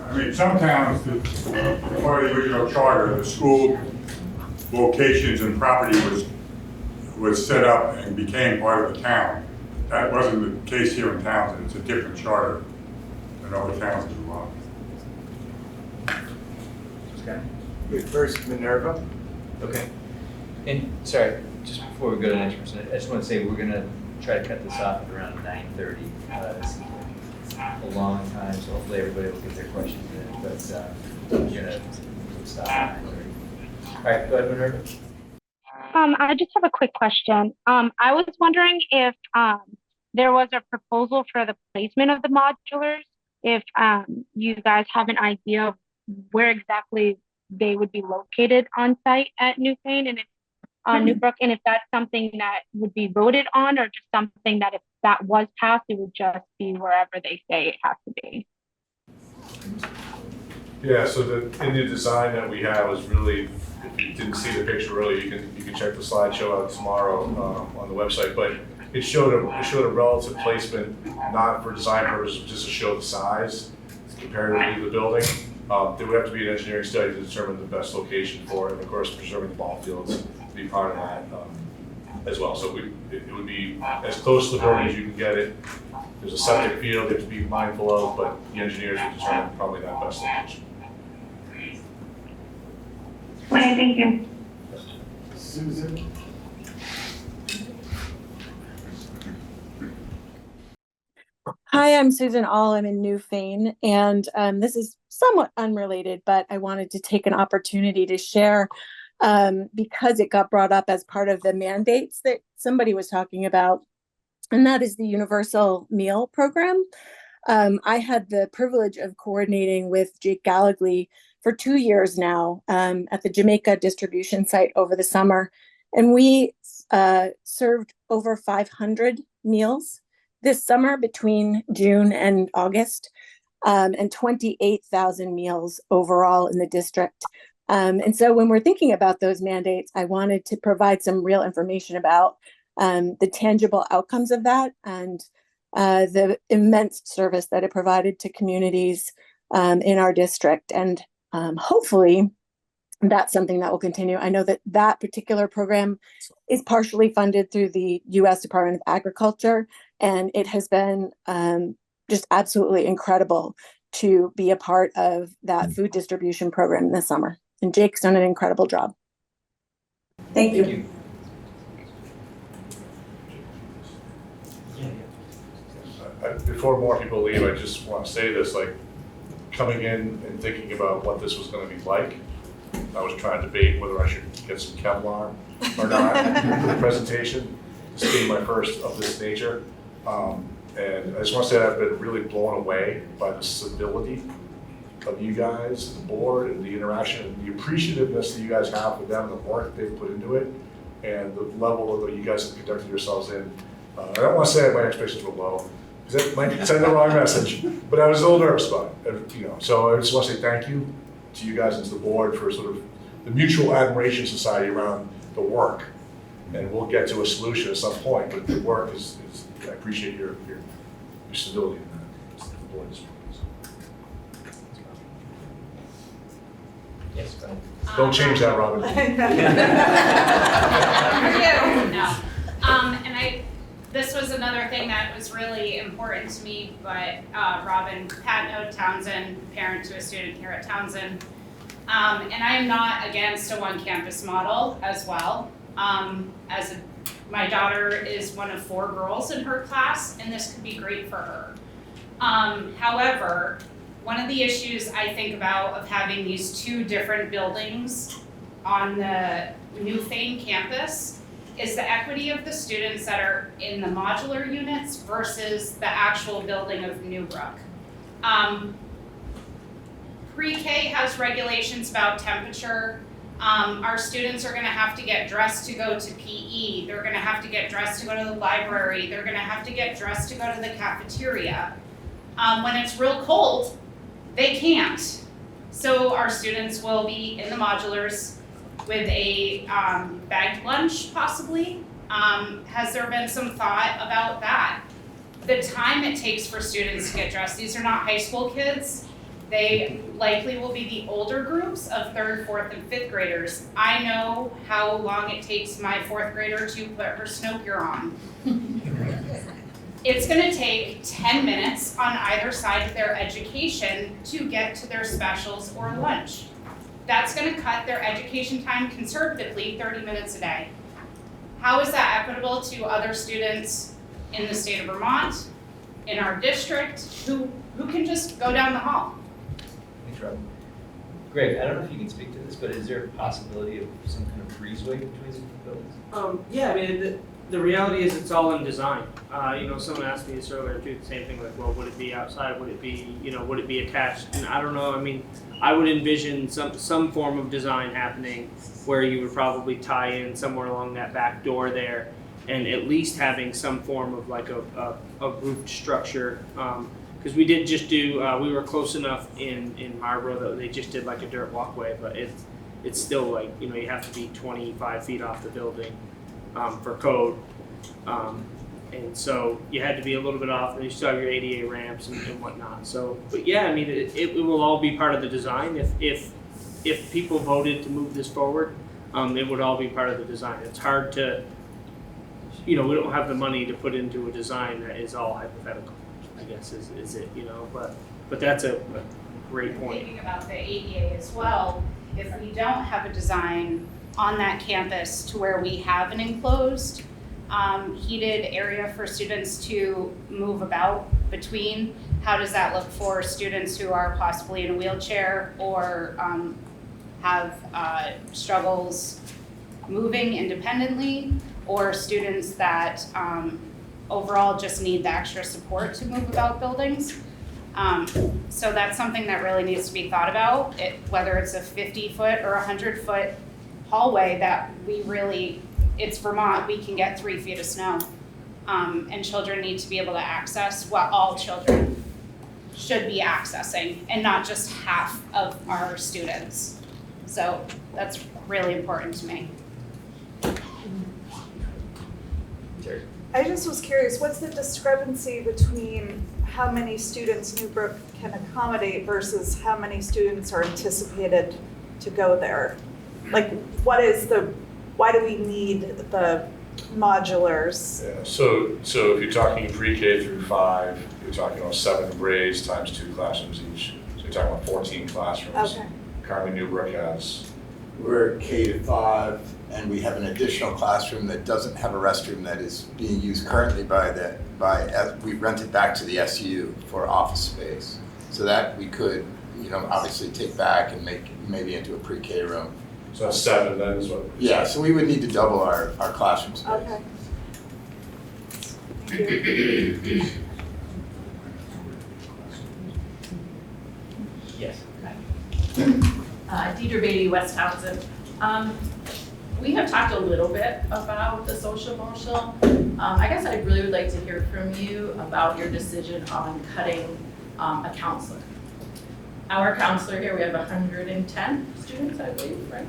I mean, some towns, before the original charter, the school locations and property was set up and became part of the town. That wasn't the case here in Townsend. It's a different charter than other towns as well. First, Minerva. Okay. And sorry, just before we go to the next person, I just want to say we're going to try to cut this off at around 9:30. This is a long time, so hopefully everybody will get their questions in. But we're going to stop at 9:30. All right, go ahead, Minerva. I just have a quick question. I was wondering if there was a proposal for the placement of the modulars, if you guys have an idea of where exactly they would be located on site at Newfane and if Newbrook, and if that's something that would be voted on, or just something that if that was passed, it would just be wherever they say it has to be. Yeah, so in the design that we have is really, if you didn't see the picture earlier, you can check the slideshow out tomorrow on the website. But it showed a relative placement, not for design purposes, just to show the size comparatively to the building. There would have to be an engineering study to determine the best location for it, and of course preserving the ball fields to be part of that. as well. So it would be as close to the building as you can get it. There's a septic field you have to be mindful of, but the engineers will determine probably that best location. Okay, thank you. Susan? Hi, I'm Susan All. I'm in Newfane, and this is somewhat unrelated, but I wanted to take an opportunity to share because it got brought up as part of the mandates that somebody was talking about, and that is the Universal Meal Program. I had the privilege of coordinating with Jake Gallagly for 2 years now at the Jamaica distribution site over the summer, and we served over 500 meals this summer between June and August, and 28,000 meals overall in the district. And so when we're thinking about those mandates, I wanted to provide some real information about the tangible outcomes of that and the immense service that it provided to communities in our district. And hopefully that's something that will continue. I know that that particular program is partially funded through the U.S. Department of Agriculture, and it has been just absolutely incredible to be a part of that food distribution program this summer. And Jake's done an incredible job. Thank you. Before more people leave, I just want to say this, like, coming in and thinking about what this was going to be like, I was trying to debate whether I should get some Kevlar or not for the presentation, this being my first of this nature. And I just want to say I've been really blown away by the civility of you guys, the board, and the interaction, and the appreciativeness that you guys have for them, the work they've put into it, and the level that you guys have conducted yourselves in. I don't want to say my expectations were low, because that might send the wrong message, but I was a little nervous about it, you know. So I just want to say thank you to you guys and to the board for sort of the mutual admiration society around the work. And we'll get to a solution at some point, but the work is I appreciate your stability in that. The board is. Yes, go ahead. Don't change that, Robin. No. And this was another thing that was really important to me, but Robin Patno, Townsend, parent to a student here at Townsend. And I am not against a one campus model as well. My daughter is one of 4 girls in her class, and this could be great for her. However, one of the issues I think about of having these 2 different buildings on the Newfane campus is the equity of the students that are in the modular units versus the actual building of Newbrook. Pre-K has regulations about temperature. Our students are gonna have to get dressed to go to PE. They're gonna have to get dressed to go to the library. They're gonna have to get dressed to go to the cafeteria. When it's real cold, they can't. So our students will be in the modulars with a bagged lunch possibly. Has there been some thought about that? The time it takes for students to get dressed, these are not high school kids. They likely will be the older groups of 3rd, 4th, and 5th graders. I know how long it takes my 4th grader to put her snow gear on. It's gonna take 10 minutes on either side of their education to get to their specials or lunch. That's gonna cut their education time conservatively 30 minutes a day. How is that equitable to other students in the state of Vermont, in our district, who can just go down the hall? Thanks, Rob. Greg, I don't know if you can speak to this, but is there a possibility of some kind of breezeway between the 2 buildings? Yeah, I mean, the reality is it's all in design. Someone asked me this earlier too, the same thing, like, well, would it be outside? Would it be, would it be attached? And I don't know, I mean, I would envision some form of design happening where you would probably tie in somewhere along that back door there and at least having some form of like a roofed structure. Because we did just do, we were close enough in Marlboro that they just did like a dirt walkway, but it's still like, you have to be 25 feet off the building for code. And so you had to be a little bit off, and you still have your ADA ramps and whatnot. So, but yeah, I mean, it will all be part of the design. If people voted to move this forward, it would all be part of the design. It's hard to you know, we don't have the money to put into a design that is all hypothetical, I guess is it, you know, but that's a great point. Thinking about the ADA as well, if we don't have a design on that campus to where we have an enclosed, heated area for students to move about between, how does that look for students who are possibly in a wheelchair or have struggles moving independently, or students that overall just need the extra support to move about buildings? So that's something that really needs to be thought about, whether it's a 50-foot or 100-foot hallway that we really, it's Vermont, we can get 3 feet of snow. And children need to be able to access what all children should be accessing and not just half of our students. So that's really important to me. I just was curious, what's the discrepancy between how many students Newbrook can accommodate versus how many students are anticipated to go there? Like, why do we need the modulars? Yeah, so if you're talking pre-K through 5, you're talking about 7 grades times 2 classrooms each. So you're talking about 14 classrooms. Okay. Currently Newbrook has. We're K to 5, and we have an additional classroom that doesn't have a restroom that is being used currently we rented back to the SU for office space. So that we could, you know, obviously take back and make maybe into a pre-K room. So that's 7 then is what? Yeah, so we would need to double our classroom space. Okay. Thank you. Yes. Deidre Beatty, West Townsend. We have talked a little bit about the social emotional. I guess I really would like to hear from you about your decision on cutting a counselor. Our counselor here, we have 110 students, I believe, right?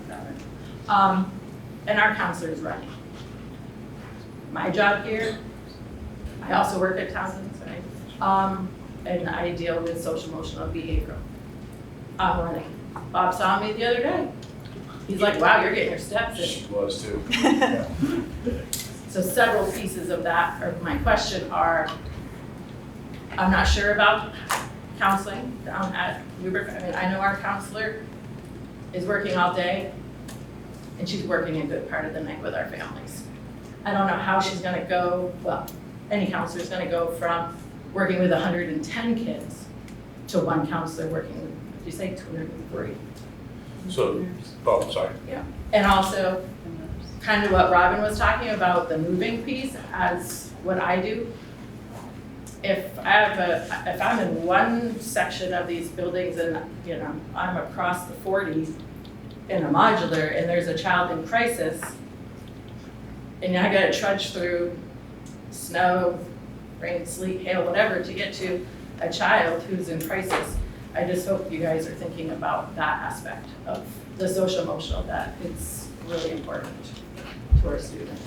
And our counselor is running. My job here, I also work at Townsend, and I deal with social emotional behavioral. I'm running. Bob saw me the other day. He's like, wow, you're getting your steps in. She was too. So several pieces of that, or my question are, I'm not sure about counseling down at Newbrook. I mean, I know our counselor is working all day, and she's working a good part of the night with our families. I don't know how she's gonna go, well, any counselor's gonna go from working with 110 kids to one counselor working with, did you say 203? So, sorry. Yeah. And also, kind of what Robin was talking about, the moving piece, as what I do. If I'm in one section of these buildings and, you know, I'm across the 40 in a modular and there's a child in crisis, and I gotta trudge through snow, rain, sleet, hail, whatever, to get to a child who's in crisis, I just hope you guys are thinking about that aspect of the social emotional, that it's really important to our students.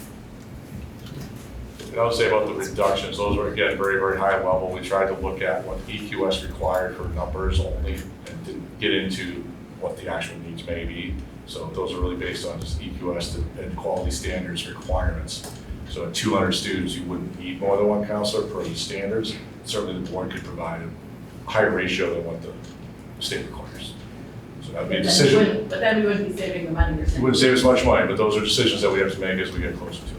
And I would say about the reductions, those were again very, very high level. We tried to look at what EQS required for numbers only and didn't get into what the actual needs may be. So those are really based on just EQS and quality standards requirements. So at 200 students, you wouldn't need more than one counselor per the standards. Certainly the board could provide a higher ratio than what the state requires. So that would be a decision. But then we wouldn't be saving the money. You wouldn't save as much money, but those are decisions that we have to make as we get closer to it.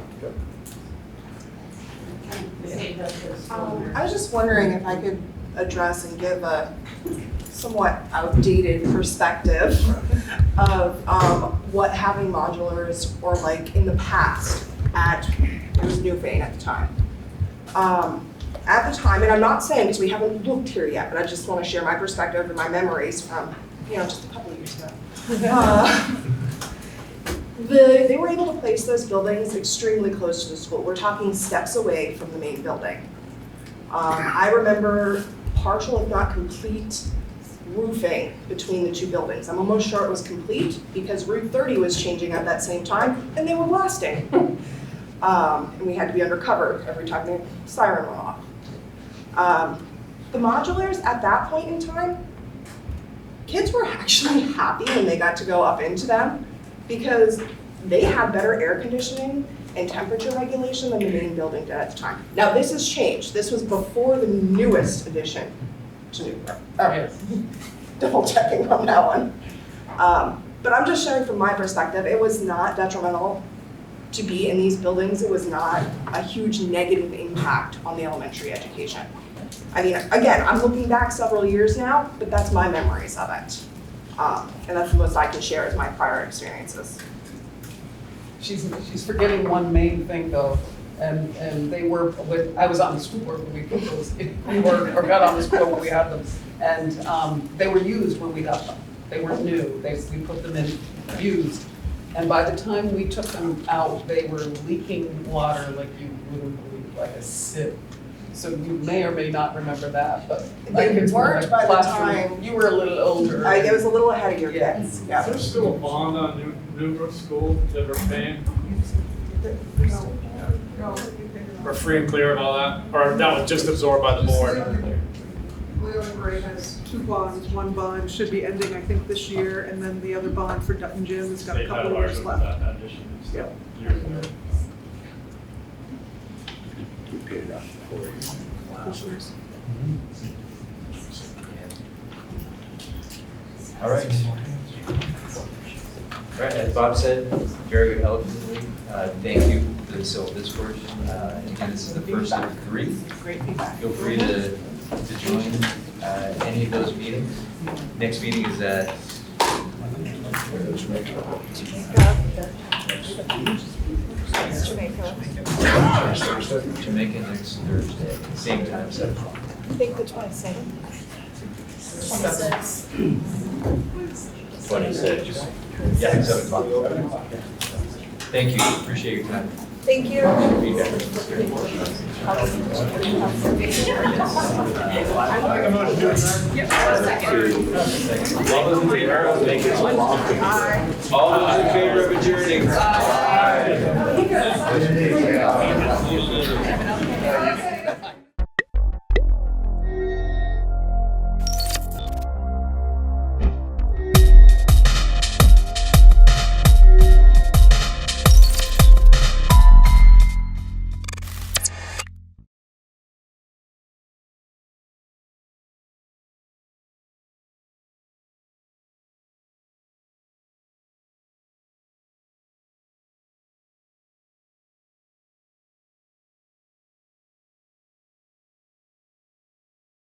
I was just wondering if I could address and give a somewhat outdated perspective of what having modulars were like in the past it was Newfane at the time. At the time, and I'm not saying because we haven't looked here yet, but I just want to share my perspective and my memories from, just a couple of years ago. They were able to place those buildings extremely close to the school. We're talking steps away from the main building. I remember partial, if not complete, roofing between the two buildings. I'm almost sure it was complete because Route 30 was changing at that same time and they were blasting. And we had to be undercover every time the siren went off. The modulars at that point in time, kids were actually happy when they got to go up into them because they had better air conditioning and temperature regulation than the main building did at the time. Now, this has changed. This was before the newest addition to Newburgh. Double checking on that one. But I'm just sharing from my perspective, it was not detrimental to be in these buildings. It was not a huge negative impact on the elementary education. I mean, again, I'm looking back several years now, but that's my memories of it. And that's the most I can share as my prior experiences. She's forgetting one main thing though, and they were, I was on the school board when we put those, or got on the school board when we had them, and they were used when we got them. They weren't new, we put them in used. And by the time we took them out, they were leaking water like you wouldn't believe, like a sieve. So you may or may not remember that, but They weren't by the classroom. time. You were a little older. I was a little ahead of your Yeah. kids, yeah. Is there still a bond on Newbrook School that we're paying? Or free and clear and all that? Or that was just absorbed by the board? Leland Gray has 2 bonds. One bond should be ending, I think, this year, and then the other bond for Dutton Gym has got a They had couple of years larger left. addition and stuff Yep. years ago. We paid it out for 4 years. This year's. All right. All right, as Bob said, very eloquently, thank you for this discourse. Again, this is the first of 3. Great feedback. Feel free to join any of those meetings. Next meeting is at Jamaica next Thursday, same time, 7 o'clock. I think the 27th. 26. Yeah, 7 o'clock. Thank you, appreciate your time. Thank you. All those in favor? All those in favor